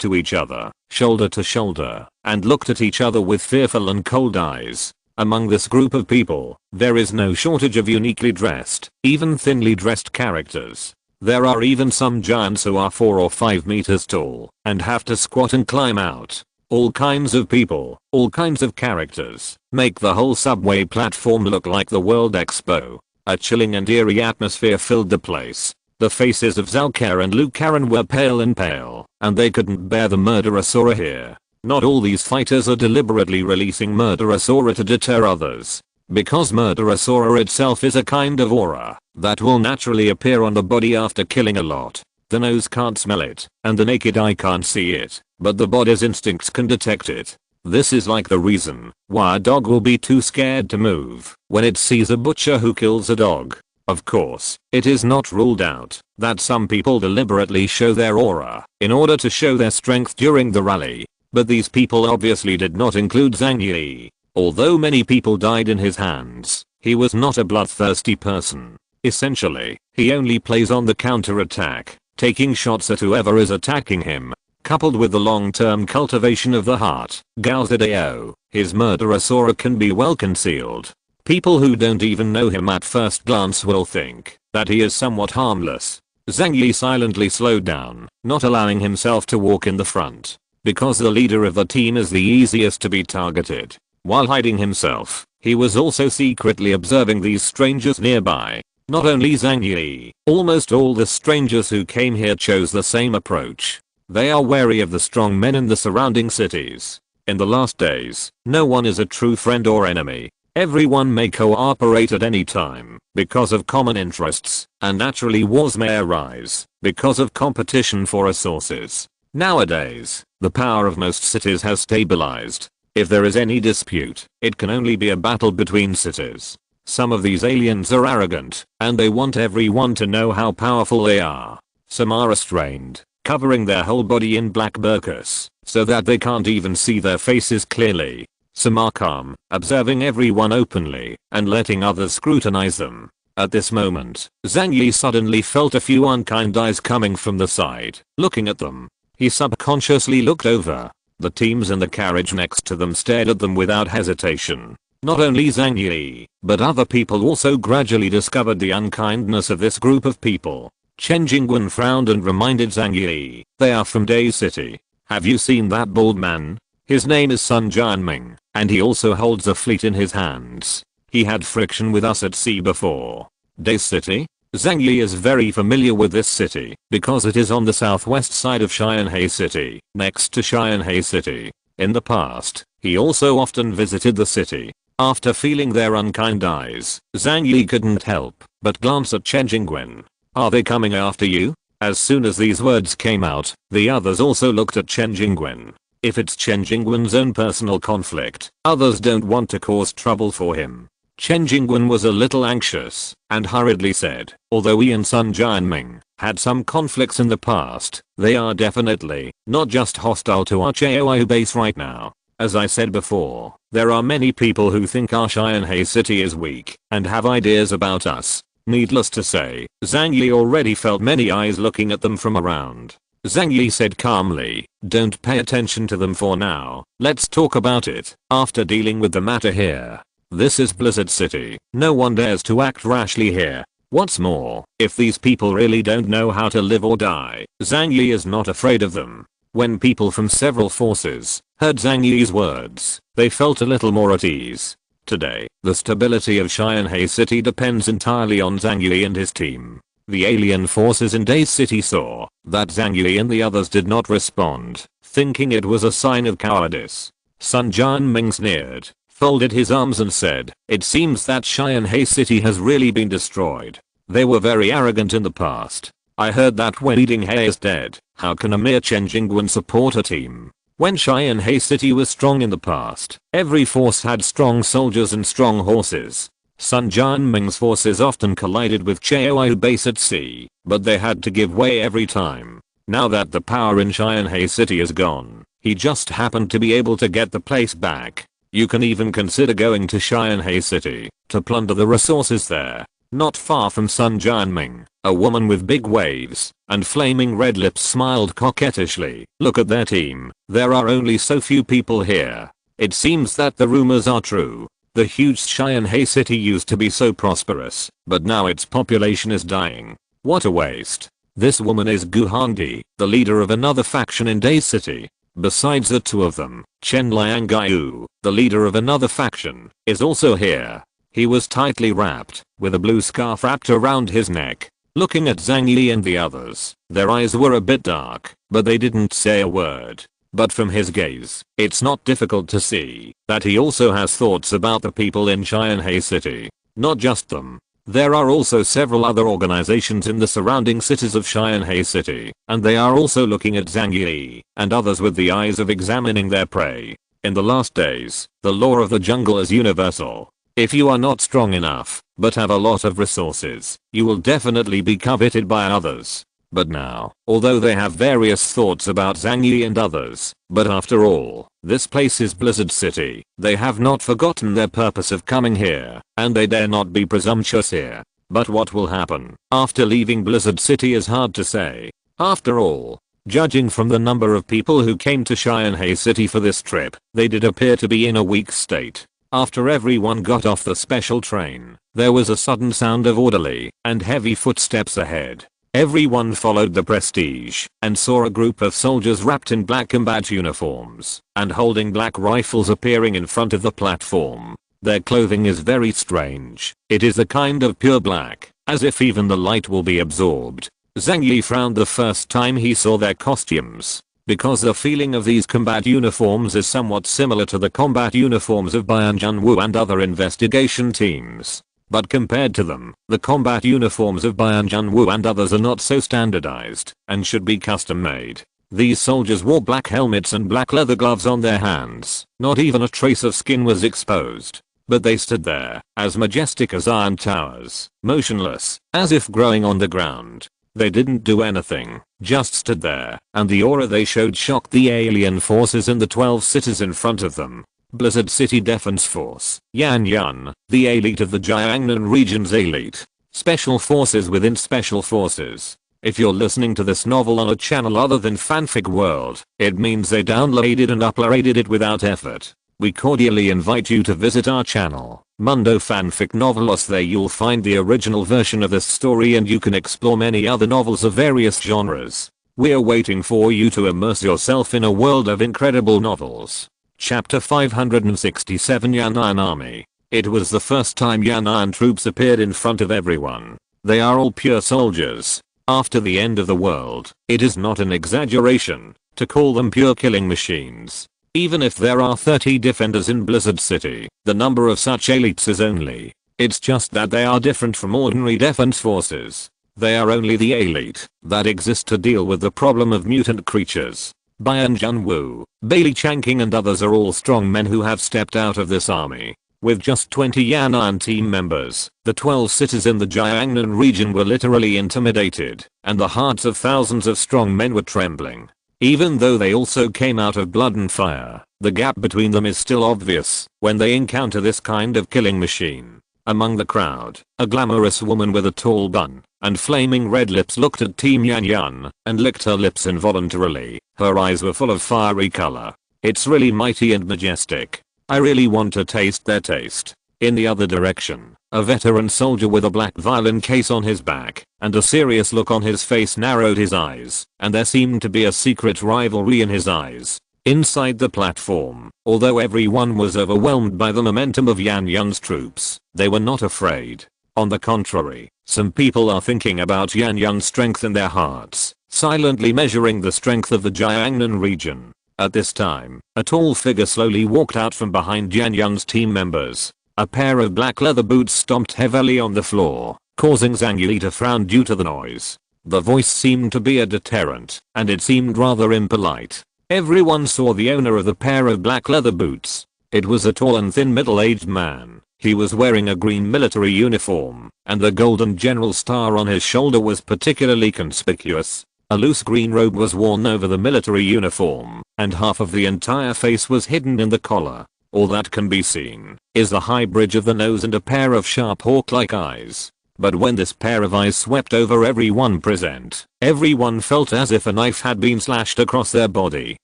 to each other, shoulder to shoulder, and looked at each other with fearful and cold eyes. Among this group of people, there is no shortage of uniquely dressed, even thinly dressed characters. There are even some giants who are 4 or 5 meters tall and have to squat and climb out. All kinds of people, all kinds of characters, make the whole subway platform look like the World Expo. A chilling and eerie atmosphere filled the place. The faces of Zhao Ke and Lu Karen were pale, and they couldn't bear the murderosaur here. Not all these fighters are deliberately releasing murderosaur to deter others. Because murderosaur itself is a kind of aura that will naturally appear on the body after killing a lot. The nose can't smell it, and the naked eye can't see it, but the body's instincts can detect it. This is like the reason why a dog will be too scared to move when it sees a butcher who kills a dog. Of course, it is not ruled out that some people deliberately show their aura in order to show their strength during the rally, but these people obviously did not include Zhang Yi. Although many people died in his hands, he was not a bloodthirsty person. Essentially, he only plays on the counter-attack, taking shots at whoever is attacking him. Coupled with the long-term cultivation of the heart, Gao Zidao, his murderosaur can be well concealed. People who don't even know him at first glance will think that he is somewhat harmless. Zhang Yi silently slowed down, not allowing himself to walk in the front, because the leader of the team is the easiest to be targeted. While hiding himself, he was also secretly observing these strangers nearby. Not only Zhang Yi, almost all the strangers who came here chose the same approach. They are wary of the strong men in the surrounding cities. In the last days, no one is a true friend or enemy. Everyone may cooperate at any time because of common interests, and naturally wars may arise because of competition for resources. Nowadays, the power of most cities has stabilized. If there is any dispute, it can only be a battle between cities. Some of these aliens are arrogant, and they want everyone to know how powerful they are. Some are restrained, covering their whole body in black burqas, so that they can't even see their faces clearly. Some are calm, observing everyone openly, and letting others scrutinize them. At this moment, Zhang Yi suddenly felt a few unkind eyes coming from the side, looking at them. He subconsciously looked over. The teams in the carriage next to them stared at them without hesitation. Not only Zhang Yi, but other people also gradually discovered the unkindness of this group of people. Chen Jingwen frowned and reminded Zhang Yi, they are from Day City. Have you seen that bald man? His name is Sun Jianming, and he also holds a fleet in his hands. He had friction with us at sea before. Day City? Zhang Yi is very familiar with this city because it is on the southwest side of Xianhe City, next to Xianhe City. In the past, he also often visited the city. After feeling their unkind eyes, Zhang Yi couldn't help but glance at Chen Jingwen. Are they coming after you? As soon as these words came out, the others also looked at Chen Jingwen. If it's Chen Jingwen's own personal conflict, others don't want to cause trouble for him. Chen Jingwen was a little anxious and hurriedly said, although he and Sun Jianming had some conflicts in the past, they are definitely not just hostile to our Chaoyu base right now. As I said before, there are many people who think our Xianhe city is weak and have ideas about us. Needless to say, Zhang Yi already felt many eyes looking at them from around. Zhang Yi said calmly, don't pay attention to them for now, let's talk about it after dealing with the matter here. This is Blizzard City, no one dares to act rashly here. What's more, if these people really don't know how to live or die, Zhang Yi is not afraid of them. When people from several forces heard Zhang Yi's words, they felt a little more at ease. Today, the stability of Xianhe City depends entirely on Zhang Yi and his team. The alien forces in Day City saw that Zhang Yi and the others did not respond, thinking it was a sign of cowardice. Sun Jianming sneered, folded his arms and said, "It seems that Xianhe City has really been destroyed. They were very arrogant in the past. I heard that when Leading He is dead, how can a mere Chen Jingguan support a team? When Xianhe City was strong in the past, every force had strong soldiers and strong horses. Sun Jianming's forces often collided with Chaoyu base at sea, but they had to give way every time. Now that the power in Xianhe City is gone, he just happened to be able to get the place back. You can even consider going to Xianhe City to plunder the resources there." Not far from Sun Jianming, a woman with big waves and flaming red lips smiled coquettishly. "Look at their team. There are only so few people here. It seems that the rumors are true. The huge Xianhe City used to be so prosperous, but now its population is dying. What a waste." This woman is Gu Hongdi, the leader of another faction in Day City. Besides the two of them, Chen Liangyu, the leader of another faction, is also here. He was tightly wrapped, with a blue scarf wrapped around his neck. Looking at Zhang Yi and the others, their eyes were a bit dark, but they didn't say a word. But from his gaze, it's not difficult to see that he also has thoughts about the people in Xianhe City. Not just them. There are also several other organizations in the surrounding cities of Xianhe City, and they are also looking at Zhang Yi and others with the eyes of examining their prey. In the last days, the law of the jungle is universal. If you are not strong enough, but have a lot of resources, you will definitely be coveted by others. But now, although they have various thoughts about Zhang Yi and others, but after all, this place is Blizzard City. They have not forgotten their purpose of coming here, and they dare not be presumptuous here. But what will happen after leaving Blizzard City is hard to say. After all, judging from the number of people who came to Xianhe City for this trip, they did appear to be in a weak state. After everyone got off the special train, there was a sudden sound of orderly and heavy footsteps ahead. Everyone followed the prestige and saw a group of soldiers wrapped in black combat uniforms and holding black rifles appearing in front of the platform. Their clothing is very strange. It is a kind of pure black, as if even the light will be absorbed. Zhang Yi frowned the first time he saw their costumes, because the feeling of these combat uniforms is somewhat similar to the combat uniforms of Bian Junwu and other investigation teams. But compared to them, the combat uniforms of Bian Junwu and others are not so standardized and should be custom made. These soldiers wore black helmets and black leather gloves on their hands. Not even a trace of skin was exposed. But they stood there, as majestic as iron towers, motionless, as if growing on the ground. They didn't do anything, just stood there, and the aura they showed shocked the alien forces in the 12 cities in front of them. Blizzard City Defense Force, Yan Yan, the elite of the Jiangnan region's elite. Special forces within special forces. If you're listening to this novel on a channel other than Fanfic World, it means they downloaded and uploaded it without effort. We cordially invite you to visit our channel, Mundo Fanfic Novelos. There you'll find the original version of this story and you can explore many other novels of various genres. We're waiting for you to immerse yourself in a world of incredible novels. Chapter 567 Yan'an Army. It was the first time Yan'an troops appeared in front of everyone. They are all pure soldiers. After the end of the world, it is not an exaggeration to call them pure killing machines. Even if there are 30 defenders in Blizzard City, the number of such elites is only. It's just that they are different from ordinary defense forces. They are only the elite that exist to deal with the problem of mutant creatures. Bian Junwu, Bailey Changqing and others are all strong men who have stepped out of this army. With just 20 Yan'an team members, the 12 cities in the Jiangnan region were literally intimidated, and the hearts of thousands of strong men were trembling. Even though they also came out of blood and fire, the gap between them is still obvious when they encounter this kind of killing machine. Among the crowd, a glamorous woman with a tall bun and flaming red lips looked at Team Yan Yan and licked her lips involuntarily. Her eyes were full of fiery color. It's really mighty and majestic. I really want to taste their taste. In the other direction, a veteran soldier with a black violin case on his back and a serious look on his face narrowed his eyes, and there seemed to be a secret rivalry in his eyes. Inside the platform, although everyone was overwhelmed by the momentum of Yan Yan's troops, they were not afraid. On the contrary, some people are thinking about Yan Yan's strength in their hearts, silently measuring the strength of the Jiangnan region. At this time, a tall figure slowly walked out from behind Yan Yang's team members. A pair of black leather boots stomped heavily on the floor, causing Zhang Yi to frown due to the noise. The voice seemed to be a deterrent, and it seemed rather impolite. Everyone saw the owner of the pair of black leather boots. It was a tall and thin middle-aged man. He was wearing a green military uniform, and the golden general star on his shoulder was particularly conspicuous. A loose green robe was worn over the military uniform, and half of the entire face was hidden in the collar. All that can be seen is the high bridge of the nose and a pair of sharp hawk-like eyes. But when this pair of eyes swept over everyone present, everyone felt as if a knife had been slashed across their body,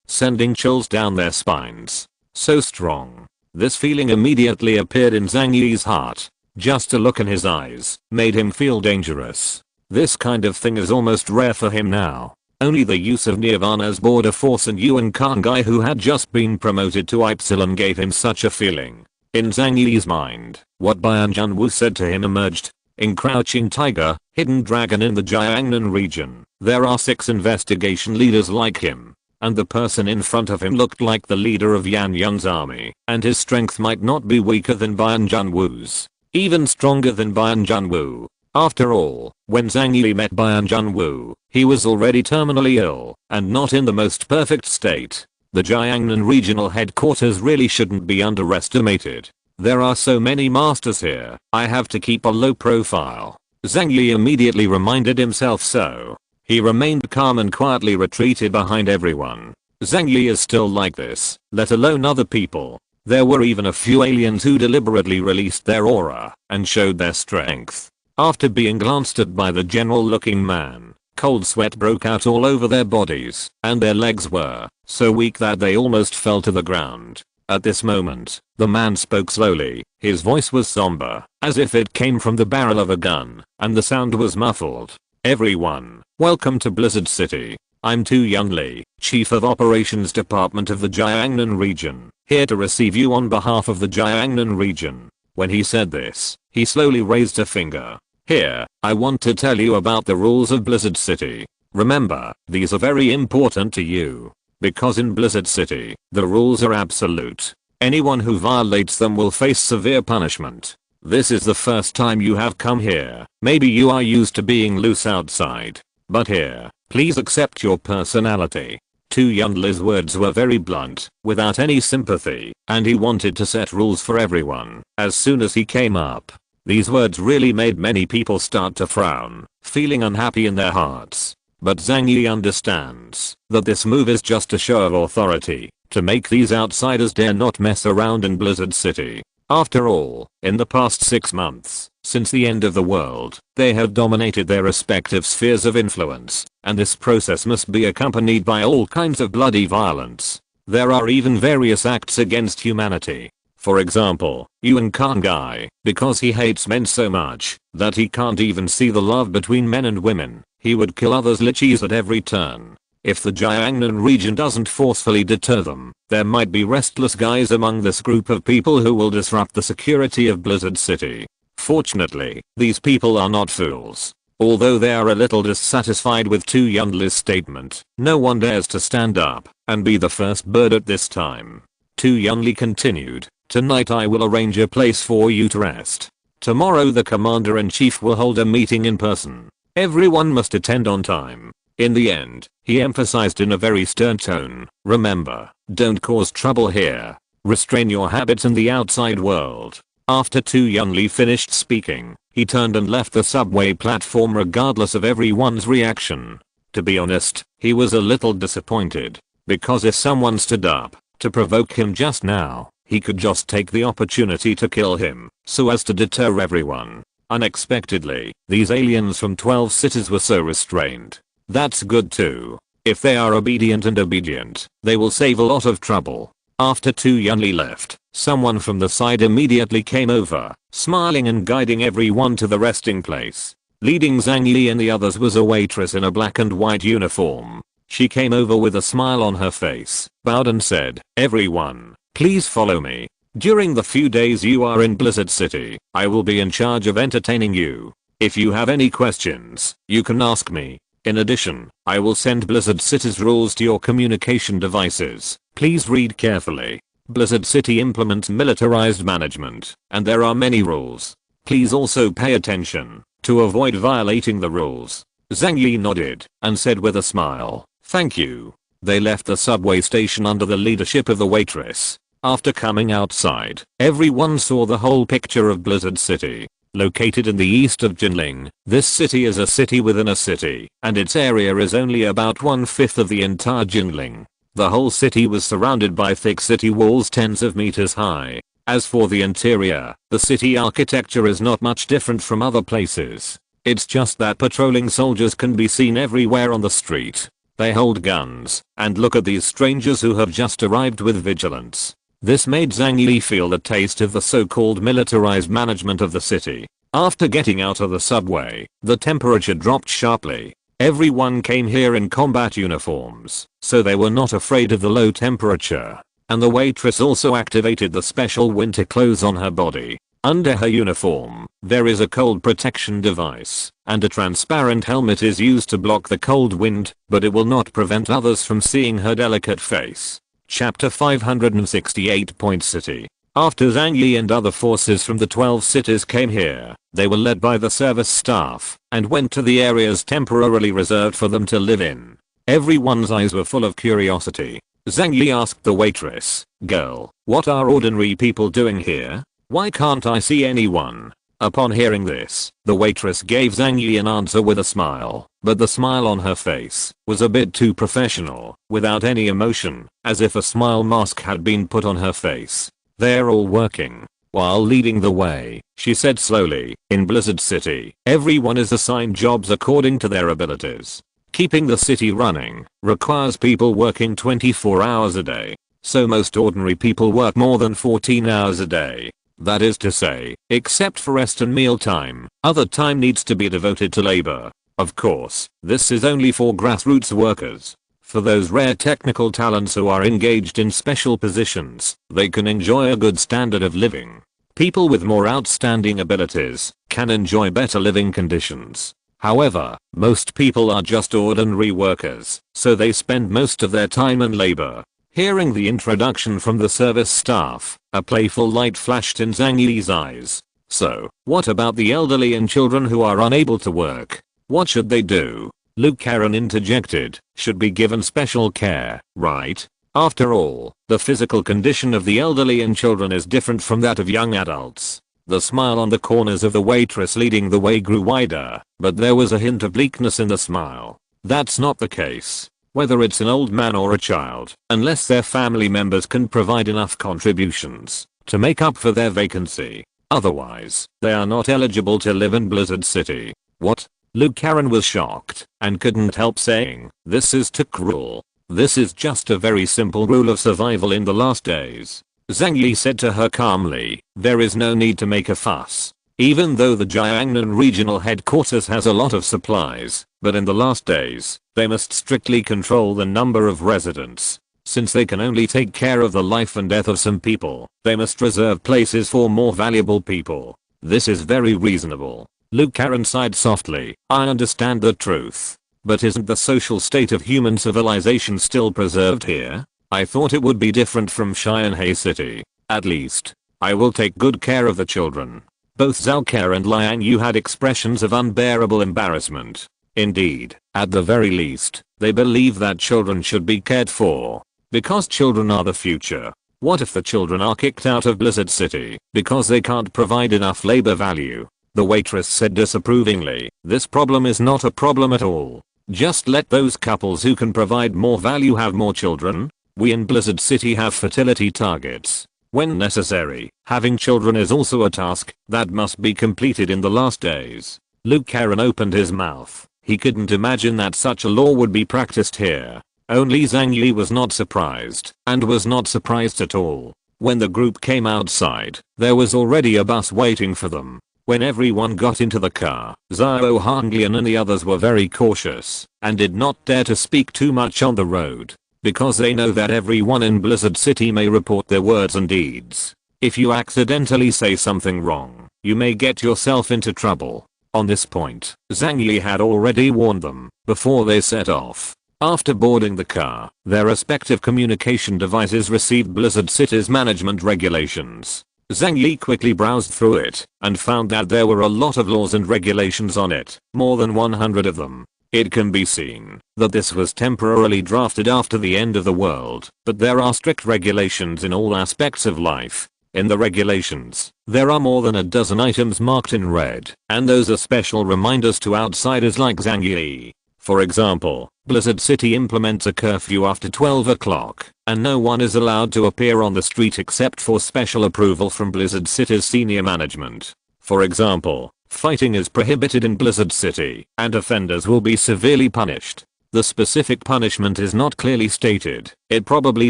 sending chills down their spines. So strong. This feeling immediately appeared in Zhang Yi's heart. Just a look in his eyes made him feel dangerous. This kind of thing is almost rare for him now. Only the use of Nirvana's border force and Yuan Khan guy who had just been promoted to Epsilon gave him such a feeling. In Zhang Yi's mind, what Bian Junwu said to him emerged. In Crouching Tiger, Hidden Dragon in the Jiangnan region, there are 6 investigation leaders like him. And the person in front of him looked like the leader of Yan Yang's army, and his strength might not be weaker than Bian Junwu's. Even stronger than Bian Junwu. After all, when Zhang Yi met Bian Junwu, he was already terminally ill, and not in the most perfect state. The Jiangnan regional headquarters really shouldn't be underestimated. There are so many masters here, I have to keep a low profile. Zhang Yi immediately reminded himself so. He remained calm and quietly retreated behind everyone. Zhang Yi is still like this, let alone other people. There were even a few aliens who deliberately released their aura and showed their strength. After being glanced at by the general looking man, cold sweat broke out all over their bodies, and their legs were so weak that they almost fell to the ground. At this moment, the man spoke slowly. His voice was somber, as if it came from the barrel of a gun, and the sound was muffled. Everyone, welcome to Blizzard City. I'm Tu Yunli, Chief of Operations Department of the Jiangnan region, here to receive you on behalf of the Jiangnan region. When he said this, he slowly raised a finger. Here, I want to tell you about the rules of Blizzard City. Remember, these are very important to you. Because in Blizzard City, the rules are absolute. Anyone who violates them will face severe punishment. This is the first time you have come here. Maybe you are used to being loose outside. But here, please accept your personality. Tu Yunli's words were very blunt, without any sympathy, and he wanted to set rules for everyone as soon as he came up. These words really made many people start to frown, feeling unhappy in their hearts. But Zhang Yi understands that this move is just a show of authority, to make these outsiders dare not mess around in Blizzard City. After all, in the past 6 months, since the end of the world, they have dominated their respective spheres of influence, and this process must be accompanied by all kinds of bloody violence. There are even various acts against humanity. For example, Yuan Khan guy, because he hates men so much that he can't even see the love between men and women, he would kill others lichis at every turn. If the Jiangnan region doesn't forcefully deter them, there might be restless guys among this group of people who will disrupt the security of Blizzard City. Fortunately, these people are not fools. Although they are a little dissatisfied with Tu Yunli's statement, no one dares to stand up and be the first bird at this time. Tu Yunli continued, tonight I will arrange a place for you to rest. Tomorrow the commander-in-chief will hold a meeting in person. Everyone must attend on time. In the end, he emphasized in a very stern tone, remember, don't cause trouble here. Restrain your habits in the outside world. After Tu Yunli finished speaking, he turned and left the subway platform regardless of everyone's reaction. To be honest, he was a little disappointed, because if someone stood up to provoke him just now, he could just take the opportunity to kill him, so as to deter everyone. Unexpectedly, these aliens from 12 cities were so restrained. That's good too. If they are obedient, they will save a lot of trouble. After Tu Yunli left, someone from the side immediately came over, smiling and guiding everyone to the resting place. Leading Zhang Yi and the others was a waitress in a black and white uniform. She came over with a smile on her face, bowed and said, everyone, please follow me. During the few days you are in Blizzard City, I will be in charge of entertaining you. If you have any questions, you can ask me. In addition, I will send Blizzard City's rules to your communication devices. Please read carefully. Blizzard City implements militarized management, and there are many rules. Please also pay attention to avoid violating the rules. Zhang Yi nodded and said with a smile, "Thank you." They left the subway station under the leadership of the waitress. After coming outside, everyone saw the whole picture of Blizzard City. Located in the east of Jinling, this city is a city within a city, and its area is only about 1/5 of the entire Jinling. The whole city was surrounded by thick city walls tens of meters high. As for the interior, the city architecture is not much different from other places. It's just that patrolling soldiers can be seen everywhere on the street. They hold guns, and look at these strangers who have just arrived with vigilance. This made Zhang Yi feel the taste of the so-called militarized management of the city. After getting out of the subway, the temperature dropped sharply. Everyone came here in combat uniforms, so they were not afraid of the low temperature. And the waitress also activated the special winter clothes on her body. Under her uniform, there is a cold protection device, and a transparent helmet is used to block the cold wind, but it will not prevent others from seeing her delicate face. Chapter 568. City. After Zhang Yi and other forces from the 12 cities came here, they were led by the service staff, and went to the areas temporarily reserved for them to live in. Everyone's eyes were full of curiosity. Zhang Yi asked the waitress, "Girl, what are ordinary people doing here? Why can't I see anyone?" Upon hearing this, the waitress gave Zhang Yi an answer with a smile, but the smile on her face was a bit too professional, without any emotion, as if a smile mask had been put on her face. "They're all working." While leading the way, she said slowly, "In Blizzard City, everyone is assigned jobs according to their abilities. Keeping the city running requires people working 24 hours a day, so most ordinary people work more than 14 hours a day. That is to say, except for rest and meal time, other time needs to be devoted to labor. Of course, this is only for grassroots workers. For those rare technical talents who are engaged in special positions, they can enjoy a good standard of living. People with more outstanding abilities can enjoy better living conditions. However, most people are just ordinary workers, so they spend most of their time and labor." Hearing the introduction from the service staff, a playful light flashed in Zhang Yi's eyes. "So, what about the elderly and children who are unable to work? What should they do?" Luke Karen interjected, "Should be given special care, right? After all, the physical condition of the elderly and children is different from that of young adults." The smile on the corners of the waitress leading the way grew wider, but there was a hint of bleakness in the smile. "That's not the case. Whether it's an old man or a child, unless their family members can provide enough contributions to make up for their vacancy. Otherwise, they are not eligible to live in Blizzard City." "What?" Luke Karen was shocked, and couldn't help saying, "This is too cruel. This is just a very simple rule of survival in the last days." Zhang Yi said to her calmly, "There is no need to make a fuss. Even though the Jiangnan regional headquarters has a lot of supplies, but in the last days, they must strictly control the number of residents. Since they can only take care of the life and death of some people, they must reserve places for more valuable people. This is very reasonable." Luke Karen sighed softly, "I understand the truth. But isn't the social state of human civilization still preserved here? I thought it would be different from Xianhai City. At least, I will take good care of the children." Both Zhao Ke and Liang Yu had expressions of unbearable embarrassment. Indeed, at the very least, they believe that children should be cared for. Because children are the future. What if the children are kicked out of Blizzard City because they can't provide enough labor value? The waitress said disapprovingly, "This problem is not a problem at all. Just let those couples who can provide more value have more children. We in Blizzard City have fertility targets. When necessary, having children is also a task that must be completed in the last days." Luke Karen opened his mouth. He couldn't imagine that such a law would be practiced here. Only Zhang Yi was not surprised, and was not surprised at all. When the group came outside, there was already a bus waiting for them. When everyone got into the car, Zhao Hanglian and the others were very cautious, and did not dare to speak too much on the road. Because they know that everyone in Blizzard City may report their words and deeds. If you accidentally say something wrong, you may get yourself into trouble. On this point, Zhang Yi had already warned them before they set off. After boarding the car, their respective communication devices received Blizzard City's management regulations. Zhang Yi quickly browsed through it and found that there were a lot of laws and regulations on it, more than 100 of them. It can be seen that this was temporarily drafted after the end of the world, but there are strict regulations in all aspects of life. In the regulations, there are more than a dozen items marked in red, and those are special reminders to outsiders like Zhang Yi. For example, Blizzard City implements a curfew after 12 o'clock, and no one is allowed to appear on the street except for special approval from Blizzard City's senior management. For example, fighting is prohibited in Blizzard City, and offenders will be severely punished. The specific punishment is not clearly stated. It probably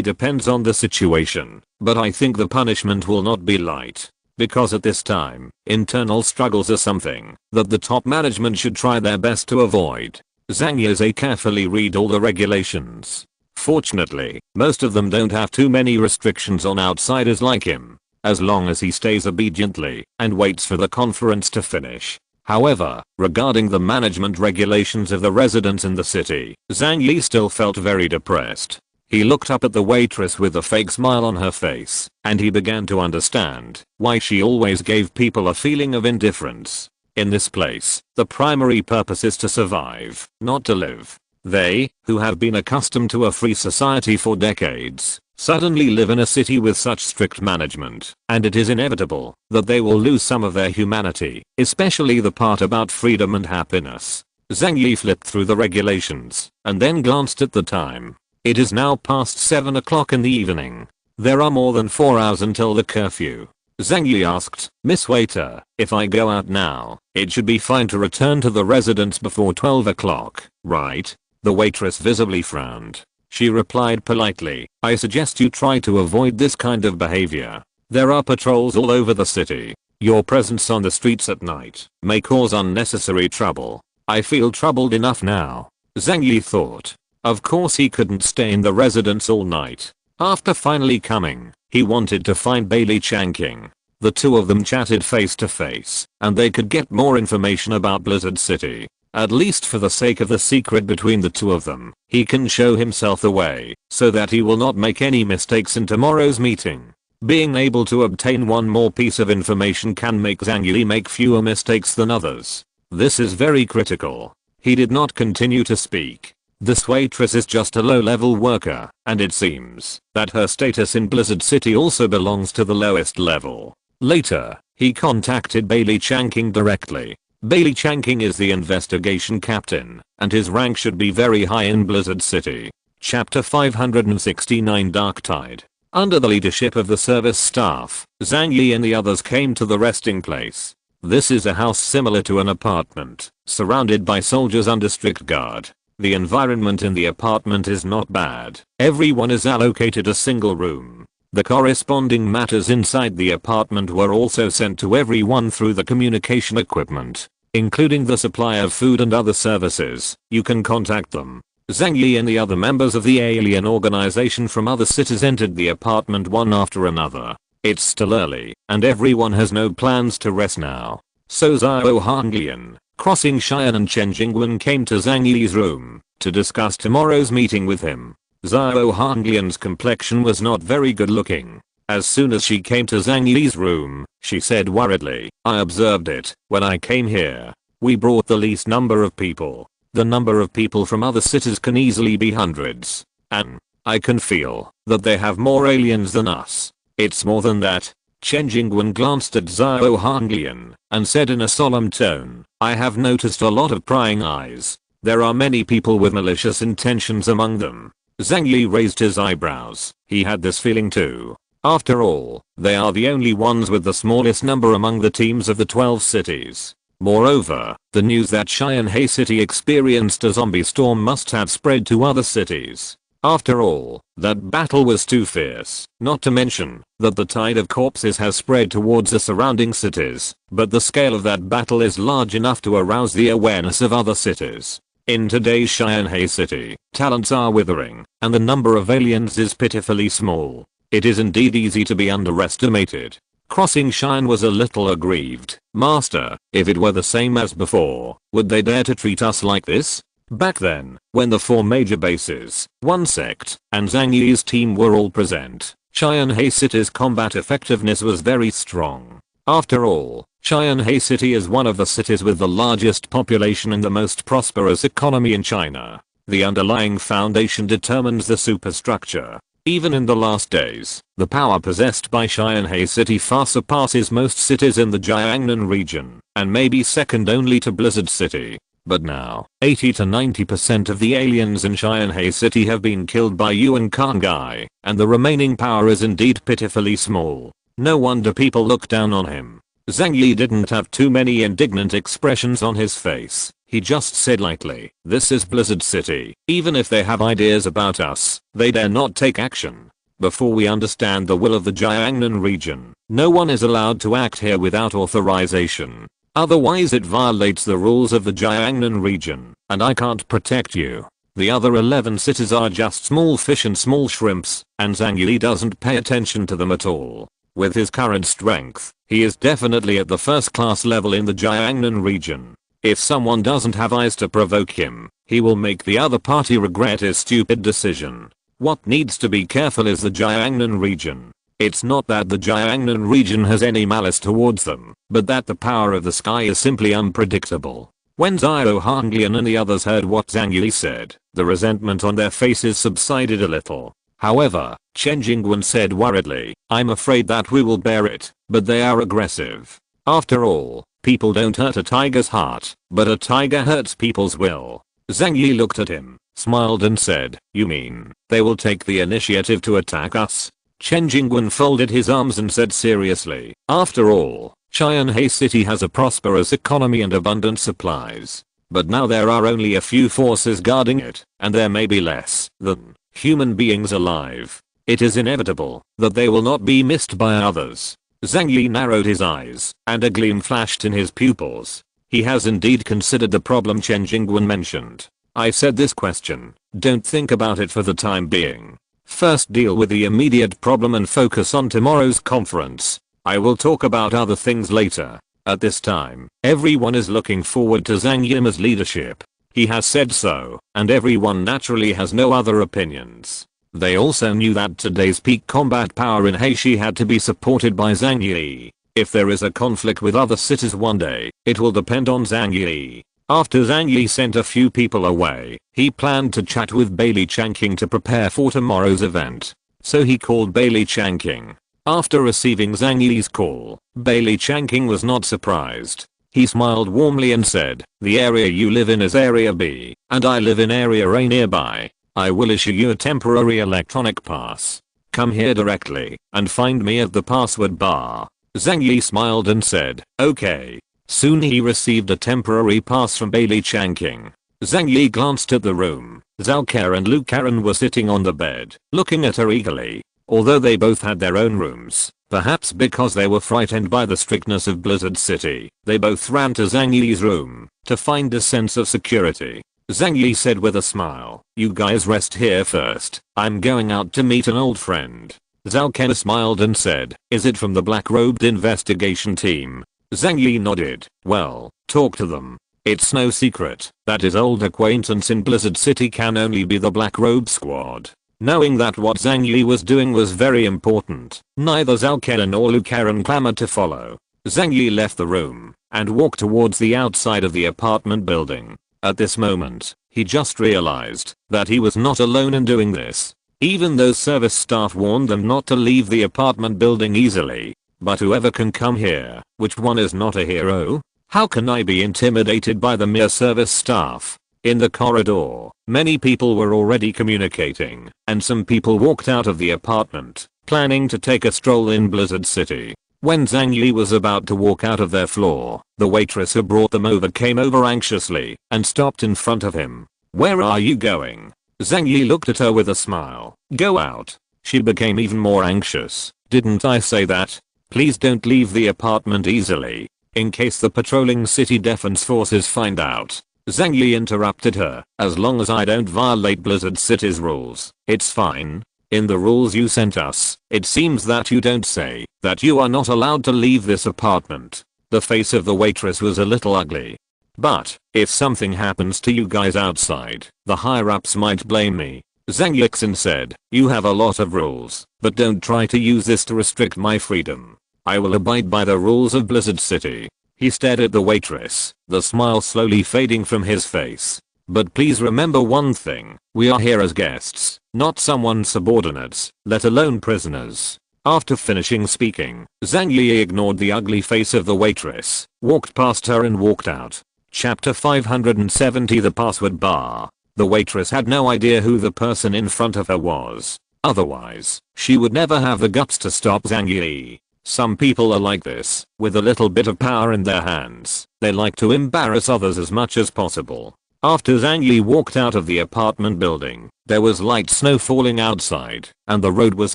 depends on the situation, but I think the punishment will not be light. Because at this time, internal struggles are something that the top management should try their best to avoid. Zhang Yi carefully read all the regulations. Fortunately, most of them don't have too many restrictions on outsiders like him, as long as he stays obediently and waits for the conference to finish. However, regarding the management regulations of the residents in the city, Zhang Yi still felt very depressed. He looked up at the waitress with a fake smile on her face, and he began to understand why she always gave people a feeling of indifference. In this place, the primary purpose is to survive, not to live. They, who have been accustomed to a free society for decades, suddenly live in a city with such strict management, and it is inevitable that they will lose some of their humanity, especially the part about freedom and happiness. Zhang Yi flipped through the regulations, and then glanced at the time. It is now past 7 o'clock in the evening. There are more than 4 hours until the curfew. Zhang Yi asked, "Miss Waiter, if I go out now, it should be fine to return to the residence before 12 o'clock, right?" The waitress visibly frowned. She replied politely, "I suggest you try to avoid this kind of behavior. There are patrols all over the city. Your presence on the streets at night may cause unnecessary trouble. I feel troubled enough now." Zhang Yi thought. Of course he couldn't stay in the residence all night. After finally coming, he wanted to find Bailey Changqing. The two of them chatted face to face, and they could get more information about Blizzard City. At least for the sake of the secret between the two of them, he can show himself the way, so that he will not make any mistakes in tomorrow's meeting. Being able to obtain one more piece of information can make Zhang Yi make fewer mistakes than others. This is very critical. He did not continue to speak. This waitress is just a low-level worker, and it seems that her status in Blizzard City also belongs to the lowest level. Later, he contacted Bailey Changqing directly. Bailey Changqing is the investigation captain, and his rank should be very high in Blizzard City. Chapter 569 Dark Tide. Under the leadership of the service staff, Zhang Yi and the others came to the resting place. This is a house similar to an apartment, surrounded by soldiers under strict guard. The environment in the apartment is not bad. Everyone is allocated a single room. The corresponding matters inside the apartment were also sent to everyone through the communication equipment, including the supply of food and other services. You can contact them. Zhang Yi and the other members of the alien organization from other cities entered the apartment one after another. It's still early, and everyone has no plans to rest now. So Zhao Hanglian, crossing Cheyenne and Chen Jingwen, came to Zhang Yi's room to discuss tomorrow's meeting with him. Zhao Hanglian's complexion was not very good looking. As soon as she came to Zhang Yi's room, she said worriedly, "I observed it when I came here. We brought the least number of people. The number of people from other cities can easily be hundreds. And I can feel that they have more aliens than us. It's more than that." Chen Jingwen glanced at Zhao Hanglian and said in a solemn tone, "I have noticed a lot of prying eyes. There are many people with malicious intentions among them." Zhang Yi raised his eyebrows. He had this feeling too. After all, they are the only ones with the smallest number among the teams of the 12 cities. Moreover, the news that Cheyenne City experienced a zombie storm must have spread to other cities. After all, that battle was too fierce, not to mention that the tide of corpses has spread towards the surrounding cities, but the scale of that battle is large enough to arouse the awareness of other cities. In today's Cheyenne City, talents are withering, and the number of aliens is pitifully small. It is indeed easy to be underestimated. Crossing Shine was a little aggrieved. Master, if it were the same as before, would they dare to treat us like this? Back then, when the 4 major bases, 1 sect, and Zhang Yi's team were all present, Cheyenne City's combat effectiveness was very strong. After all, Cheyenne City is one of the cities with the largest population and the most prosperous economy in China. The underlying foundation determines the superstructure. Even in the last days, the power possessed by Cheyenne City far surpasses most cities in the Jiangnan region, and may be second only to Blizzard City. But now, 80 to 90% of the aliens in Cheyenne City have been killed by Yuan Kangai, and the remaining power is indeed pitifully small. No wonder people look down on him. Zhang Yi didn't have too many indignant expressions on his face. He just said lightly, "This is Blizzard City. Even if they have ideas about us, they dare not take action. Before we understand the will of the Jiangnan region, no one is allowed to act here without authorization. Otherwise it violates the rules of the Jiangnan region, and I can't protect you." The other 11 cities are just small fish and small shrimps, and Zhang Yi doesn't pay attention to them at all. With his current strength, he is definitely at the first class level in the Jiangnan region. If someone doesn't have eyes to provoke him, he will make the other party regret his stupid decision. What needs to be careful is the Jiangnan region. It's not that the Jiangnan region has any malice towards them, but that the power of the sky is simply unpredictable. When Zhao Hanglian and the others heard what Zhang Yi said, the resentment on their faces subsided a little. However, Chen Jingwen said worriedly, "I'm afraid that we will bear it, but they are aggressive. After all, people don't hurt a tiger's heart, but a tiger hurts people's will." Zhang Yi looked at him, smiled and said, "You mean, they will take the initiative to attack us?" Chen Jingwen folded his arms and said seriously, "After all, Cheyenne City has a prosperous economy and abundant supplies. But now there are only a few forces guarding it, and there may be less than human beings alive. It is inevitable that they will not be missed by others." Zhang Yi narrowed his eyes, and a gleam flashed in his pupils. He has indeed considered the problem Chen Jingwen mentioned. "I said this question, don't think about it for the time being. First deal with the immediate problem and focus on tomorrow's conference. I will talk about other things later." At this time, everyone is looking forward to Zhang Yi's leadership. He has said so, and everyone naturally has no other opinions. They also knew that today's peak combat power in Heishi had to be supported by Zhang Yi. If there is a conflict with other cities one day, it will depend on Zhang Yi. After Zhang Yi sent a few people away, he planned to chat with Bailey Changqing to prepare for tomorrow's event. So he called Bailey Changqing. After receiving Zhang Yi's call, Bailey Changqing was not surprised. He smiled warmly and said, "The area you live in is Area B, and I live in Area A nearby. I will issue you a temporary electronic pass. Come here directly, and find me at the password bar." Zhang Yi smiled and said, "Okay." Soon he received a temporary pass from Bailey Changqing. Zhang Yi glanced at the room. Zhao Ke and Lu Karen were sitting on the bed, looking at her eagerly. Although they both had their own rooms, perhaps because they were frightened by the strictness of Blizzard City, they both ran to Zhang Yi's room to find a sense of security. Zhang Yi said with a smile, "You guys rest here first. I'm going out to meet an old friend." Zhao Ke smiled and said, "Is it from the black-robed investigation team?" Zhang Yi nodded. "Well, talk to them. It's no secret that his old acquaintance in Blizzard City can only be the Black Robe Squad." Knowing that what Zhang Yi was doing was very important, neither Zhao Ke nor Lu Karen clamored to follow. Zhang Yi left the room and walked towards the outside of the apartment building. At this moment, he just realized that he was not alone in doing this. Even though service staff warned them not to leave the apartment building easily. But whoever can come here, which one is not a hero? How can I be intimidated by the mere service staff? In the corridor, many people were already communicating, and some people walked out of the apartment, planning to take a stroll in Blizzard City. When Zhang Yi was about to walk out of their floor, the waitress who brought them over came over anxiously and stopped in front of him. "Where are you going?" Zhang Yi looked at her with a smile. "Go out." She became even more anxious. "Didn't I say that? Please don't leave the apartment easily, in case the patrolling city defense forces find out." Zhang Yi interrupted her. "As long as I don't violate Blizzard City's rules, it's fine." In the rules you sent us, it seems that you don't say that you are not allowed to leave this apartment. The face of the waitress was a little ugly. But, if something happens to you guys outside, the higher-ups might blame me. Zhang Yi said, you have a lot of rules, but don't try to use this to restrict my freedom. I will abide by the rules of Blizzard City. He stared at the waitress, the smile slowly fading from his face. But please remember one thing, we are here as guests, not someone's subordinates, let alone prisoners. After finishing speaking, Zhang Yi ignored the ugly face of the waitress, walked past her and walked out. Chapter 570 The Password Bar. The waitress had no idea who the person in front of her was. Otherwise, she would never have the guts to stop Zhang Yi. Some people are like this, with a little bit of power in their hands. They like to embarrass others as much as possible. After Zhang Yi walked out of the apartment building, there was light snow falling outside, and the road was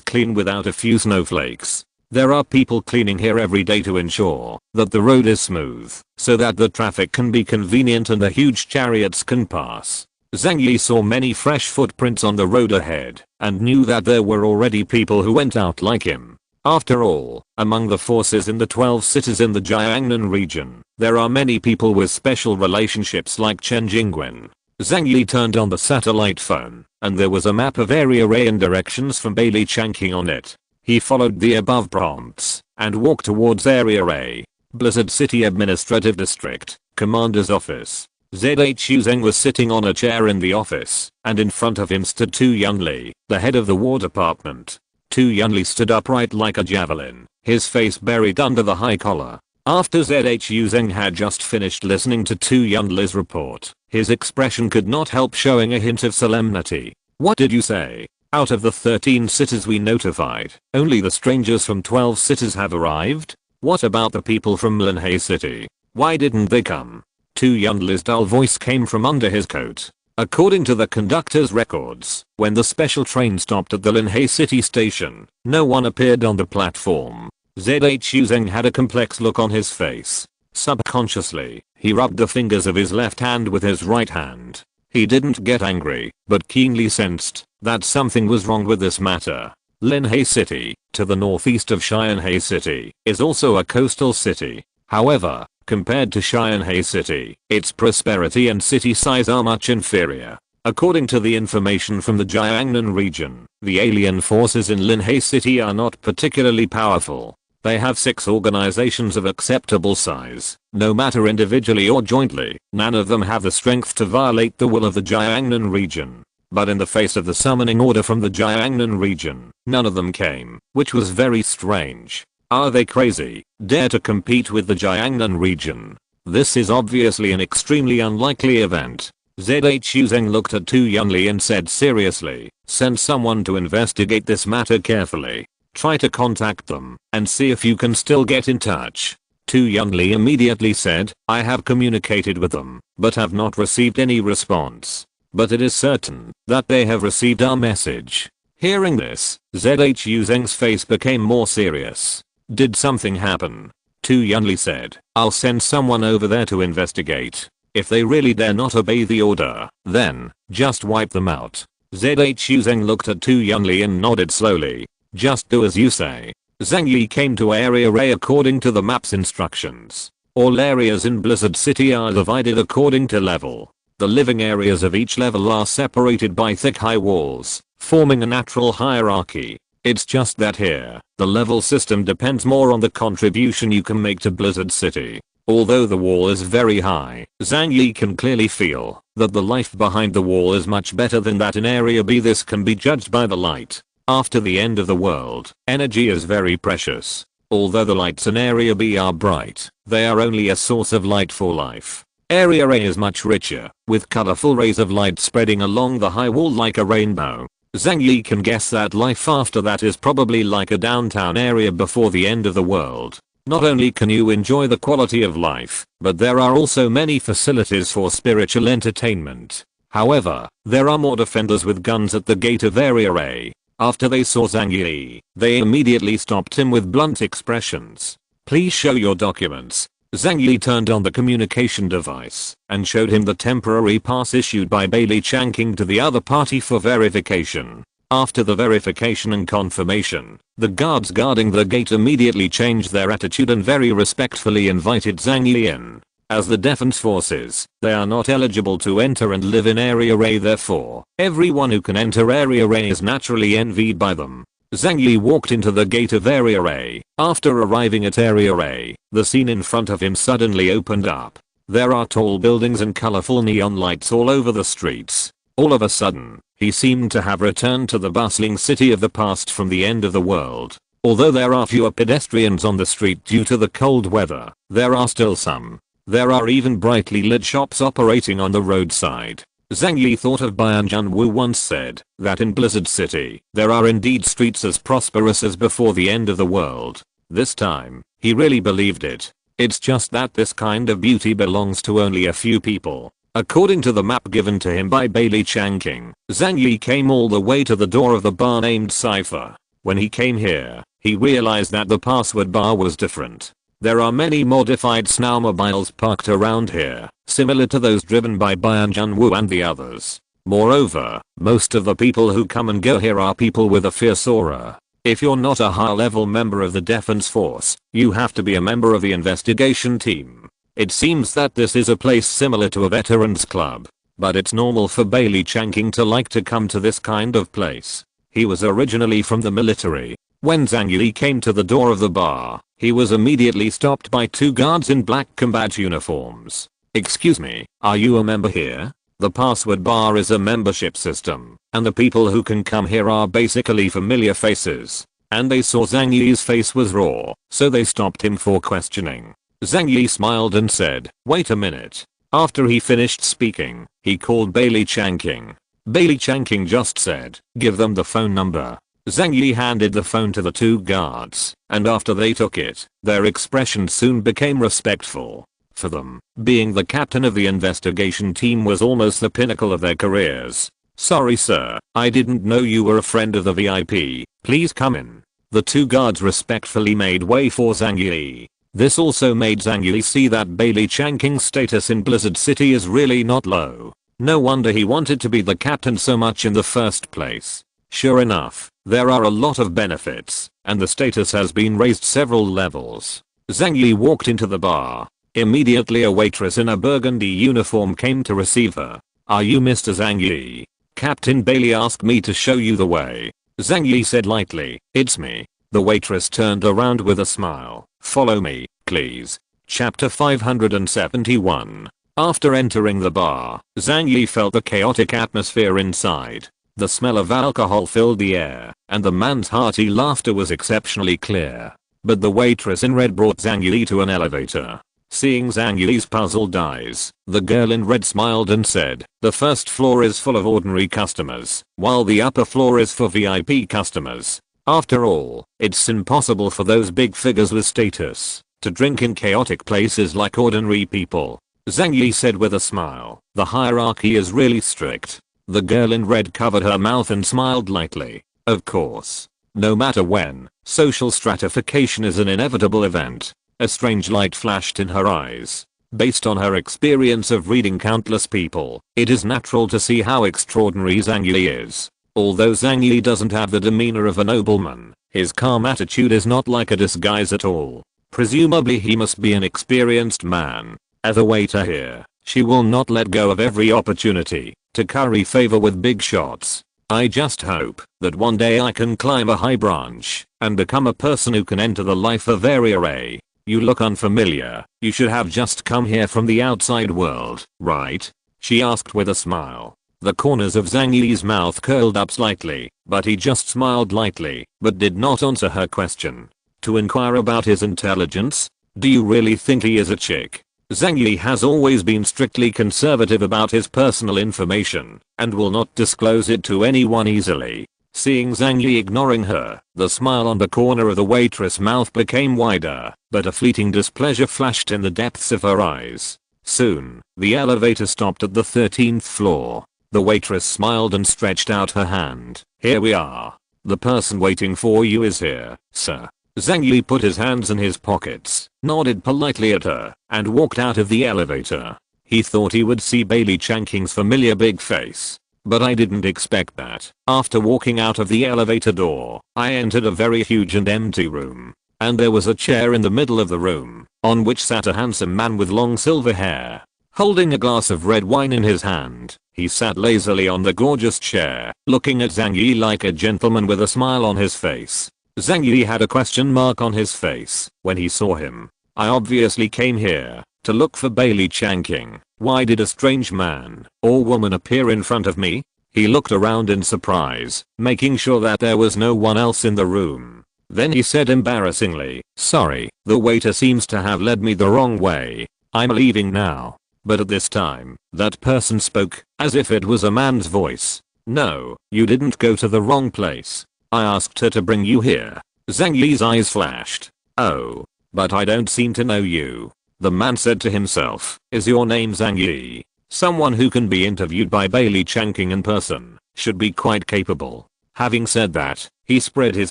clean without a few snowflakes. There are people cleaning here every day to ensure that the road is smooth, so that the traffic can be convenient and the huge chariots can pass. Zhang Yi saw many fresh footprints on the road ahead, and knew that there were already people who went out like him. After all, among the forces in the 12 cities in the Jiangnan region, there are many people with special relationships like Chen Jingwen. Zhang Yi turned on the satellite phone, and there was a map of Area A and directions from Bailey Changqing on it. He followed the above prompts, and walked towards Area A. Blizzard City Administrative District, Commander's Office. ZHU Zheng was sitting on a chair in the office, and in front of him stood Tu Yunli, the head of the War Department. Tu Yunli stood upright like a javelin, his face buried under the high collar. After ZHU Zheng had just finished listening to Tu Yunli's report, his expression could not help showing a hint of solemnity. What did you say? Out of the 13 cities we notified, only the strangers from 12 cities have arrived? What about the people from Linhai City? Why didn't they come? Tu Yunli's dull voice came from under his coat. According to the conductor's records, when the special train stopped at the Linhai City station, no one appeared on the platform. ZHU Zheng had a complex look on his face. Subconsciously, he rubbed the fingers of his left hand with his right hand. He didn't get angry, but keenly sensed that something was wrong with this matter. Linhai City, to the northeast of Xianhai City, is also a coastal city. However, compared to Xianhai City, its prosperity and city size are much inferior. According to the information from the Jiangnan region, the alien forces in Linhai City are not particularly powerful. They have 6 organizations of acceptable size. No matter individually or jointly, none of them have the strength to violate the will of the Jiangnan region. But in the face of the summoning order from the Jiangnan region, none of them came, which was very strange. Are they crazy? Dare to compete with the Jiangnan region? This is obviously an extremely unlikely event. ZHU Zheng looked at Tu Yunli and said seriously, send someone to investigate this matter carefully. Try to contact them, and see if you can still get in touch. Tu Yunli immediately said, I have communicated with them, but have not received any response. But it is certain that they have received our message. Hearing this, ZHU Zheng's face became more serious. Did something happen? Tu Yunli said, I'll send someone over there to investigate. If they really dare not obey the order, then, just wipe them out. ZHU Zheng looked at Tu Yunli and nodded slowly. Just do as you say. Zhang Yi came to Area A according to the map's instructions. All areas in Blizzard City are divided according to level. The living areas of each level are separated by thick high walls, forming a natural hierarchy. It's just that here, the level system depends more on the contribution you can make to Blizzard City. Although the wall is very high, Zhang Yi can clearly feel that the life behind the wall is much better than that in Area B. This can be judged by the light. After the end of the world, energy is very precious. Although the lights in Area B are bright, they are only a source of light for life. Area A is much richer, with colorful rays of light spreading along the high wall like a rainbow. Zhang Yi can guess that life after that is probably like a downtown area before the end of the world. Not only can you enjoy the quality of life, but there are also many facilities for spiritual entertainment. However, there are more defenders with guns at the gate of Area A. After they saw Zhang Yi, they immediately stopped him with blunt expressions. Please show your documents. Zhang Yi turned on the communication device and showed him the temporary pass issued by Bailey Changqing to the other party for verification. After the verification and confirmation, the guards guarding the gate immediately changed their attitude and very respectfully invited Zhang Yi in. As the defense forces, they are not eligible to enter and live in Area A, therefore, everyone who can enter Area A is naturally envied by them. Zhang Yi walked into the gate of Area A. After arriving at Area A, the scene in front of him suddenly opened up. There are tall buildings and colorful neon lights all over the streets. All of a sudden, he seemed to have returned to the bustling city of the past from the end of the world. Although there are fewer pedestrians on the street due to the cold weather, there are still some. There are even brightly lit shops operating on the roadside. Zhang Yi thought of Bianjun Wu once said that in Blizzard City, there are indeed streets as prosperous as before the end of the world. This time, he really believed it. It's just that this kind of beauty belongs to only a few people. According to the map given to him by Bailey Changking, Zhang Yi came all the way to the door of the bar named Cypher. When he came here, he realized that the password bar was different. There are many modified snowmobiles parked around here, similar to those driven by Bianjun Wu and the others. Moreover, most of the people who come and go here are people with a fierce aura. If you're not a high-level member of the defense force, you have to be a member of the investigation team. It seems that this is a place similar to a veterans club, but it's normal for Bailey Changking to like to come to this kind of place. He was originally from the military. When Zhang Yi came to the door of the bar, he was immediately stopped by two guards in black combat uniforms. "Excuse me, are you a member here?" The password bar is a membership system, and the people who can come here are basically familiar faces. And they saw Zhang Yi's face was raw, so they stopped him for questioning. Zhang Yi smiled and said, "Wait a minute." After he finished speaking, he called Bailey Changking. Bailey Changking just said, "Give them the phone number." Zhang Yi handed the phone to the two guards, and after they took it, their expression soon became respectful. For them, being the captain of the investigation team was almost the pinnacle of their careers. "Sorry sir, I didn't know you were a friend of the VIP, please come in." The two guards respectfully made way for Zhang Yi. This also made Zhang Yi see that Bailey Chanking's status in Blizzard City is really not low. No wonder he wanted to be the captain so much in the first place. Sure enough, there are a lot of benefits, and the status has been raised several levels. Zhang Yi walked into the bar. Immediately a waitress in a burgundy uniform came to receive her. "Are you Mr. Zhang Yi? Captain Bailey asked me to show you the way." Zhang Yi said lightly, "It's me." The waitress turned around with a smile. "Follow me, please." Chapter 571. After entering the bar, Zhang Yi felt the chaotic atmosphere inside. The smell of alcohol filled the air, and the man's hearty laughter was exceptionally clear. But the waitress in red brought Zhang Yi to an elevator. Seeing Zhang Yi's puzzled eyes, the girl in red smiled and said, "The first floor is full of ordinary customers, while the upper floor is for VIP customers. After all, it's impossible for those big figures with status to drink in chaotic places like ordinary people." Zhang Yi said with a smile, "The hierarchy is really strict." The girl in red covered her mouth and smiled lightly. "Of course. No matter when, social stratification is an inevitable event." A strange light flashed in her eyes. Based on her experience of reading countless people, it is natural to see how extraordinary Zhang Yi is. Although Zhang Yi doesn't have the demeanor of a nobleman, his calm attitude is not like a disguise at all. Presumably he must be an experienced man. As a waiter here, she will not let go of every opportunity to curry favor with big shots. "I just hope that one day I can climb a high branch and become a person who can enter the life of Area A." "You look unfamiliar. You should have just come here from the outside world, right?" she asked with a smile. The corners of Zhang Yi's mouth curled up slightly, but he just smiled lightly, but did not answer her question. "To inquire about his intelligence? Do you really think he is a chick?" Zhang Yi has always been strictly conservative about his personal information, and will not disclose it to anyone easily. Seeing Zhang Yi ignoring her, the smile on the corner of the waitress' mouth became wider, but a fleeting displeasure flashed in the depths of her eyes. Soon, the elevator stopped at the 13th floor. The waitress smiled and stretched out her hand. "Here we are. The person waiting for you is here, sir." Zhang Yi put his hands in his pockets, nodded politely at her, and walked out of the elevator. He thought he would see Bailey Chanking's familiar big face. But I didn't expect that. After walking out of the elevator door, I entered a very huge and empty room. And there was a chair in the middle of the room, on which sat a handsome man with long silver hair. Holding a glass of red wine in his hand, he sat lazily on the gorgeous chair, looking at Zhang Yi like a gentleman with a smile on his face. Zhang Yi had a question mark on his face when he saw him. I obviously came here to look for Bailey Changqing. Why did a strange man or woman appear in front of me? He looked around in surprise, making sure that there was no one else in the room. Then he said embarrassingly, "Sorry, the waiter seems to have led me the wrong way. I'm leaving now." But at this time, that person spoke, as if it was a man's voice. "No, you didn't go to the wrong place. I asked her to bring you here." Zhang Yi's eyes flashed. "Oh, but I don't seem to know you." The man said to himself, "Is your name Zhang Yi? Someone who can be interviewed by Bailey Changqing in person should be quite capable." Having said that, he spread his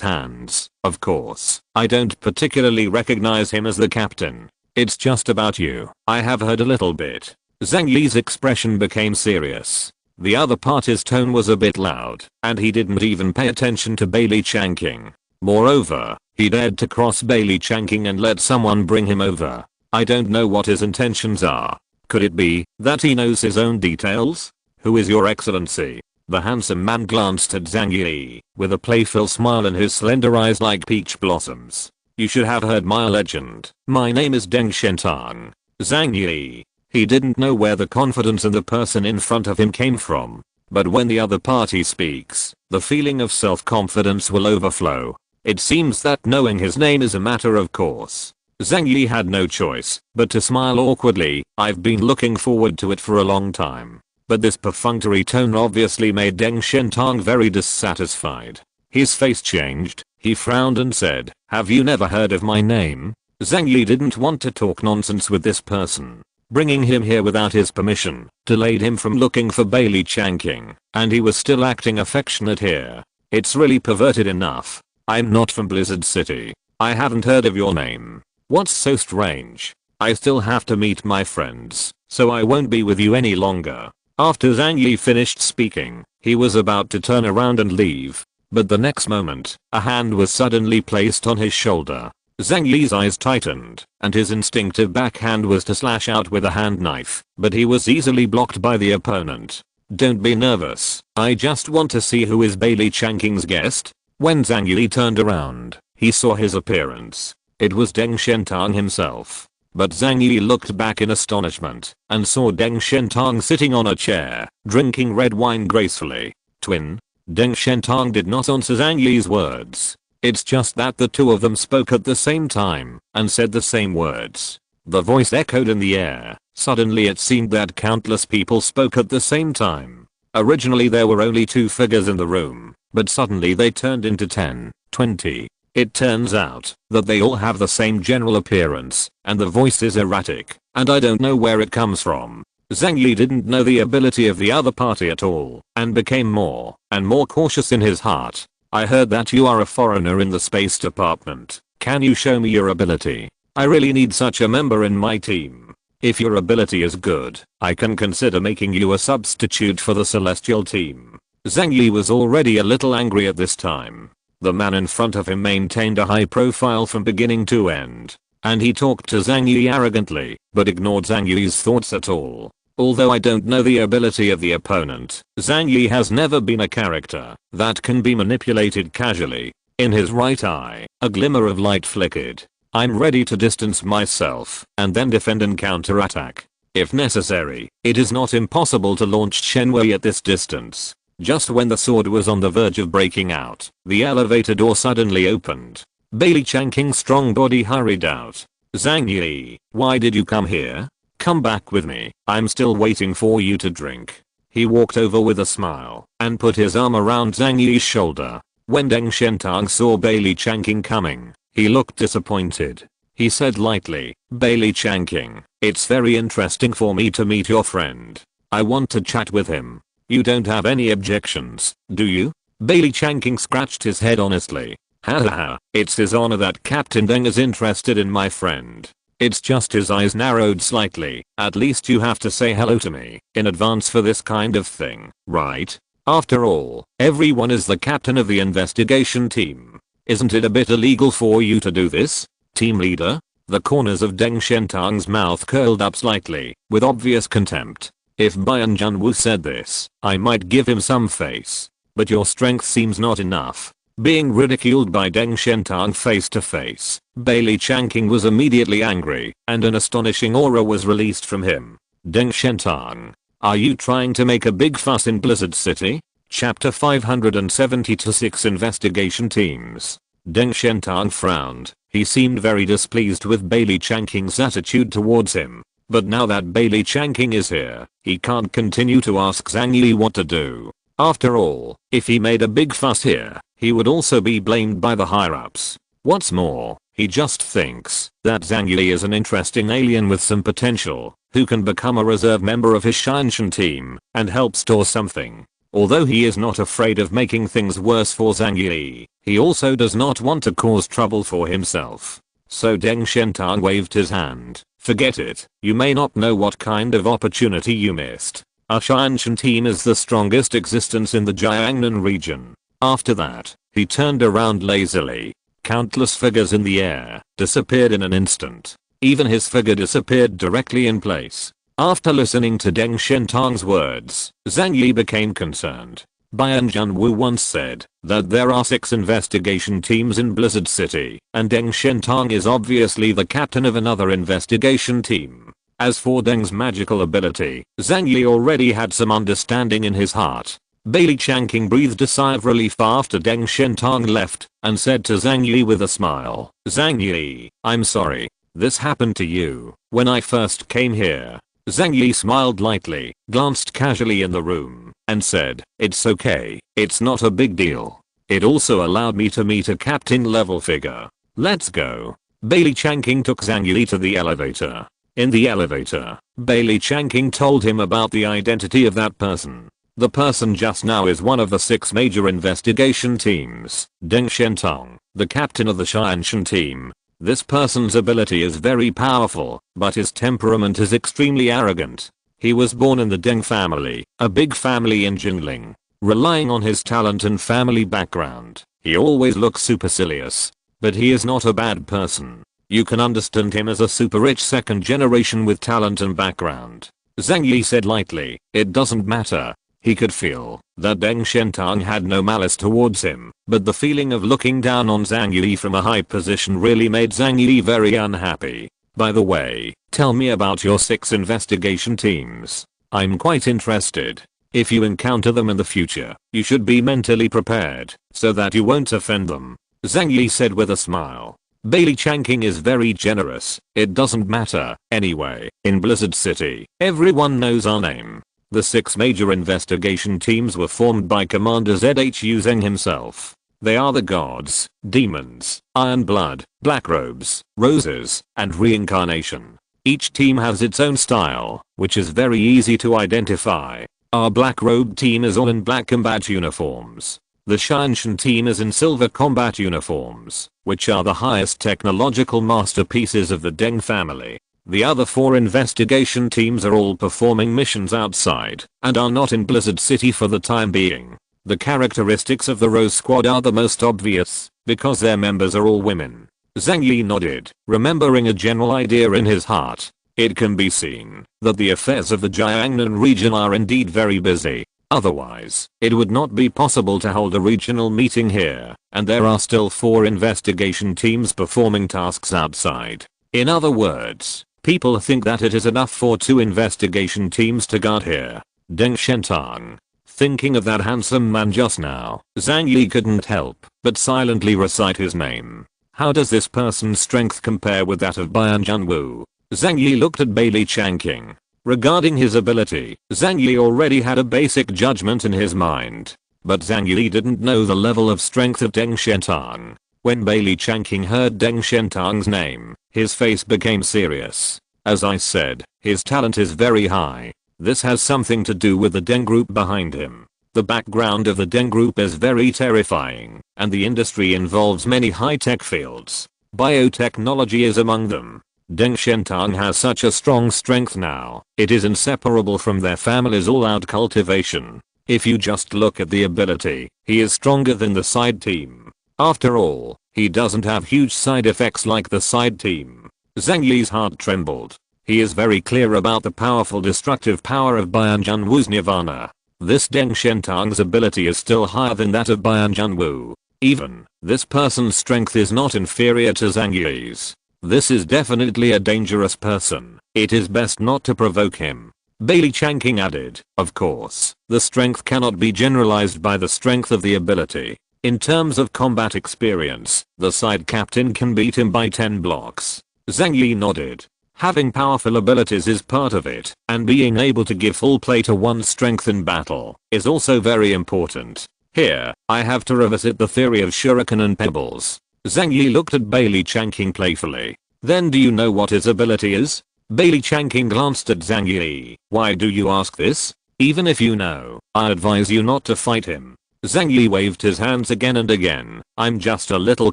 hands. "Of course, I don't particularly recognize him as the captain. It's just about you. I have heard a little bit." Zhang Yi's expression became serious. The other party's tone was a bit loud, and he didn't even pay attention to Bailey Changqing. Moreover, he dared to cross Bailey Changqing and let someone bring him over. I don't know what his intentions are. Could it be that he knows his own details? "Who is your excellency?" The handsome man glanced at Zhang Yi with a playful smile in his slender eyes like peach blossoms. "You should have heard my legend. My name is Deng Shentang." Zhang Yi. He didn't know where the confidence in the person in front of him came from. But when the other party speaks, the feeling of self-confidence will overflow. It seems that knowing his name is a matter of course. Zhang Yi had no choice but to smile awkwardly. "I've been looking forward to it for a long time." But this perfunctory tone obviously made Deng Shentang very dissatisfied. His face changed. He frowned and said, "Have you never heard of my name?" Zhang Yi didn't want to talk nonsense with this person. Bringing him here without his permission delayed him from looking for Bailey Changqing, and he was still acting affectionate here. It's really perverted enough. "I'm not from Blizzard City. I haven't heard of your name." "What's so strange? I still have to meet my friends, so I won't be with you any longer." After Zhang Yi finished speaking, he was about to turn around and leave. But the next moment, a hand was suddenly placed on his shoulder. Zhang Yi's eyes tightened, and his instinctive backhand was to slash out with a hand knife, but he was easily blocked by the opponent. "Don't be nervous. I just want to see who is Bailey Changqing's guest." When Zhang Yi turned around, he saw his appearance. It was Deng Shentang himself. But Zhang Yi looked back in astonishment and saw Deng Shentang sitting on a chair, drinking red wine gracefully. "Twin?" Deng Shentang did not answer Zhang Yi's words. It's just that the two of them spoke at the same time and said the same words. The voice echoed in the air. Suddenly it seemed that countless people spoke at the same time. Originally there were only 2 figures in the room, but suddenly they turned into 10, 20. It turns out that they all have the same general appearance, and the voice is erratic, and I don't know where it comes from. Zhang Yi didn't know the ability of the other party at all, and became more and more cautious in his heart. "I heard that you are a foreigner in the space department. Can you show me your ability? I really need such a member in my team. If your ability is good, I can consider making you a substitute for the celestial team." Zhang Yi was already a little angry at this time. The man in front of him maintained a high profile from beginning to end, and he talked to Zhang Yi arrogantly, but ignored Zhang Yi's thoughts at all. Although I don't know the ability of the opponent, Zhang Yi has never been a character that can be manipulated casually. In his right eye, a glimmer of light flickered. "I'm ready to distance myself and then defend and counterattack. If necessary, it is not impossible to launch Shenwei at this distance." Just when the sword was on the verge of breaking out, the elevator door suddenly opened. Bailey Changqing's strong body hurried out. "Zhang Yi, why did you come here? Come back with me. I'm still waiting for you to drink." He walked over with a smile and put his arm around Zhang Yi's shoulder. When Deng Shentang saw Bailey Changqing coming, he looked disappointed. He said lightly, "Bailey Changqing, it's very interesting for me to meet your friend. I want to chat with him. You don't have any objections, do you?" Bailey Changqing scratched his head honestly. Ha ha ha, it's his honor that Captain Deng is interested in my friend. It's just his eyes narrowed slightly. "At least you have to say hello to me in advance for this kind of thing, right?" After all, everyone is the captain of the investigation team. Isn't it a bit illegal for you to do this, team leader? The corners of Deng Shentang's mouth curled up slightly, with obvious contempt. If Bayan Junwu said this, I might give him some face. But your strength seems not enough. Being ridiculed by Deng Shentang face to face, Bailey Changqing was immediately angry, and an astonishing aura was released from him. Deng Shentang, are you trying to make a big fuss in Blizzard City? Chapter 570-6 Investigation Teams. Deng Shentang frowned. He seemed very displeased with Bailey Changqing's attitude towards him. But now that Bailey Changqing is here, he can't continue to ask Zhang Yi what to do. After all, if he made a big fuss here, he would also be blamed by the higher-ups. What's more, he just thinks that Zhang Yi is an interesting alien with some potential, who can become a reserve member of his Shanshan team and help store something. Although he is not afraid of making things worse for Zhang Yi, he also does not want to cause trouble for himself. So Deng Shentang waved his hand. Forget it, you may not know what kind of opportunity you missed. Our Shanshan team is the strongest existence in the Jiangnan region. After that, he turned around lazily. Countless figures in the air disappeared in an instant. Even his figure disappeared directly in place. After listening to Deng Shentang's words, Zhang Yi became concerned. Bayan Junwu once said that there are 6 investigation teams in Blizzard City, and Deng Shentang is obviously the captain of another investigation team. As for Deng's magical ability, Zhang Yi already had some understanding in his heart. Bailey Changqing breathed a sigh of relief after Deng Shentang left, and said to Zhang Yi with a smile, Zhang Yi, I'm sorry. This happened to you when I first came here. Zhang Yi smiled lightly, glanced casually in the room, and said, it's okay, it's not a big deal. It also allowed me to meet a captain level figure. Let's go. Bailey Changqing took Zhang Yi to the elevator. In the elevator, Bailey Changqing told him about the identity of that person. The person just now is one of the 6 major investigation teams. Deng Shentang, the captain of the Shanshan team. This person's ability is very powerful, but his temperament is extremely arrogant. He was born in the Deng family, a big family in Jinling. Relying on his talent and family background, he always looks supercilious. But he is not a bad person. You can understand him as a super rich second generation with talent and background. Zhang Yi said lightly, it doesn't matter. He could feel that Deng Shentang had no malice towards him, but the feeling of looking down on Zhang Yi from a high position really made Zhang Yi very unhappy. By the way, tell me about your 6 investigation teams. I'm quite interested. If you encounter them in the future, you should be mentally prepared, so that you won't offend them. Zhang Yi said with a smile. Bailey Changqing is very generous. It doesn't matter. Anyway, in Blizzard City, everyone knows our name. The 6 major investigation teams were formed by Commander Zhu Zeng himself. They are the gods, demons, iron blood, black robes, roses, and reincarnation. Each team has its own style, which is very easy to identify. Our black robe team is all in black combat uniforms. The Shanshan team is in silver combat uniforms, which are the highest technological masterpieces of the Deng family. The other 4 investigation teams are all performing missions outside, and are not in Blizzard City for the time being. The characteristics of the Rose Squad are the most obvious, because their members are all women. Zhang Yi nodded, remembering a general idea in his heart. It can be seen that the affairs of the Jiangnan region are indeed very busy. Otherwise, it would not be possible to hold a regional meeting here, and there are still 4 investigation teams performing tasks outside. In other words, people think that it is enough for 2 investigation teams to guard here. Deng Shentang. Thinking of that handsome man just now, Zhang Yi couldn't help but silently recite his name. How does this person's strength compare with that of Bayan Junwu? Zhang Yi looked at Bailey Changqing. Regarding his ability, Zhang Yi already had a basic judgment in his mind. But Zhang Yi didn't know the level of strength of Deng Shentang. When Bailey Changqing heard Deng Shentang's name, his face became serious. As I said, his talent is very high. This has something to do with the Deng group behind him. The background of the Deng group is very terrifying, and the industry involves many high-tech fields. Biotechnology is among them. Deng Shentang has such a strong strength now, it is inseparable from their family's all-out cultivation. If you just look at the ability, he is stronger than the side team. After all, he doesn't have huge side effects like the side team. Zhang Yi's heart trembled. He is very clear about the powerful destructive power of Bian Junwu's Nirvana. This Deng Shentang's ability is still higher than that of Bian Junwu. Even, this person's strength is not inferior to Zhang Yi's. This is definitely a dangerous person. It is best not to provoke him. Bailey Changqing added, of course, the strength cannot be generalized by the strength of the ability. In terms of combat experience, the side captain can beat him by 10 blocks. Zhang Yi nodded. Having powerful abilities is part of it, and being able to give full play to one's strength in battle is also very important. Here, I have to revisit the theory of shuriken and pebbles. Zhang Yi looked at Bailey Changqing playfully. Then do you know what his ability is? Bailey Changqing glanced at Zhang Yi. Why do you ask this? Even if you know, I advise you not to fight him. Zhang Yi waved his hands again and again. I'm just a little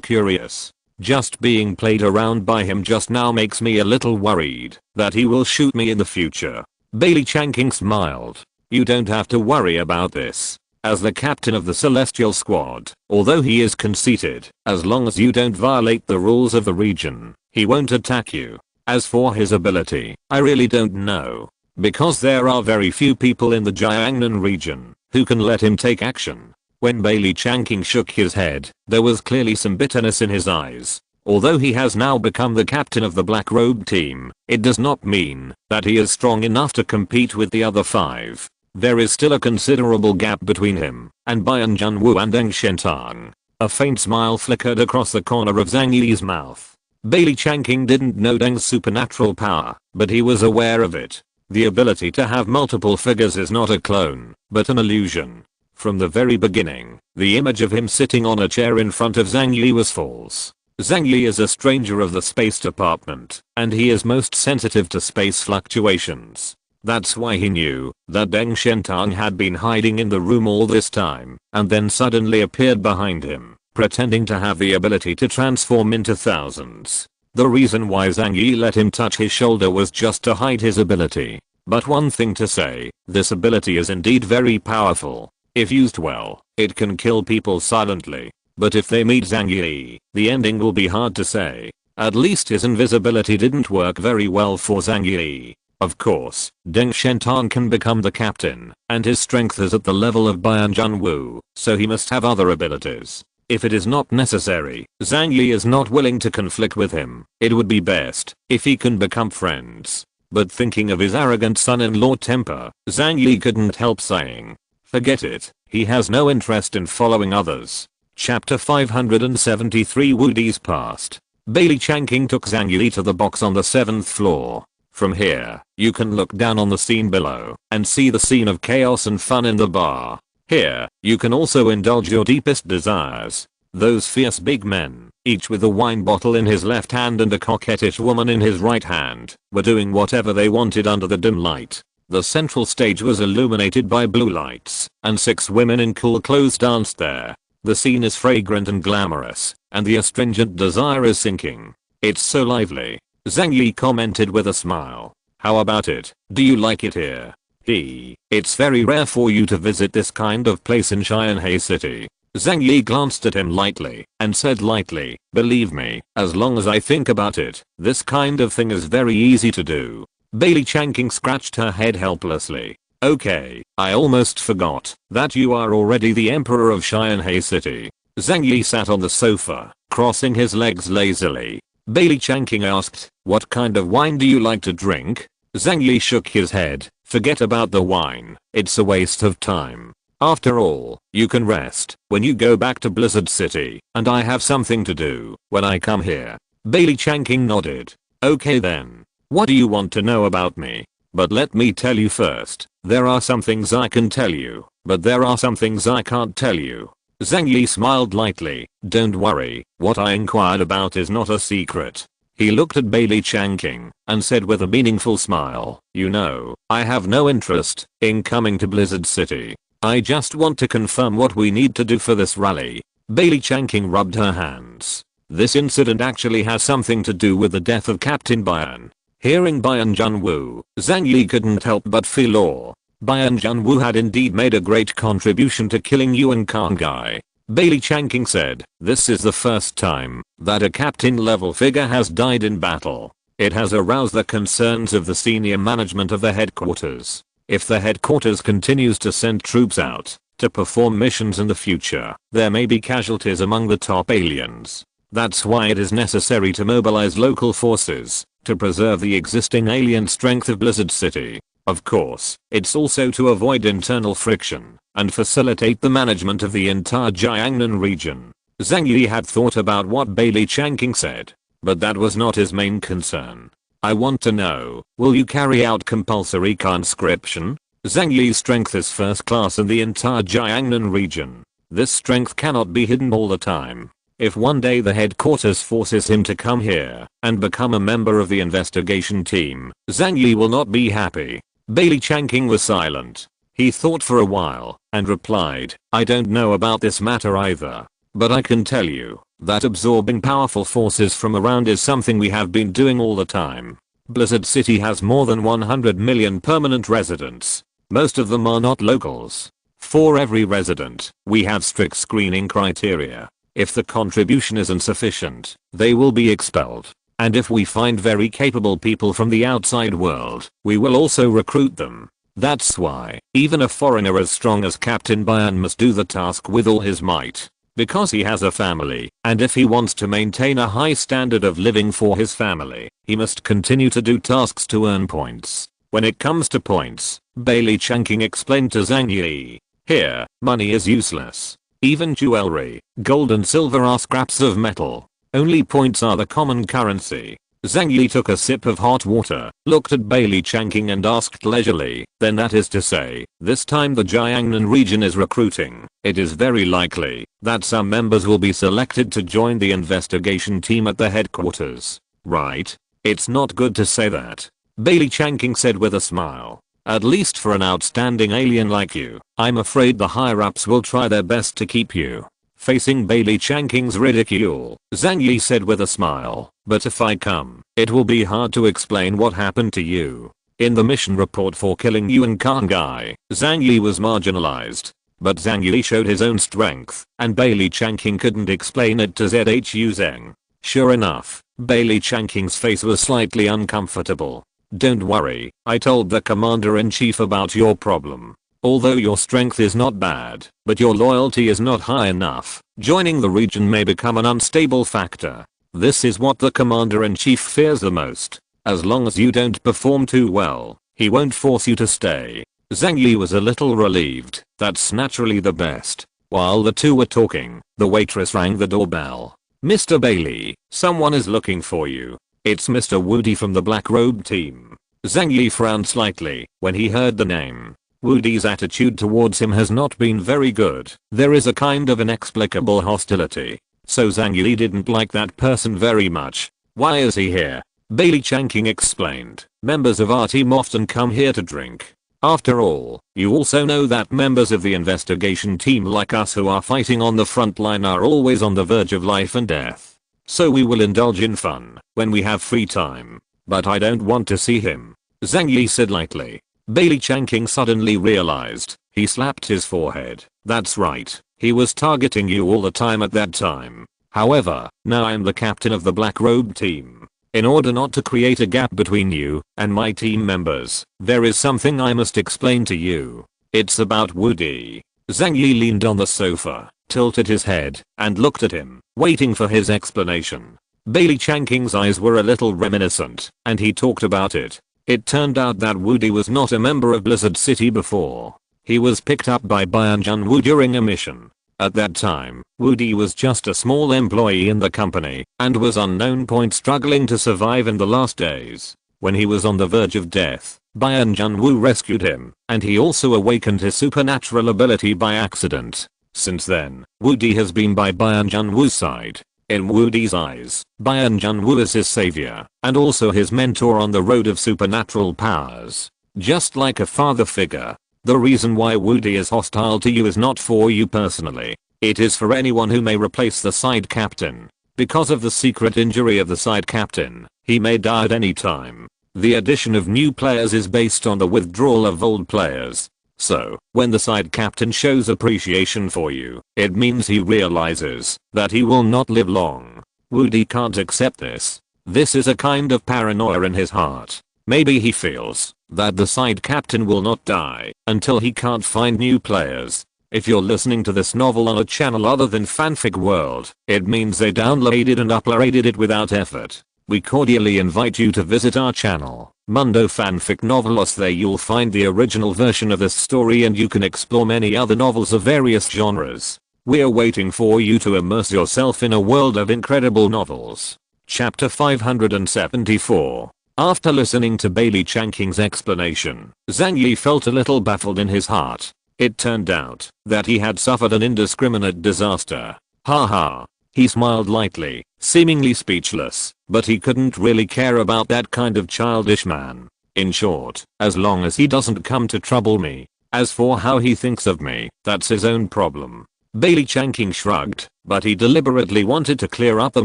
curious. Just being played around by him just now makes me a little worried that he will shoot me in the future. Bailey Changqing smiled. You don't have to worry about this. As the captain of the Celestial Squad, although he is conceited, as long as you don't violate the rules of the region, he won't attack you. As for his ability, I really don't know. Because there are very few people in the Jiangnan region who can let him take action. When Bailey Changqing shook his head, there was clearly some bitterness in his eyes. Although he has now become the captain of the Black Robe team, it does not mean that he is strong enough to compete with the other 5. There is still a considerable gap between him and Bian Junwu and Deng Shentang. A faint smile flickered across the corner of Zhang Yi's mouth. Bailey Changqing didn't know Deng's supernatural power, but he was aware of it. The ability to have multiple figures is not a clone, but an illusion. From the very beginning, the image of him sitting on a chair in front of Zhang Yi was false. Zhang Yi is a stranger of the space department, and he is most sensitive to space fluctuations. That's why he knew that Deng Shentang had been hiding in the room all this time, and then suddenly appeared behind him, pretending to have the ability to transform into thousands. The reason why Zhang Yi let him touch his shoulder was just to hide his ability. But one thing to say, this ability is indeed very powerful. If used well, it can kill people silently. But if they meet Zhang Yi, the ending will be hard to say. At least his invisibility didn't work very well for Zhang Yi. Of course, Deng Shentang can become the captain, and his strength is at the level of Bian Junwu, so he must have other abilities. If it is not necessary, Zhang Yi is not willing to conflict with him. It would be best if he can become friends. But thinking of his arrogant son-in-law temper, Zhang Yi couldn't help saying, forget it, he has no interest in following others. Chapter 573 Wu Di's past. Bailey Changqing took Zhang Yi to the box on the 7th floor. From here, you can look down on the scene below and see the scene of chaos and fun in the bar. Here, you can also indulge your deepest desires. Those fierce big men, each with a wine bottle in his left hand and a coquettish woman in his right hand, were doing whatever they wanted under the dim light. The central stage was illuminated by blue lights, and 6 women in cool clothes danced there. The scene is fragrant and glamorous, and the astringent desire is sinking. It's so lively. Zhang Yi commented with a smile. How about it? Do you like it here? It's very rare for you to visit this kind of place in Xianhei City. Zhang Yi glanced at him lightly and said lightly, believe me, as long as I think about it, this kind of thing is very easy to do. Bailey Changqing scratched her head helplessly. Okay, I almost forgot that you are already the emperor of Xianhei City. Zhang Yi sat on the sofa, crossing his legs lazily. Bailey Changqing asked, what kind of wine do you like to drink? Zhang Yi shook his head. Forget about the wine, it's a waste of time. After all, you can rest when you go back to Blizzard City, and I have something to do when I come here. Bailey Changqing nodded. Okay then. What do you want to know about me? But let me tell you first, there are some things I can tell you, but there are some things I can't tell you. Zhang Yi smiled lightly. Don't worry, what I inquired about is not a secret. He looked at Bailey Changqing and said with a meaningful smile, you know, I have no interest in coming to Blizzard City. I just want to confirm what we need to do for this rally. Bailey Changqing rubbed her hands. This incident actually has something to do with the death of Captain Bian. Hearing Bian Junwu, Zhang Yi couldn't help but feel awe. Byun Junwoo had indeed made a great contribution to killing Yuan Kang Gai. Bailey Changking said, "This is the first time that a captain level figure has died in battle. It has aroused the concerns of the senior management of the headquarters. If the headquarters continues to send troops out to perform missions in the future, there may be casualties among the top aliens. That's why it is necessary to mobilize local forces to preserve the existing alien strength of Blizzard City. Of course, it's also to avoid internal friction and facilitate the management of the entire Jiangnan region." Zhang Yi had thought about what Bailey Changking said, but that was not his main concern. "I want to know, will you carry out compulsory conscription?" Zhang Yi's strength is first class in the entire Jiangnan region. This strength cannot be hidden all the time. If one day the headquarters forces him to come here and become a member of the investigation team, Zhang Yi will not be happy. Bailey Changking was silent. He thought for a while and replied, "I don't know about this matter either. But I can tell you that absorbing powerful forces from around is something we have been doing all the time. Blizzard City has more than 100 million permanent residents. Most of them are not locals. For every resident, we have strict screening criteria. If the contribution is insufficient, they will be expelled. And if we find very capable people from the outside world, we will also recruit them. That's why, even a foreigner as strong as Captain Byun must do the task with all his might. Because he has a family, and if he wants to maintain a high standard of living for his family, he must continue to do tasks to earn points. When it comes to points," Bailey Changking explained to Zhang Yi, "here, money is useless. Even jewelry, gold and silver are scraps of metal. Only points are the common currency." Zhang Yi took a sip of hot water, looked at Bailey Changking and asked leisurely, "Then that is to say, this time the Jiangnan region is recruiting. It is very likely that some members will be selected to join the investigation team at the headquarters, right?" "It's not good to say that," Bailey Changking said with a smile. "At least for an outstanding alien like you, I'm afraid the higher-ups will try their best to keep you." Facing Bailey Chanking's ridicule, Zhang Yi said with a smile, "But if I come, it will be hard to explain what happened to you." In the mission report for killing Yuan Kang Gai, Zhang Yi was marginalized. But Zhang Yi showed his own strength, and Bailey Changking couldn't explain it to Zhu Zeng. Sure enough, Bailey Chanking's face was slightly uncomfortable. "Don't worry, I told the commander-in-chief about your problem. Although your strength is not bad, but your loyalty is not high enough, joining the region may become an unstable factor. This is what the commander-in-chief fears the most. As long as you don't perform too well, he won't force you to stay." Zhang Yi was a little relieved. That's naturally the best. While the two were talking, the waitress rang the doorbell. "Mr. Bailey, someone is looking for you." "It's Mr. Woody from the Black Robe team." Zhang Yi frowned slightly when he heard the name. Woody's attitude towards him has not been very good. There is a kind of inexplicable hostility. So Zhang Yi didn't like that person very much. "Why is he here?" Bailey Changking explained. "Members of our team often come here to drink. After all, you also know that members of the investigation team like us who are fighting on the front line are always on the verge of life and death. So we will indulge in fun when we have free time. But I don't want to see him," Zhang Yi said lightly. Bailey Changking suddenly realized. He slapped his forehead. "That's right. He was targeting you all the time at that time. However, now I'm the captain of the Black Robe team. In order not to create a gap between you and my team members, there is something I must explain to you. It's about Woody." Zhang Yi leaned on the sofa, tilted his head, and looked at him, waiting for his explanation. Bailey Chanking's eyes were a little reminiscent, and he talked about it. It turned out that Woody was not a member of Blizzard City before. He was picked up by Byun Junwoo during a mission. At that time, Woody was just a small employee in the company and was unknown point struggling to survive in the last days. When he was on the verge of death, Byun Junwoo rescued him, and he also awakened his supernatural ability by accident. Since then, Woody has been by Byun Junwoo's side. In Woody's eyes, Byun Junwoo is his savior, and also his mentor on the road of supernatural powers. Just like a father figure. The reason why Woody is hostile to you is not for you personally. It is for anyone who may replace the side captain. Because of the secret injury of the side captain, he may die at any time. The addition of new players is based on the withdrawal of old players. So, when the side captain shows appreciation for you, it means he realizes that he will not live long. Woody can't accept this. This is a kind of paranoia in his heart. Maybe he feels that the side captain will not die until he can't find new players. If you're listening to this novel on a channel other than Fanfic World, it means they downloaded and uploaded it without effort. We cordially invite you to visit our channel, Mundo Fanfic Novelos. There you'll find the original version of this story and you can explore many other novels of various genres. We're waiting for you to immerse yourself in a world of incredible novels. Chapter 574. After listening to Bailey Chanking's explanation, Zhang Yi felt a little baffled in his heart. It turned out that he had suffered an indiscriminate disaster. Haha. He smiled lightly, seemingly speechless, but he couldn't really care about that kind of childish man. In short, as long as he doesn't come to trouble me. As for how he thinks of me, that's his own problem. Bailey Chanking shrugged, but he deliberately wanted to clear up a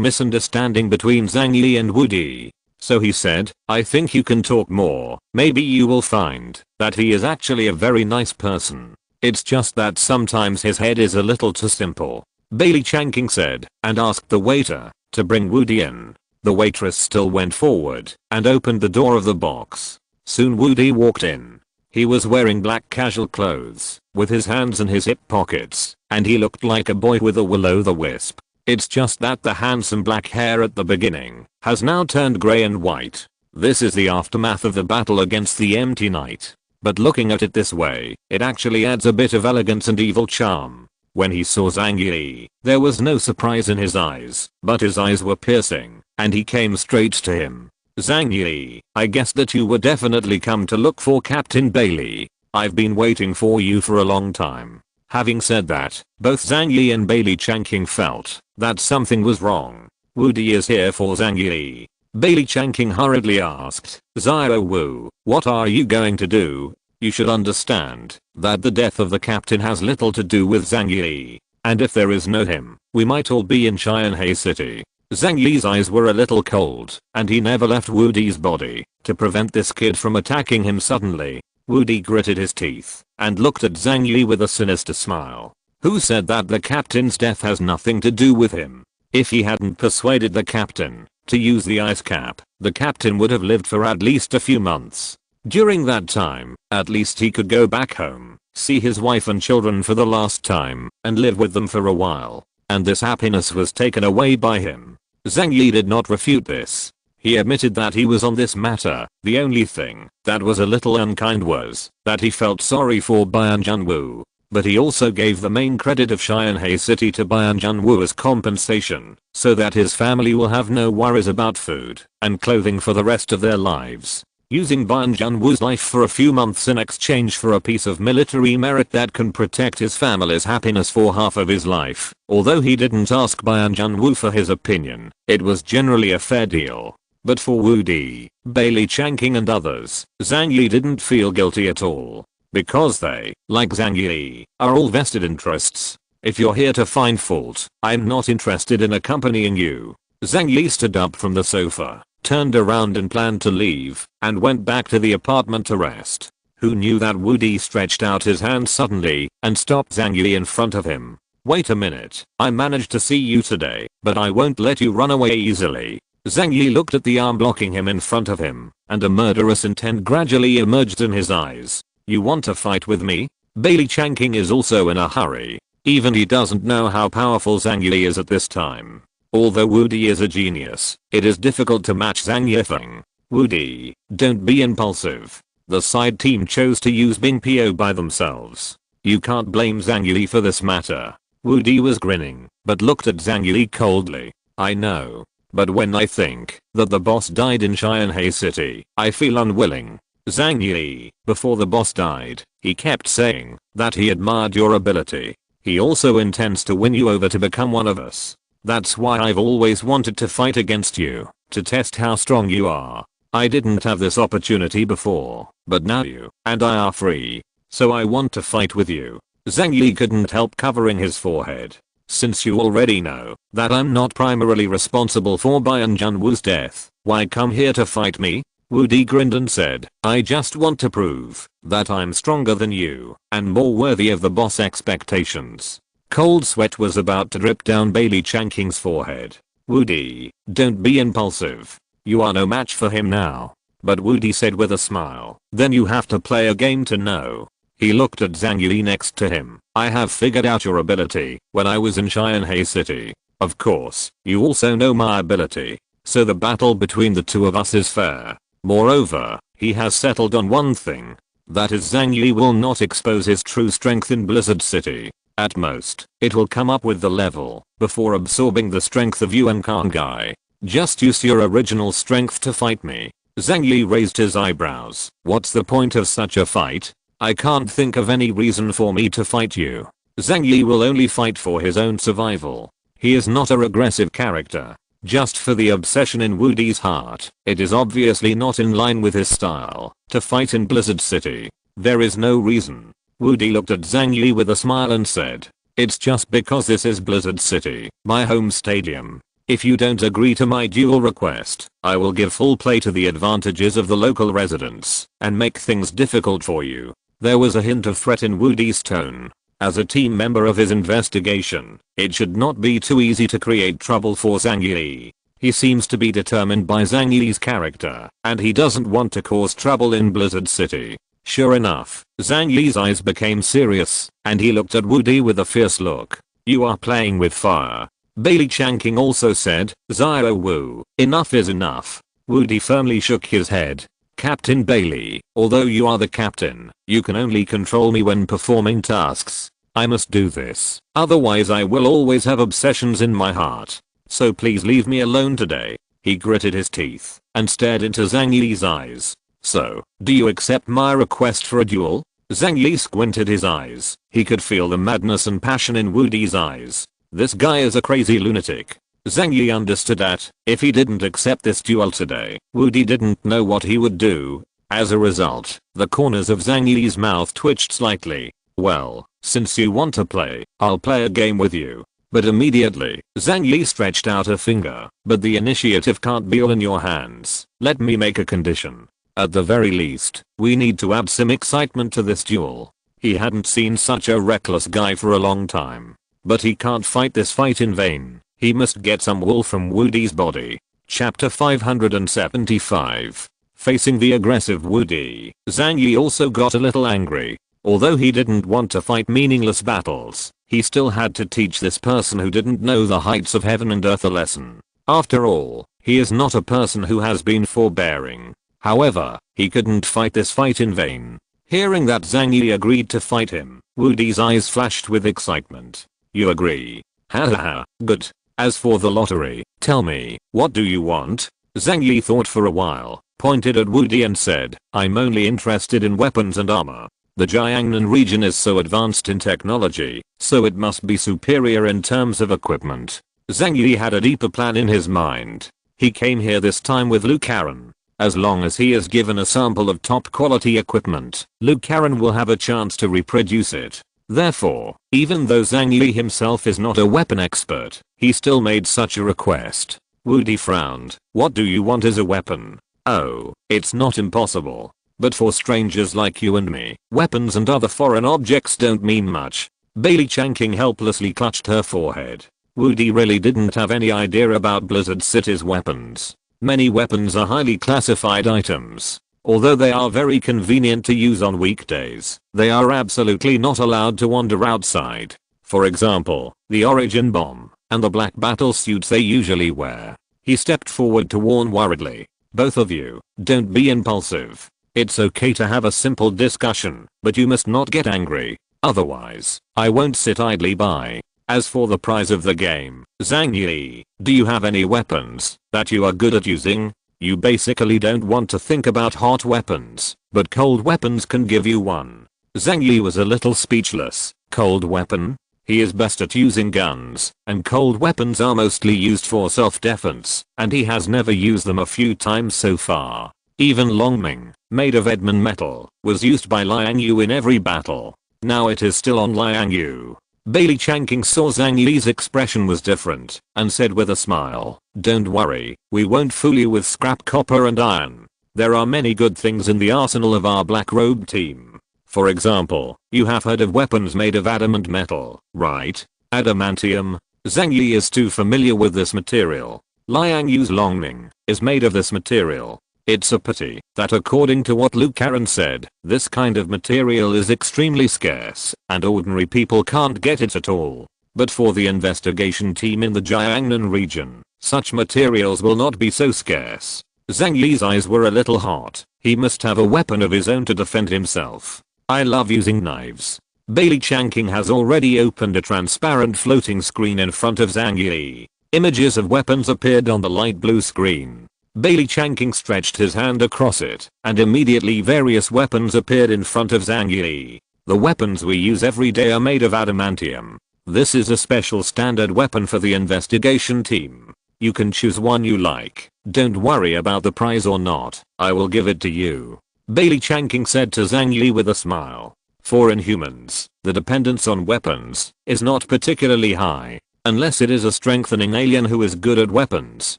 misunderstanding between Zhang Yi and Woody. So he said, I think you can talk more. Maybe you will find that he is actually a very nice person. It's just that sometimes his head is a little too simple. Bailey Chanking said, and asked the waiter to bring Woody in. The waitress still went forward and opened the door of the box. Soon Woody walked in. He was wearing black casual clothes, with his hands in his hip pockets, and he looked like a boy with a will-o'-the-wisp. It's just that the handsome black hair at the beginning has now turned grey and white. This is the aftermath of the battle against the Empty Knight. But looking at it this way, it actually adds a bit of elegance and evil charm. When he saw Zhang Yi, there was no surprise in his eyes, but his eyes were piercing, and he came straight to him. Zhang Yi, I guess that you would definitely come to look for Captain Bailey. I've been waiting for you for a long time. Having said that, both Zhang Yi and Bailey Chanking felt that something was wrong. Woody is here for Zhang Yi. Bailey Chanking hurriedly asked, Zio Wu, what are you going to do? You should understand that the death of the captain has little to do with Zhang Yi. And if there is no him, we might all be in Qianhai City. Zhang Yi's eyes were a little cold, and he never left Woody's body to prevent this kid from attacking him suddenly. Woody gritted his teeth and looked at Zhang Yi with a sinister smile. Who said that the captain's death has nothing to do with him? If he hadn't persuaded the captain to use the ice cap, the captain would have lived for at least a few months. During that time, at least he could go back home, see his wife and children for the last time, and live with them for a while. And this happiness was taken away by him. Zhang Yi did not refute this. He admitted that he was on this matter. The only thing that was a little unkind was that he felt sorry for Bayan Junwoo. But he also gave the main credit of Qianhai City to Bayan Junwoo as compensation, so that his family will have no worries about food and clothing for the rest of their lives. Using Bayan Junwoo's life for a few months in exchange for a piece of military merit that can protect his family's happiness for half of his life. Although he didn't ask Bayan Junwoo for his opinion, it was generally a fair deal. But for Woody, Bailey Chanking and others, Zhang Yi didn't feel guilty at all. Because they, like Zhang Yi, are all vested interests. If you're here to find fault, I'm not interested in accompanying you. Zhang Yi stood up from the sofa, turned around and planned to leave, and went back to the apartment to rest. Who knew that Woody stretched out his hand suddenly and stopped Zhang Yi in front of him. Wait a minute, I managed to see you today, but I won't let you run away easily. Zhang Yi looked at the arm blocking him in front of him, and a murderous intent gradually emerged in his eyes. You want to fight with me? Bailey Chanking is also in a hurry. Even he doesn't know how powerful Zhang Yi is at this time. Although Woody is a genius, it is difficult to match Zhang Yi. Woody, don't be impulsive. The side team chose to use Bing Po by themselves. You can't blame Zhang Yi for this matter. Woody was grinning, but looked at Zhang Yi coldly. I know. But when I think that the boss died in Qianhai City, I feel unwilling. Zhang Yi, before the boss died, he kept saying that he admired your ability. He also intends to win you over to become one of us. That's why I've always wanted to fight against you, to test how strong you are. I didn't have this opportunity before, but now you and I are free. So I want to fight with you. Zhang Yi couldn't help covering his forehead. Since you already know that I'm not primarily responsible for Bayan Junwoo's death, why come here to fight me? Woody grinned and said, I just want to prove that I'm stronger than you and more worthy of the boss expectations. Cold sweat was about to drip down Bailey Chanking's forehead. Woody, don't be impulsive. You are no match for him now. But Woody said with a smile, then you have to play a game to know. He looked at Zhang Yi next to him. I have figured out your ability when I was in Xianhei City. Of course, you also know my ability. So the battle between the two of us is fair. Moreover, he has settled on one thing. That is Zhang Yi will not expose his true strength in Blizzard City. At most, it will come up with the level before absorbing the strength of you and Kangai. Just use your original strength to fight me. Zhang Yi raised his eyebrows. What's the point of such a fight? I can't think of any reason for me to fight you. Zhang Yi will only fight for his own survival. He is not a regressive character. Just for the obsession in Woody's heart, it is obviously not in line with his style to fight in Blizzard City. There is no reason. Woody looked at Zhang Yi with a smile and said, it's just because this is Blizzard City, my home stadium. If you don't agree to my duel request, I will give full play to the advantages of the local residents and make things difficult for you. There was a hint of threat in Woody's tone. As a team member of his investigation, it should not be too easy to create trouble for Zhang Yi. He seems to be determined by Zhang Yi's character, and he doesn't want to cause trouble in Blizzard City. Sure enough, Zhang Yi's eyes became serious, and he looked at Woody with a fierce look. You are playing with fire. Bailey Chanking also said, Zio Wu, enough is enough. Woody firmly shook his head. Captain Bailey, although you are the captain, you can only control me when performing tasks. I must do this, otherwise I will always have obsessions in my heart. So please leave me alone today. He gritted his teeth and stared into Zhang Yi's eyes. So, do you accept my request for a duel? Zhang Yi squinted his eyes. He could feel the madness and passion in Woody's eyes. This guy is a crazy lunatic. Zhang Yi understood that if he didn't accept this duel today, Woody didn't know what he would do. As a result, the corners of Zhang Yi's mouth twitched slightly. Well, since you want to play, I'll play a game with you. But immediately, Zhang Yi stretched out a finger. But the initiative can't be all in your hands. Let me make a condition. At the very least, we need to add some excitement to this duel. He hadn't seen such a reckless guy for a long time. But he can't fight this fight in vain. He must get some wool from Woody's body. Chapter 575. Facing the aggressive Woody, Zhang Yi also got a little angry. Although he didn't want to fight meaningless battles, he still had to teach this person who didn't know the heights of heaven and earth a lesson. After all, he is not a person who has been forbearing. However, he couldn't fight this fight in vain. Hearing that Zhang Yi agreed to fight him, Woody's eyes flashed with excitement. You agree? Hahaha, good. As for the lottery, tell me, what do you want? Zhang Yi thought for a while, pointed at Woody and said, I'm only interested in weapons and armor. The Jiangnan region is so advanced in technology, so it must be superior in terms of equipment. Zhang Yi had a deeper plan in his mind. He came here this time with Liu Karen. As long as he is given a sample of top quality equipment, Liu Karen will have a chance to reproduce it. Therefore, even though Zhang Yi himself is not a weapon expert, he still made such a request. Woody frowned. What do you want as a weapon? Oh, it's not impossible. But for strangers like you and me, weapons and other foreign objects don't mean much. Bailey Chanking helplessly clutched her forehead. Woody really didn't have any idea about Blizzard City's weapons. Many weapons are highly classified items. Although they are very convenient to use on weekdays, they are absolutely not allowed to wander outside. For example, the Origin Bomb and the black battle suits they usually wear. He stepped forward to warn worriedly. Both of you, don't be impulsive. It's okay to have a simple discussion, but you must not get angry. Otherwise, I won't sit idly by. As for the prize of the game, Zhang Yi, do you have any weapons that you are good at using? You basically don't want to think about hot weapons, but cold weapons can give you one. Zhang Yi was a little speechless. Cold weapon? He is best at using guns, and cold weapons are mostly used for self-defense, and he has never used them a few times so far. Even looming, made of Edmund metal, was used by Liang Yu in every battle. Now it is still on Liang Yu. Bailey Chanking saw Zhang Yi's expression was different, and said with a smile, don't worry, we won't fool you with scrap copper and iron. There are many good things in the arsenal of our black robe team. For example, you have heard of weapons made of adamant metal, right? Adamantium. Zhang Yi is too familiar with this material. Liang Yu's looming is made of this material. It's a pity that according to what Luke Karen said, this kind of material is extremely scarce and ordinary people can't get it at all. But for the investigation team in the Jiangnan region, such materials will not be so scarce. Zhang Yi's eyes were a little hot. He must have a weapon of his own to defend himself. I love using knives. Bailey Changqing has already opened a transparent floating screen in front of Zhang Yi. Images of weapons appeared on the light blue screen. Bailey Changqing stretched his hand across it, and immediately various weapons appeared in front of Zhang Yi. The weapons we use every day are made of adamantium. This is a special standard weapon for the investigation team. You can choose one you like. Don't worry about the prize or not, I will give it to you. Bailey Changqing said to Zhang Yi with a smile. For Inhumans, the dependence on weapons is not particularly high. Unless it is a strengthening alien who is good at weapons,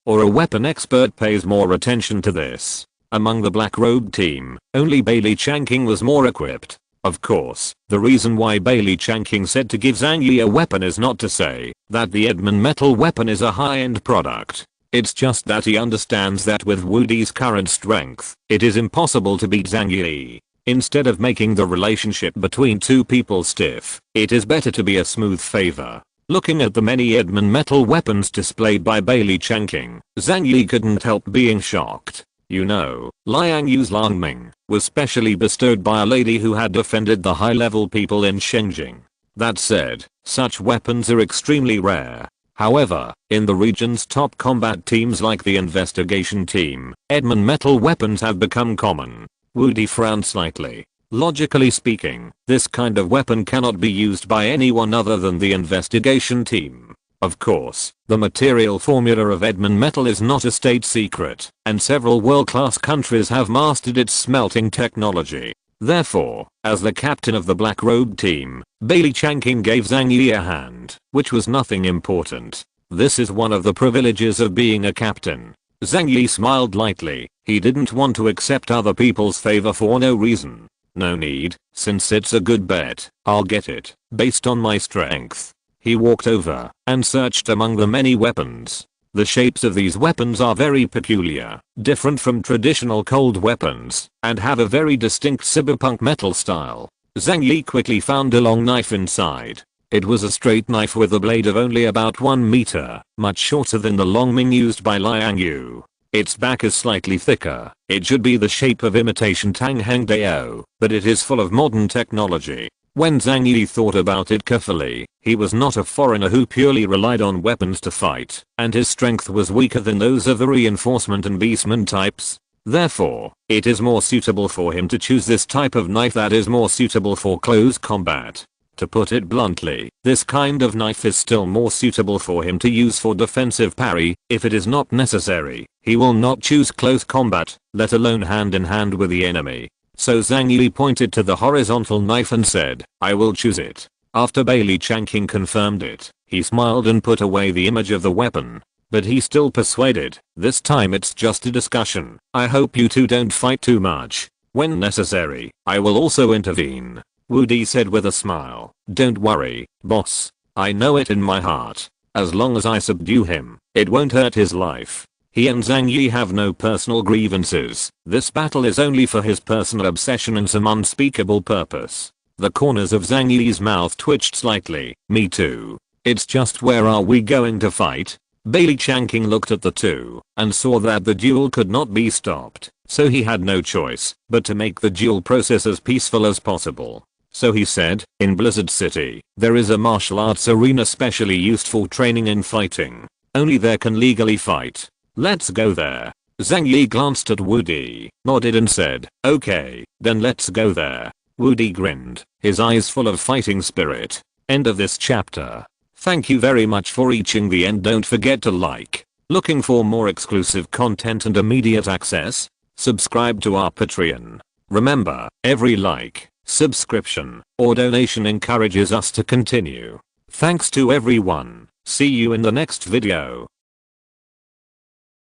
or a weapon expert pays more attention to this. Among the black robe team, only Bailey Changqing was more equipped. Of course, the reason why Bailey Changqing said to give Zhang Yi a weapon is not to say that the Edmund metal weapon is a high-end product. It's just that he understands that with Wu Di's current strength, it is impossible to beat Zhang Yi. Instead of making the relationship between two people stiff, it is better to be a smooth favor. Looking at the many Edmund metal weapons displayed by Bailey Changqing, Zhang Yi couldn't help being shocked. You know, Liang Yu's looming was specially bestowed by a lady who had defended the high-level people in Shenzhen. That said, such weapons are extremely rare. However, in the region's top combat teams like the investigation team, Edmund metal weapons have become common. Wu Di frowned slightly. Logically speaking, this kind of weapon cannot be used by anyone other than the investigation team. Of course, the material formula of Edmund metal is not a state secret, and several world-class countries have mastered its smelting technology. Therefore, as the captain of the black robe team, Bailey Changqing gave Zhang Yi a hand, which was nothing important. This is one of the privileges of being a captain. Zhang Yi smiled lightly. He didn't want to accept other people's favor for no reason. No need, since it's a good bet, I'll get it, based on my strength. He walked over and searched among the many weapons. The shapes of these weapons are very peculiar, different from traditional cold weapons, and have a very distinct cyberpunk metal style. Zhang Yi quickly found a long knife inside. It was a straight knife with a blade of only about 1 meter, much shorter than the looming used by Liang Yu. Its back is slightly thicker. It should be the shape of imitation Tang Heng Dao, but it is full of modern technology. When Zhang Yi thought about it carefully, he was not a foreigner who purely relied on weapons to fight, and his strength was weaker than those of the reinforcement and beastman types. Therefore, it is more suitable for him to choose this type of knife that is more suitable for close combat. To put it bluntly, this kind of knife is still more suitable for him to use for defensive parry. If it is not necessary, he will not choose close combat, let alone hand in hand with the enemy. So Zhang Yi pointed to the horizontal knife and said, I will choose it. After Bailey Changqing confirmed it, he smiled and put away the image of the weapon. But he still persuaded, this time it's just a discussion. I hope you two don't fight too much. When necessary, I will also intervene. Wu Di said with a smile. Don't worry, boss. I know it in my heart. As long as I subdue him, it won't hurt his life. He and Zhang Yi have no personal grievances. This battle is only for his personal obsession and some unspeakable purpose. The corners of Zhang Yi's mouth twitched slightly. Me too. It's just where are we going to fight? Bailey Changqing looked at the two and saw that the duel could not be stopped, so he had no choice but to make the duel process as peaceful as possible. So he said, in Blizzard City, there is a martial arts arena specially used for training and fighting. Only there can legally fight. Let's go there. Zhang Yi glanced at Wu Di, nodded and said, okay, then let's go there. Wu Di grinned, his eyes full of fighting spirit. End of this chapter. Thank you very much for reaching the end. Don't forget to like. Looking for more exclusive content and immediate access? Subscribe to our Patreon. Remember, every like, subscription, or donation encourages us to continue. Thanks to everyone. See you in the next video.